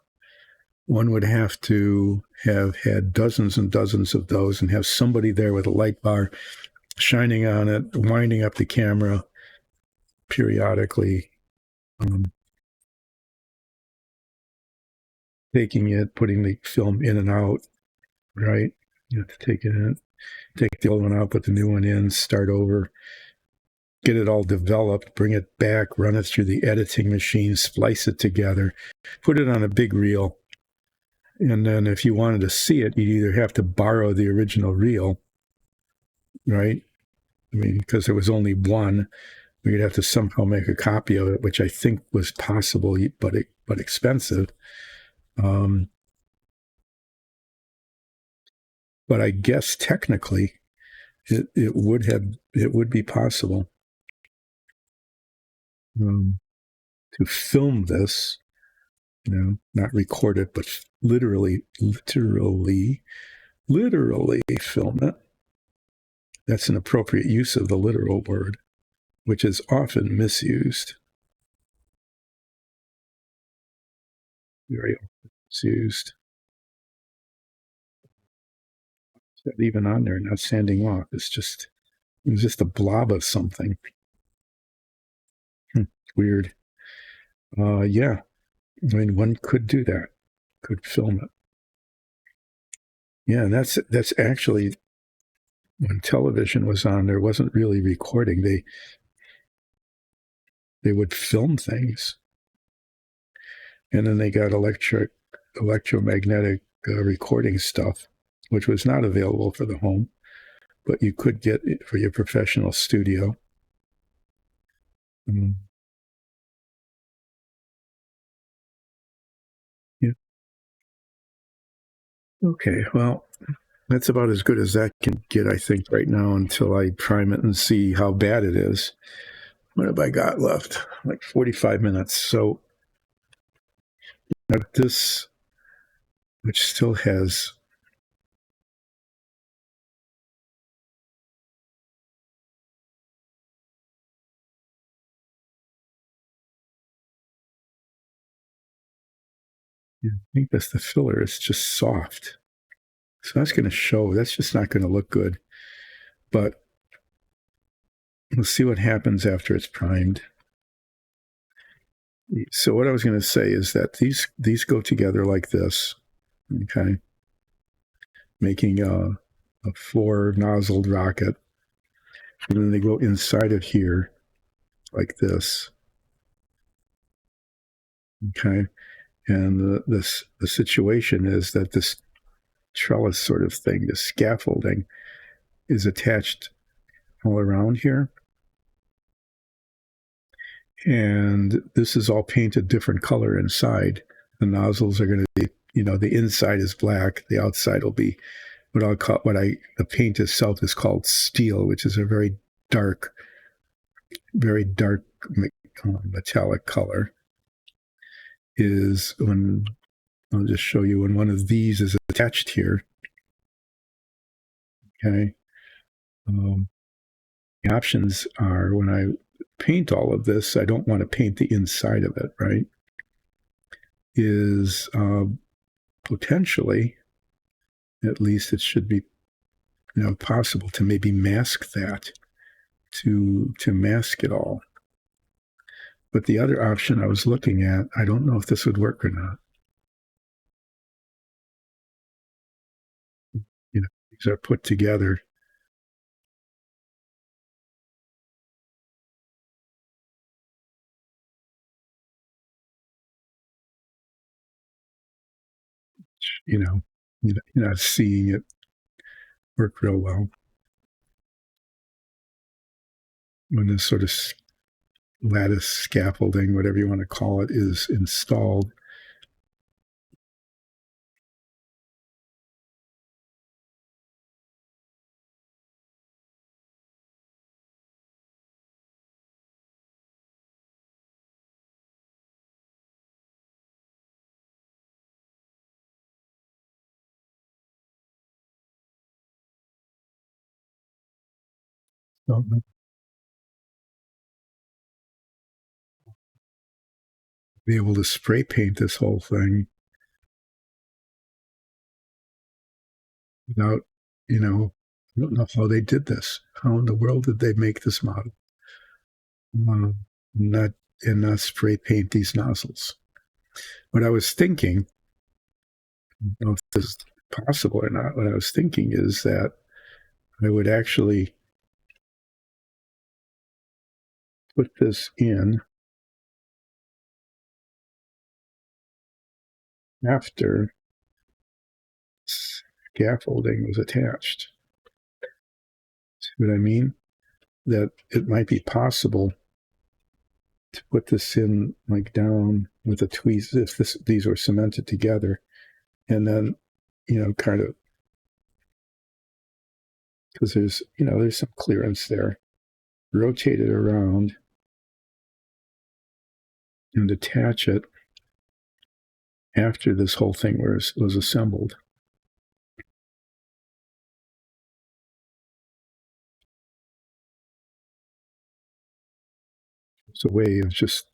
one would have to have had dozens and dozens of those and have somebody there with a light bar shining on it, winding up the camera periodically, taking it, putting the film in and out, right? You have to take it in, take the old one out, put the new one in, start over, get it all developed, bring it back, run it through the editing machine, splice it together, put it on a big reel. And then if you wanted to see it, you'd either have to borrow the original reel, right? I mean, because there was only one, we'd have to somehow make a copy of it, which I think was possible, but expensive. But I guess technically, it would be possible to film this, not record it, but literally film it. That's an appropriate use of the literal word, which is often misused. Very often misused. It's not even on there, not standing off. It's just a blob of something. Weird. Yeah. I mean, one could do that. Could film it. Yeah, and that's actually when television was on. There wasn't really recording. They would film things, and then they got electromagnetic recording stuff, which was not available for the home, but you could get it for your professional studio. Yeah. Okay. Well, That's about as good as that can get, I think, right now until I prime it and see how bad it is. What have I got left? Like 45 minutes. So this, which still has, I think that's the filler. It's just soft. So that's going to show. That's just not going to look good. But we'll see what happens after it's primed. So what I was going to say is that these go together like this, okay, making a four nozzled rocket, and then they go inside of here like this, okay. And the situation is that this trellis sort of thing, this scaffolding, is attached all around here. And this is all painted different color inside. The nozzles are going to be, the inside is black. The outside will be the paint itself is called steel, which is a very dark metallic color. Is when I'll just show you when one of these is attached here. Okay. The options are when I paint all of this, I don't want to paint the inside of it, right? Is potentially, at least it should be, possible to maybe mask that, to mask it all. But the other option I was looking at, I don't know if this would work or not. These are put together. You're not seeing it work real well when this sort of lattice scaffolding, whatever you want to call it, is installed. So, be able to spray paint this whole thing without, I don't know how they did this. How in the world did they make this model? Not and not spray paint these nozzles. What I was thinking, I don't know if this is possible or not, what I was thinking is that I would actually put this in after scaffolding was attached. See what I mean? That it might be possible to put this in like down with a tweeze if these were cemented together, and then kind of, because there's some clearance there, rotate it around and attach it after this whole thing was assembled. It's a way of just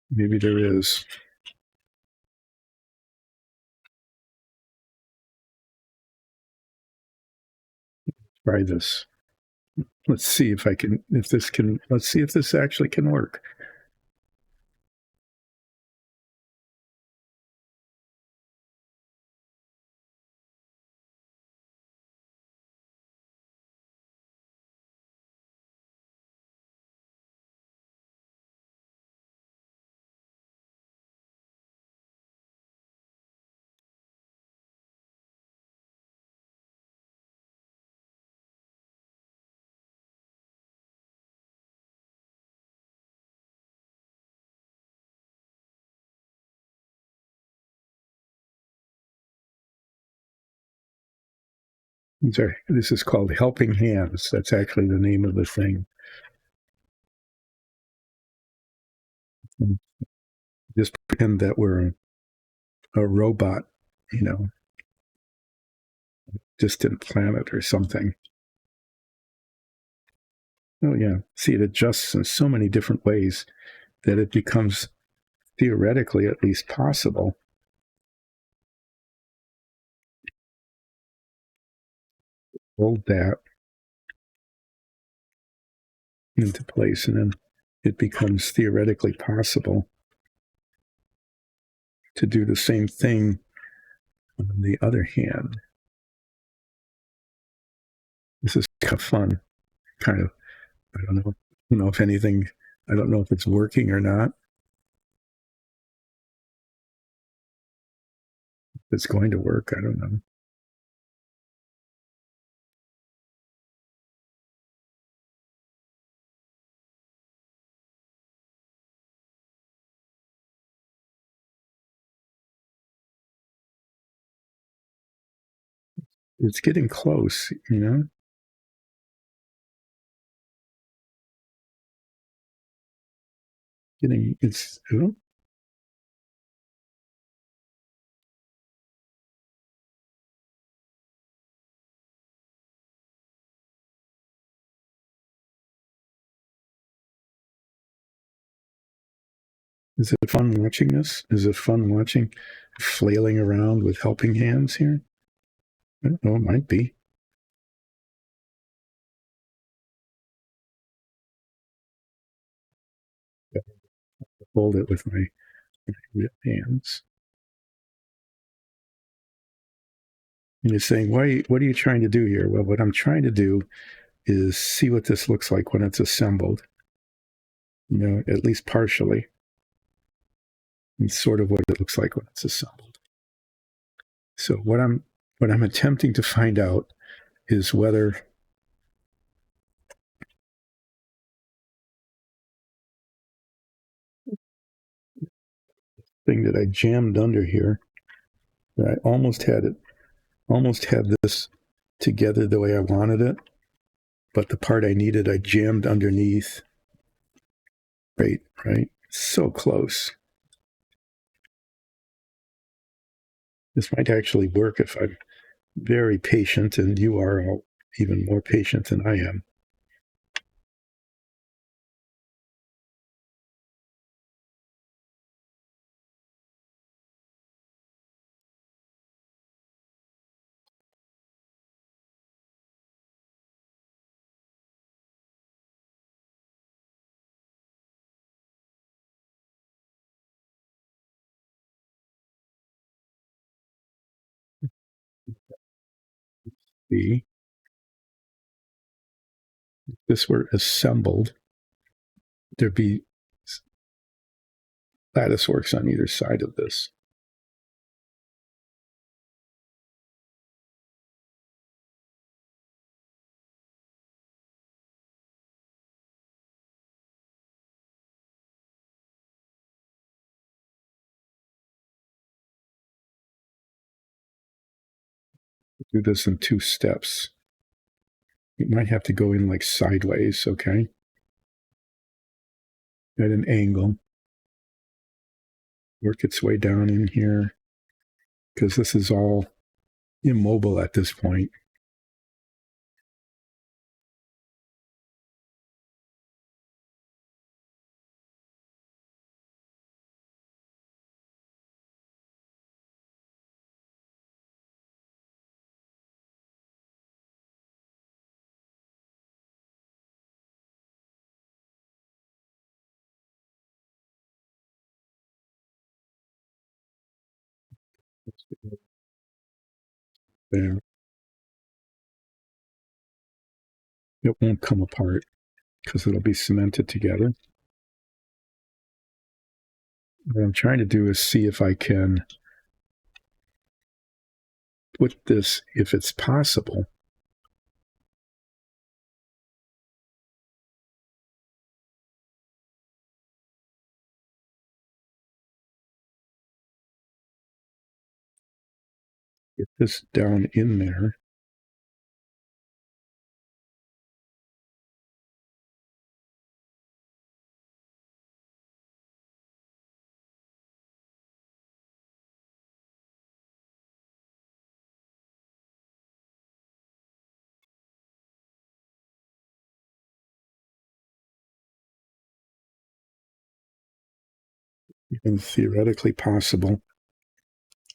maybe there is. Try this. Let's see if let's see if this actually can work. This is called Helping Hands. That's actually the name of the thing. And just pretend that we're a robot, you know, distant planet or something. Oh, yeah. See, it adjusts in so many different ways that it becomes theoretically at least possible. Hold that into place, and then it becomes theoretically possible to do the same thing on the other hand. This is kind of fun. Kind of, I don't know if anything, I don't know if it's working or not. If it's going to work, I don't know. It's getting close, you know? Oh, is it fun watching this? Is it fun watching flailing around with helping hands here? I don't know, it might be. Hold it with my real hands. And you're saying, what are you trying to do here? Well, what I'm trying to do is see what this looks like when it's assembled, you know, at least partially. It's sort of what it looks like when it's assembled. So what I'm attempting to find out is whether thing that I jammed under here, that I almost had this together the way I wanted it, but the part I needed I jammed underneath. Right. So close. This might actually work if I'm very patient, and you are all even more patient than I am. See, if this were assembled, there'd be lattice works on either side of this. Do this in two steps. You might have to go in like sideways, okay? At an angle. Work its way down in here because this is all immobile at this point. There. It won't come apart because it'll be cemented together. What I'm trying to do is see if I can put this, if it's possible, get this down in there even theoretically possible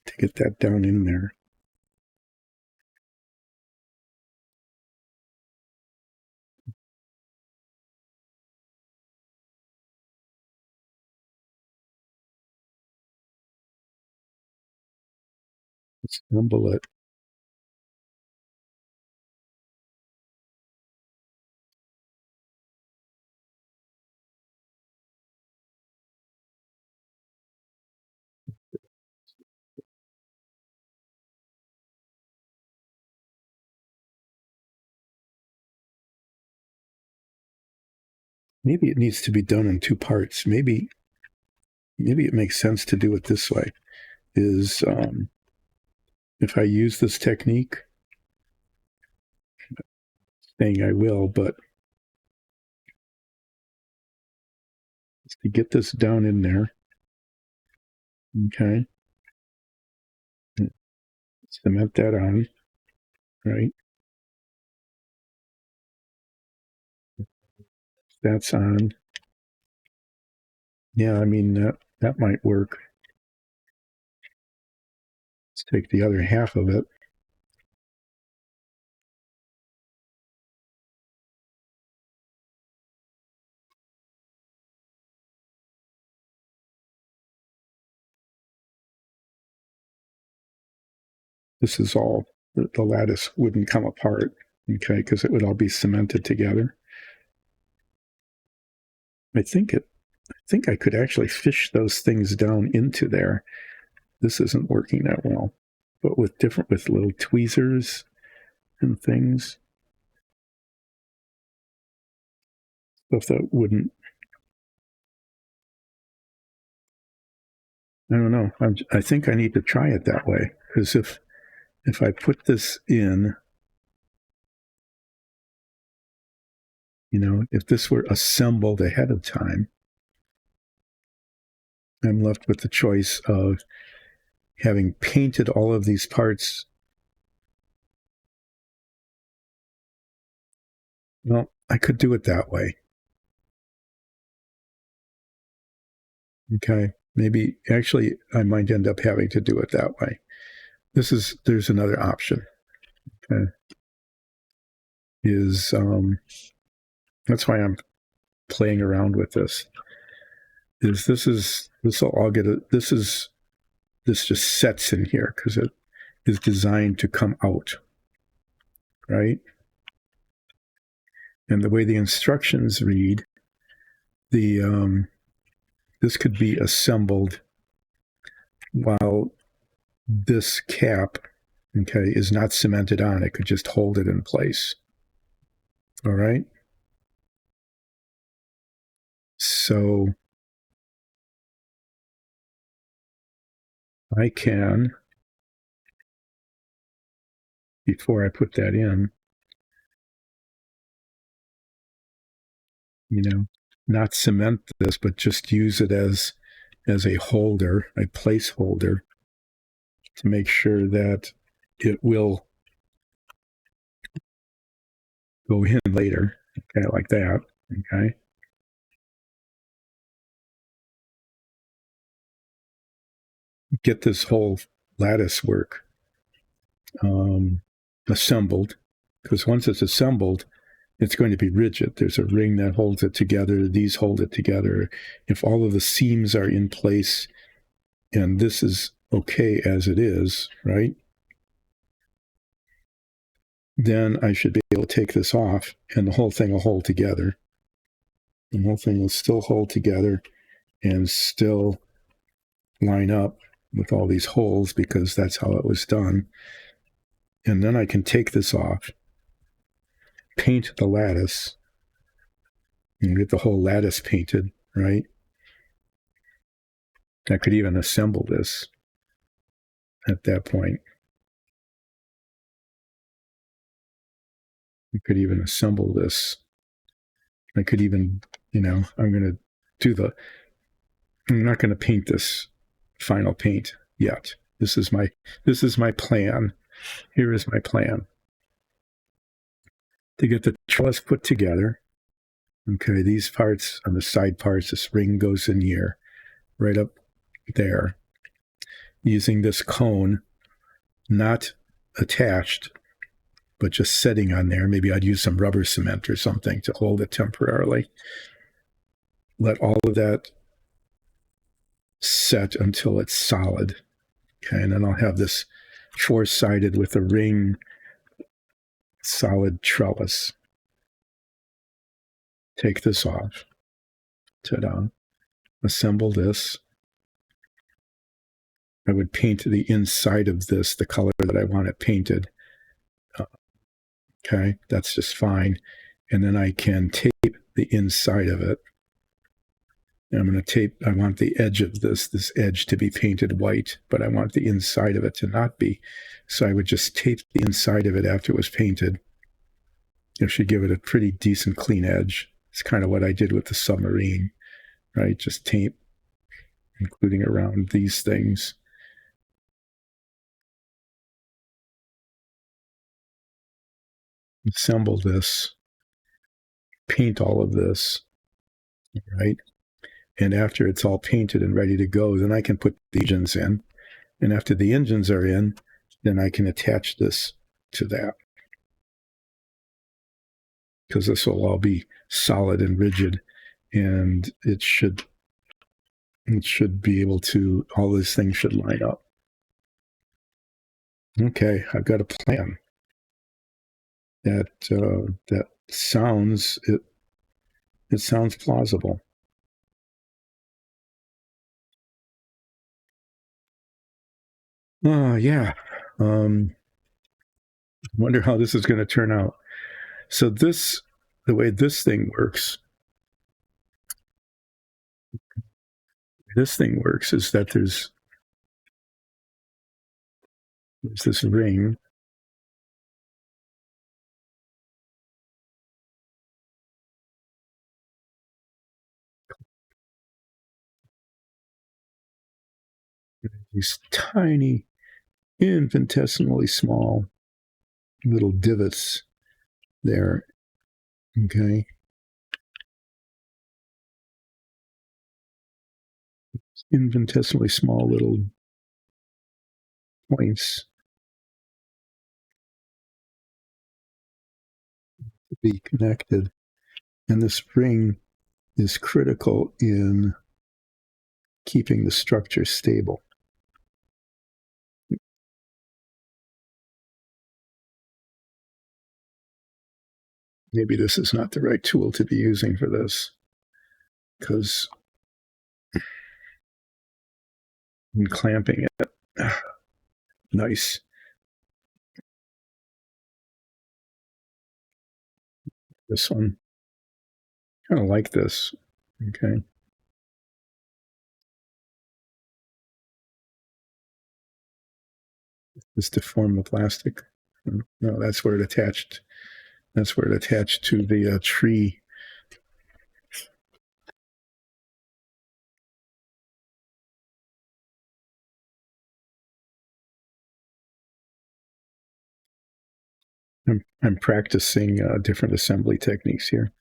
to get that down in there. Assemble it. Maybe it needs to be done in two parts. Maybe it makes sense to do it this way. Is if I use this technique, saying I will, but to get this down in there, okay, cement that on, right? That's on. Yeah, I mean that might work. Let's take the other half of it. This is all, the lattice wouldn't come apart, okay, because it would all be cemented together. I think I could actually fish those things down into there. This isn't working that well, but with little tweezers and things, stuff that wouldn't. I don't know. I think I need to try it that way, because if I put this in, if this were assembled ahead of time, I'm left with the choice of having painted all of these parts. Well, I could do it that way. Okay. Maybe actually I might end up having to do it that way. There's another option. Okay. That's why I'm playing around with this. This will all get this just sets in here because it is designed to come out, right? And the way the instructions read, this could be assembled while this cap, okay, is not cemented on. It could just hold it in place. All right. So I can, before I put that in, not cement this, but just use it as a holder, a placeholder, to make sure that it will go in later, okay, like that, okay. Get this whole lattice work assembled, because once it's assembled, it's going to be rigid. There's a ring that holds it together. These hold it together. If all of the seams are in place and this is okay as it is, right? Then I should be able to take this off and the whole thing will hold together. The whole thing will still hold together and still line up with all these holes because that's how it was done. And then I can take this off, paint the lattice, and get the whole lattice painted, right? I could even assemble this at that point. I could even assemble this. I could even, I'm going to I'm not going to paint this final paint yet. This is my plan. Here is my plan. To get the trellis put together, okay, these parts on the side parts, this ring goes in here, right up there using this cone, not attached, but just setting on there. Maybe I'd use some rubber cement or something to hold it temporarily. Let all of that set until it's solid. Okay, and then I'll have this four-sided with a ring solid trellis. Take this off. Ta-da. Assemble this. I would paint the inside of this the color that I want it painted. Okay, that's just fine. And then I can tape the inside of it. And I'm going to tape, I want the edge of this edge to be painted white, but I want the inside of it to not be. So I would just tape the inside of it after it was painted. It should give it a pretty decent clean edge. It's kind of what I did with the Submarine, right? Just tape, including around these things. Assemble this, paint all of this, right? And after it's all painted and ready to go, then I can put the engines in. And after the engines are in, then I can attach this to that. Because this will all be solid and rigid, and it should be able to, all these things should line up. Okay, I've got a plan. That sounds, it sounds plausible. Yeah. Wonder how this is going to turn out. So the way this thing works is that there's this ring. These tiny, infinitesimally small little divots there. Okay. Infinitesimally small little points to be connected. And this ring is critical in keeping the structure stable. Maybe this is not the right tool to be using for this, because in clamping it, nice. This one, kind of like this. Okay. Just to form the plastic. No, that's where it attached. That's where it attached to the tree. I'm practicing different assembly techniques here.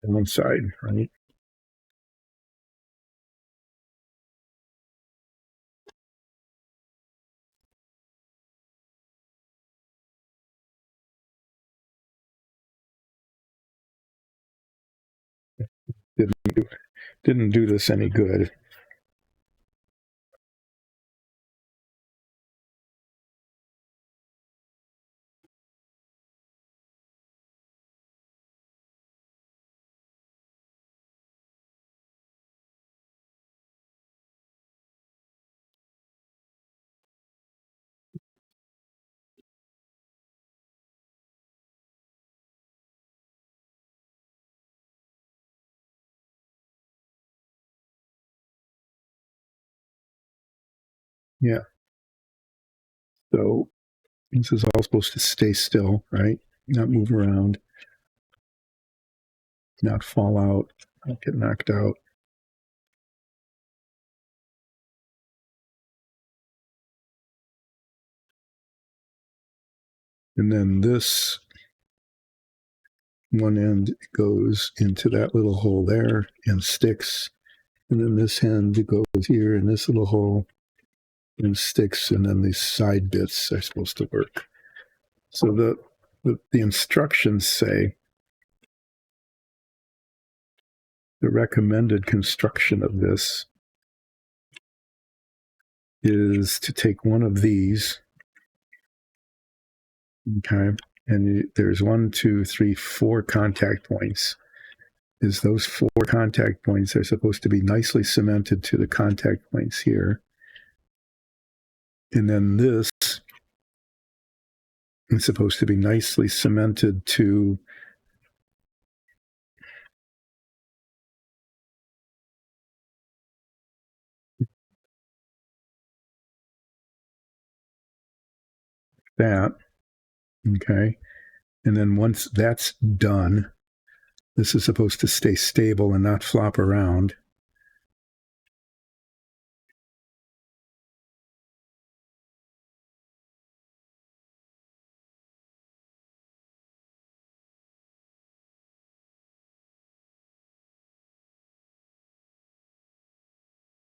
On one side, right? Didn't do this any good. Yeah. So this is all supposed to stay still, right? Not move around, not fall out, not get knocked out. And then this one end goes into that little hole there and sticks. And then this end goes here in this little hole and sticks. And then these side bits are supposed to work. So the instructions say the recommended construction of this is to take one of these, okay, and there's 1, 2, 3, 4 contact points. Is those 4 contact points are supposed to be nicely cemented to the contact points here. And then this is supposed to be nicely cemented to that, okay? And then once that's done, this is supposed to stay stable and not flop around.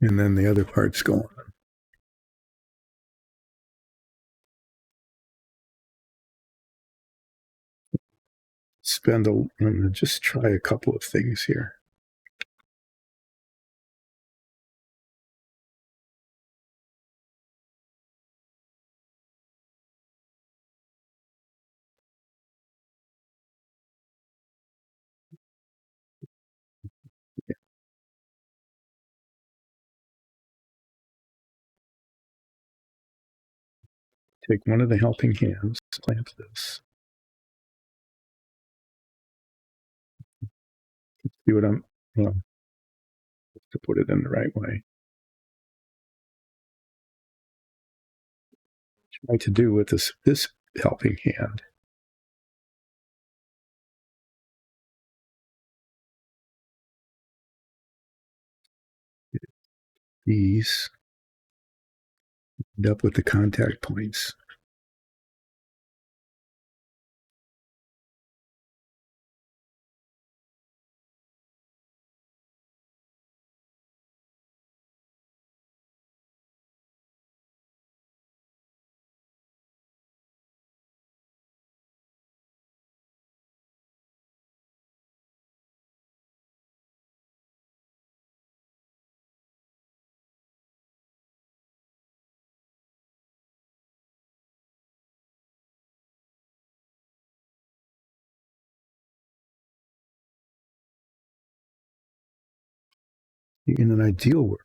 And then the other parts go on. I'm going to just try a couple of things here. Take one of the helping hands, clamp this. See what I'm, well, to put it in the right way. Try to do with this helping hand. These end up with the contact points. In an ideal world,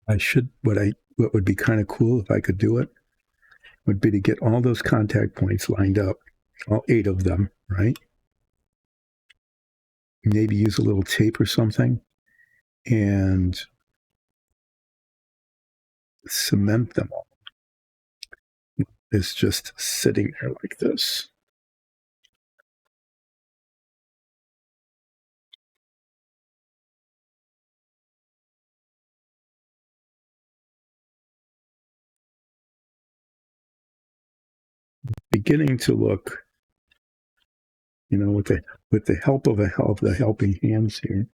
what would be kind of cool if I could do it would be to get all those contact points lined up, all 8 of them, right? Maybe use a little tape or something and cement them all. It's just sitting there like this. Beginning to look, with the help of the helping hands here,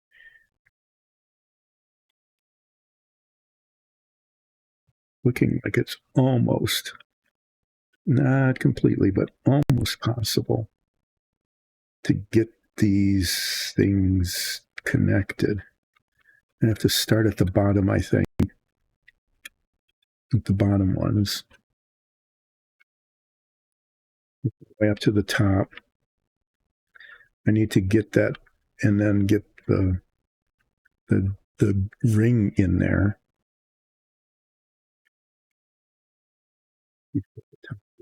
looking like it's almost, not completely, but almost possible to get these things connected. I have to start at the bottom, I think, with the bottom ones, way up to the top. I need to get that and then get the ring in there.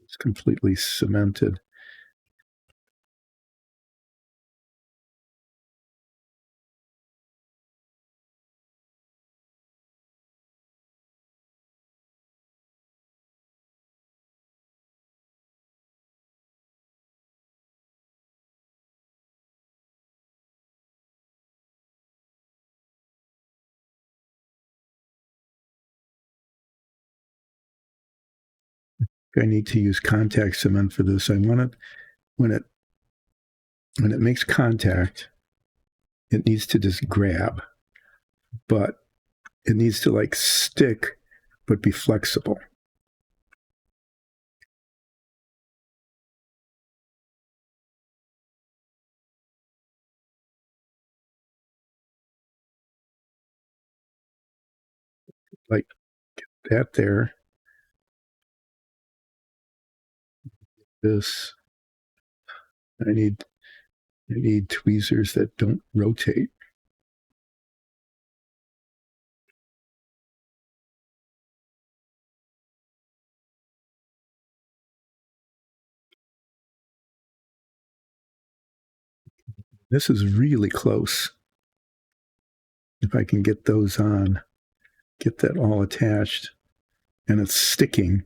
It's completely cemented. I need to use contact cement for this. I want it when it makes contact, it needs to just grab, but it needs to like stick, but be flexible. Like that there. This. I need tweezers that don't rotate. This is really close. If I can get those on, get that all attached, and it's sticking.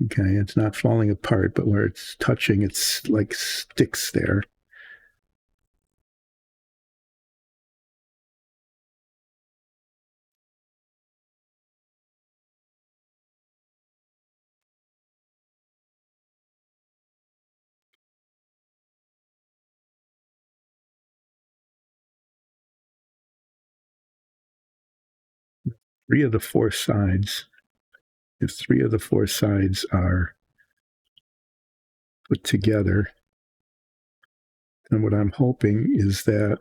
Okay, it's not falling apart, but where it's touching, it's like sticks there. Three of the four sides, if three of the four sides are put together, then what I'm hoping is that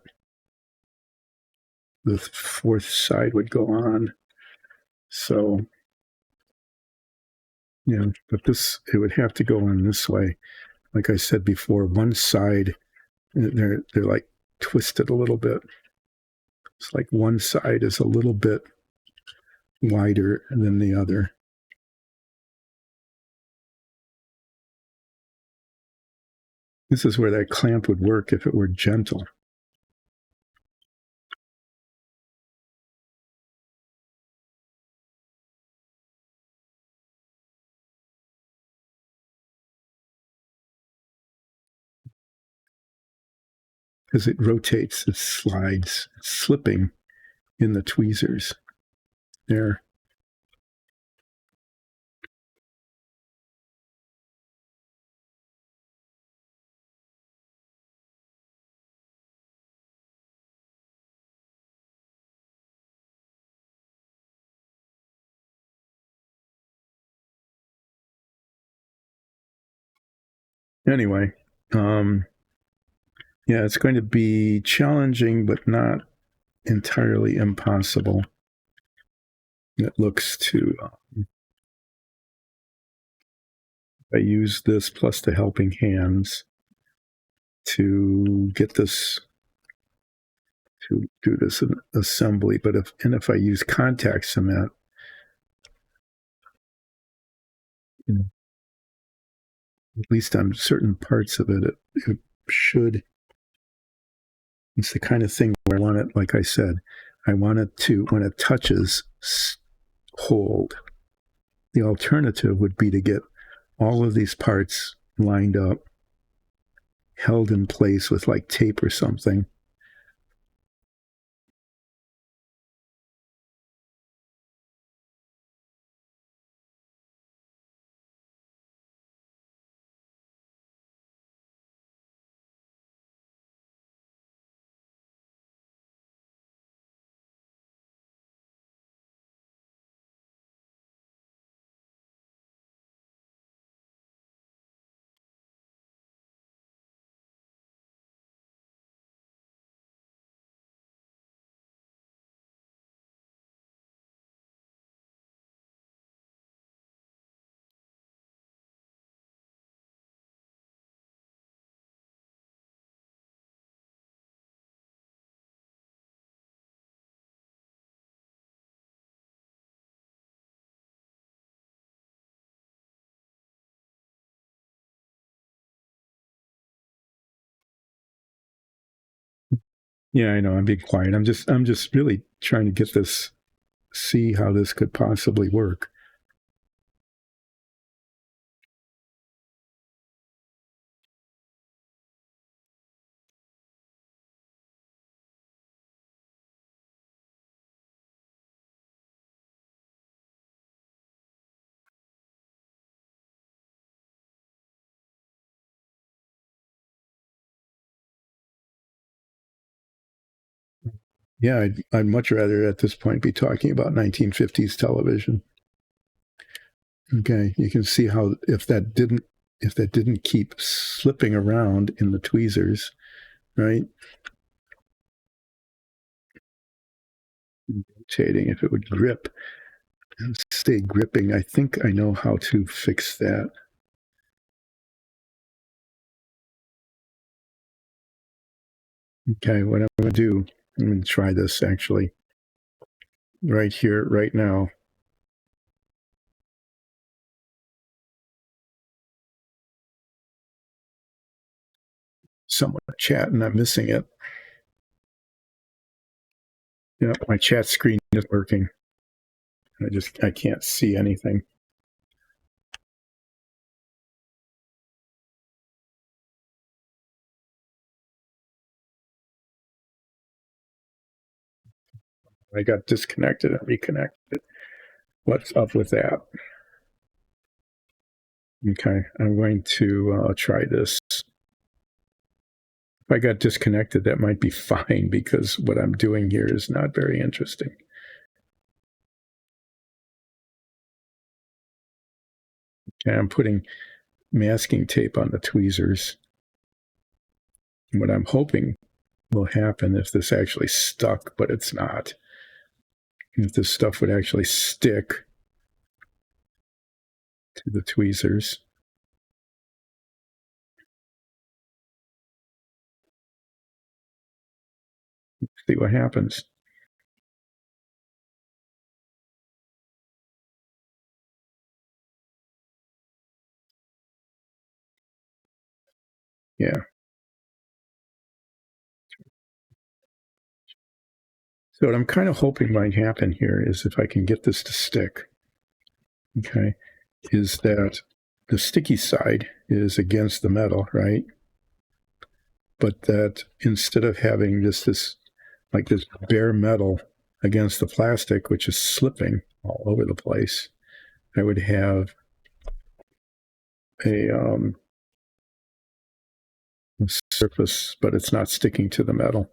the fourth side would go on. So, but it would have to go on this way. Like I said before, one side, they're like twisted a little bit. It's like one side is a little bit wider than the other. This is where that clamp would work if it were gentle. Because it rotates, it slides, it's slipping in the tweezers. There. Anyway, yeah, it's going to be challenging, but not entirely impossible. It looks to. I use this plus the helping hands to get this, to do this assembly. But if I use contact cement, at least on certain parts of it, it should. It's the kind of thing where I want it, like I said, I want it to, when it touches, hold. The alternative would be to get all of these parts lined up, held in place with like tape or something. Yeah, I know. I'm being quiet. I'm just really trying to get this, see how this could possibly work. Yeah, I'd much rather at this point be talking about 1950s television. Okay, you can see how if that didn't keep slipping around in the tweezers, right? Rotating, if it would grip and stay gripping, I think I know how to fix that. Okay, what I'm going to do, I'm going to try this actually right here, right now. Someone chatting, I'm missing it. Yeah, my chat screen is working. I can't see anything. I got disconnected and reconnected. What's up with that? Okay, I'm going to try this. If I got disconnected, that might be fine because what I'm doing here is not very interesting. Okay, I'm putting masking tape on the tweezers. And what I'm hoping will happen if this actually stuck, but it's not. If this stuff would actually stick to the tweezers. See what happens. Yeah. So what I'm kind of hoping might happen here is if I can get this to stick, okay, is that the sticky side is against the metal, right? But that instead of having this like this bare metal against the plastic, which is slipping all over the place, I would have a surface, but it's not sticking to the metal.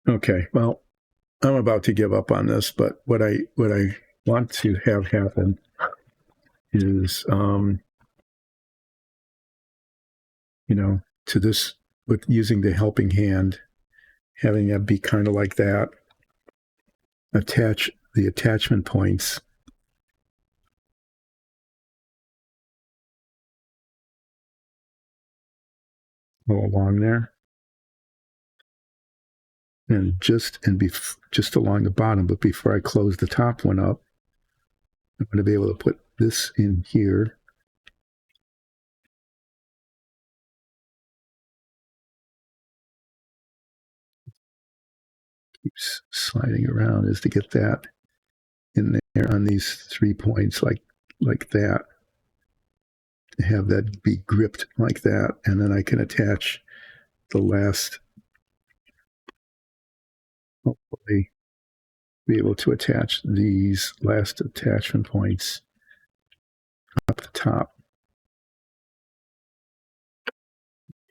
Okay, well, I'm about to give up on this, but what I want to have happen is, to this with using the helping hand, having it be kind of like that, attach the attachment points all along there, and just along the bottom. But before I close the top one up, I'm going to be able to put this in here. Keeps sliding around is to get that in there on these 3 points, like that. To have that be gripped like that, and then I can attach the last. Hopefully, be able to attach these last attachment points up the top.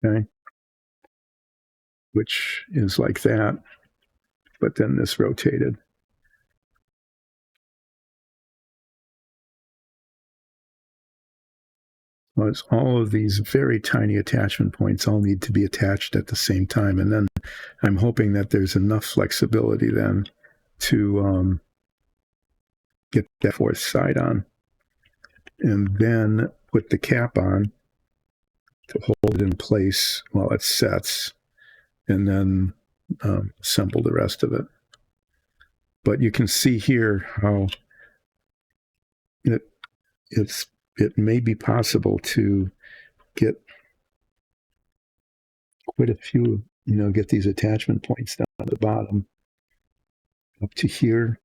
Okay, which is like that, but then this rotated. Well, all of these very tiny attachment points all need to be attached at the same time, and then I'm hoping that there's enough flexibility then to get that fourth side on, and then put the cap on to hold it in place while it sets, and then assemble the rest of it. But you can see here how it may be possible to get quite a few, get these attachment points down at the bottom up to here.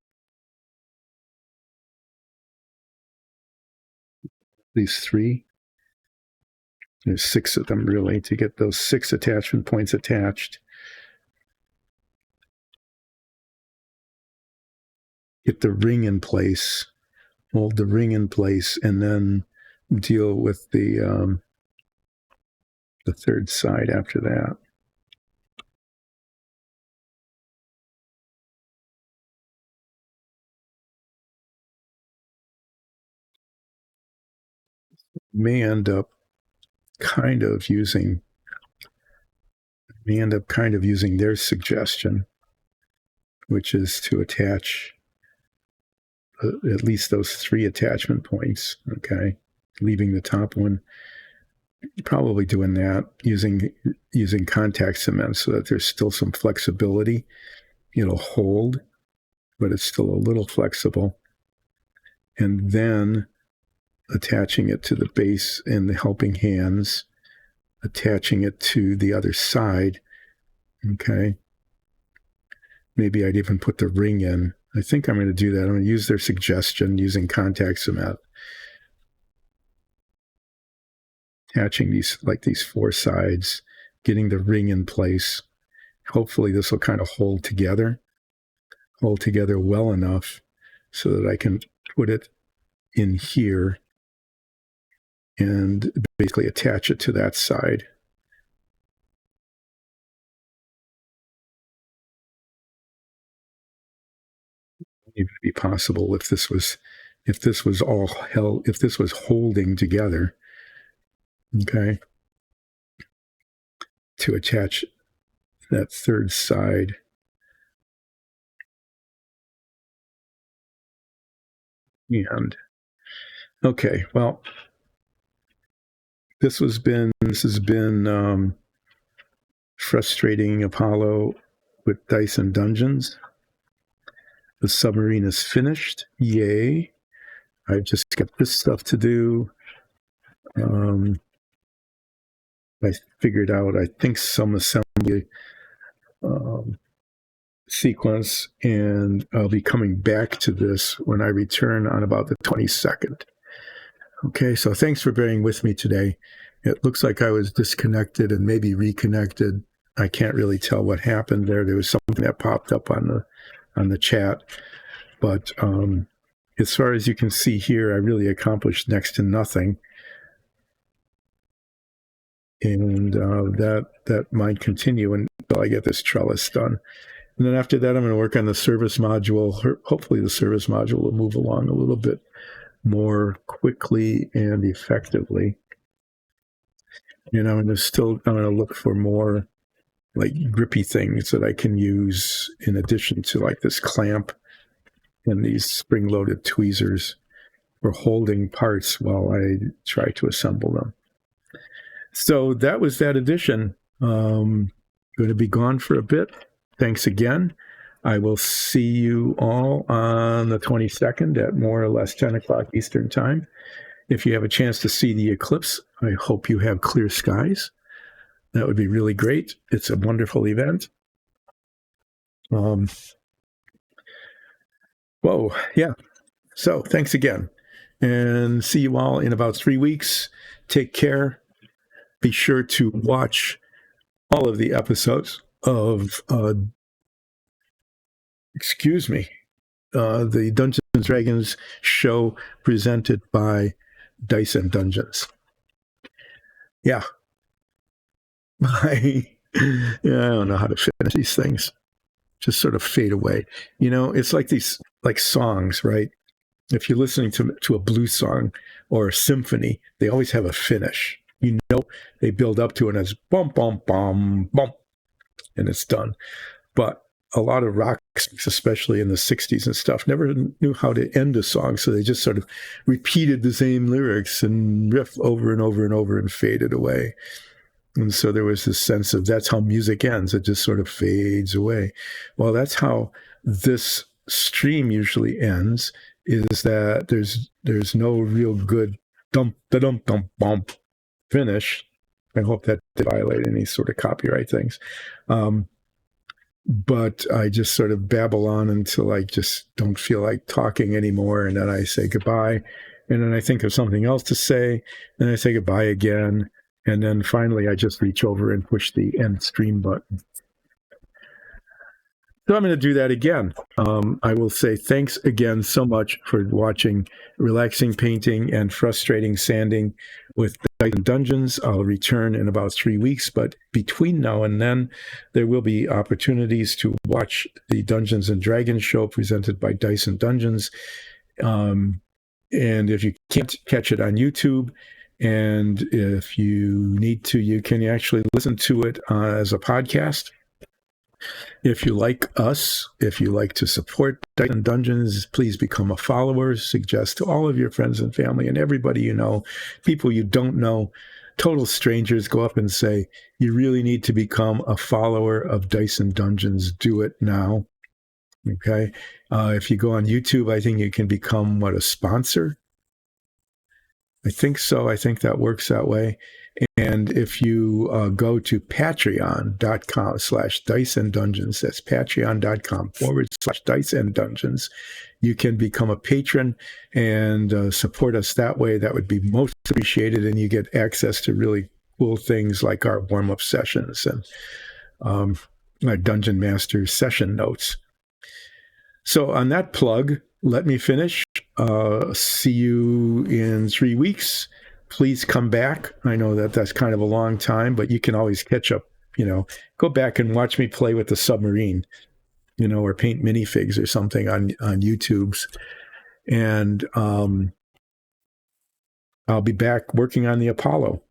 These three, there's 6 of them really, to get those 6 attachment points attached. Get the ring in place, hold the ring in place, and then deal with the third side after that. may end up kind of using their suggestion, which is to attach at least those 3 attachment points, okay, leaving the top one. Probably doing that using contact cement so that there's still some flexibility. It'll hold, but it's still a little flexible. And then attaching it to the base and the helping hands, attaching it to the other side, okay? Maybe I'd even put the ring in. I think I'm going to do that. I'm going to use their suggestion using contact cement. Attaching these 4 sides, getting the ring in place. Hopefully this will kind of hold together well enough so that I can put it in here and basically attach it to that side. It would be possible if this was holding together, okay, to attach that 3rd side. And okay, well, this has been frustrating Apollo with Dice and Dungeons. The submarine is finished. Yay. I've just got this stuff to do. I figured out, I think, some assembly sequence, and I'll be coming back to this when I return on about the 22nd. Okay, so thanks for bearing with me today. It looks like I was disconnected and maybe reconnected. I can't really tell what happened there. There was something that popped up on the chat. But as far as you can see here, I really accomplished next to nothing. And that might continue until I get this trellis done. And then after that, I'm going to work on the service module. Hopefully the service module will move along a little bit more quickly and effectively. And I'm going to look for more like grippy things that I can use in addition to like this clamp and these spring-loaded tweezers for holding parts while I try to assemble them. So that was that edition. Going to be gone for a bit. Thanks again. I will see you all on the 22nd at more or less 10 o'clock Eastern time. If you have a chance to see the eclipse, I hope you have clear skies. That would be really great. It's a wonderful event. Whoa, yeah. So thanks again. And see you all in about 3 weeks. Take care. Be sure to watch all of the episodes of the Dungeons & Dragons show presented by Dice and Dungeons. Yeah. I don't know how to finish these things. Just sort of fade away. It's like these like songs, right? If you're listening to a blues song or a symphony, they always have a finish. They build up to it as bum, bum, bum, bum, and it's done. But a lot of rock songs, especially in the 60s and stuff, never knew how to end a song. So they just sort of repeated the same lyrics and riff over and over and over and faded away. And so there was this sense of that's how music ends. It just sort of fades away. Well, that's how this stream usually ends, is that there's no real good dump, da-dump, dump, bump finish. I hope that didn't violate any sort of copyright things. But I just sort of babble on until I just don't feel like talking anymore. And then I say goodbye. And then I think of something else to say. And I say goodbye again. And then finally, I just reach over and push the end stream button. So I'm going to do that again. I will say thanks again so much for watching Relaxing Painting and Frustrating Sanding with Dice and Dungeons. I'll return in about 3 weeks, but between now and then, there will be opportunities to watch the Dungeons and Dragons show presented by Dice and Dungeons. And if you can't catch it on YouTube, And if you need to, you can actually listen to it as a podcast. If you like us, if you like to support Dice and Dungeons, please become a follower. Suggest to all of your friends and family and everybody you know, people you don't know, total strangers, go up and say, you really need to become a follower of Dice and Dungeons. Do it now. Okay. If you go on YouTube, I think you can become a sponsor. I think so. I think that works that way. And if you go to patreon.com/dice and dungeons, that's patreon.com/dice and dungeons, you can become a patron and support us that way. That would be most appreciated. And you get access to really cool things like our warm-up sessions and our Dungeon Master session notes. So on that plug, let me finish. See you in 3 weeks. Please come back. I know that that's kind of a long time, but you can always catch up, go back and watch me play with the Submarine, or paint minifigs or something on YouTube's. And I'll be back working on the Apollo.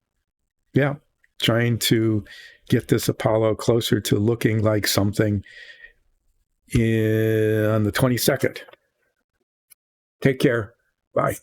Yeah, trying to get this Apollo closer to looking like something on the 22nd. Take care. Bye.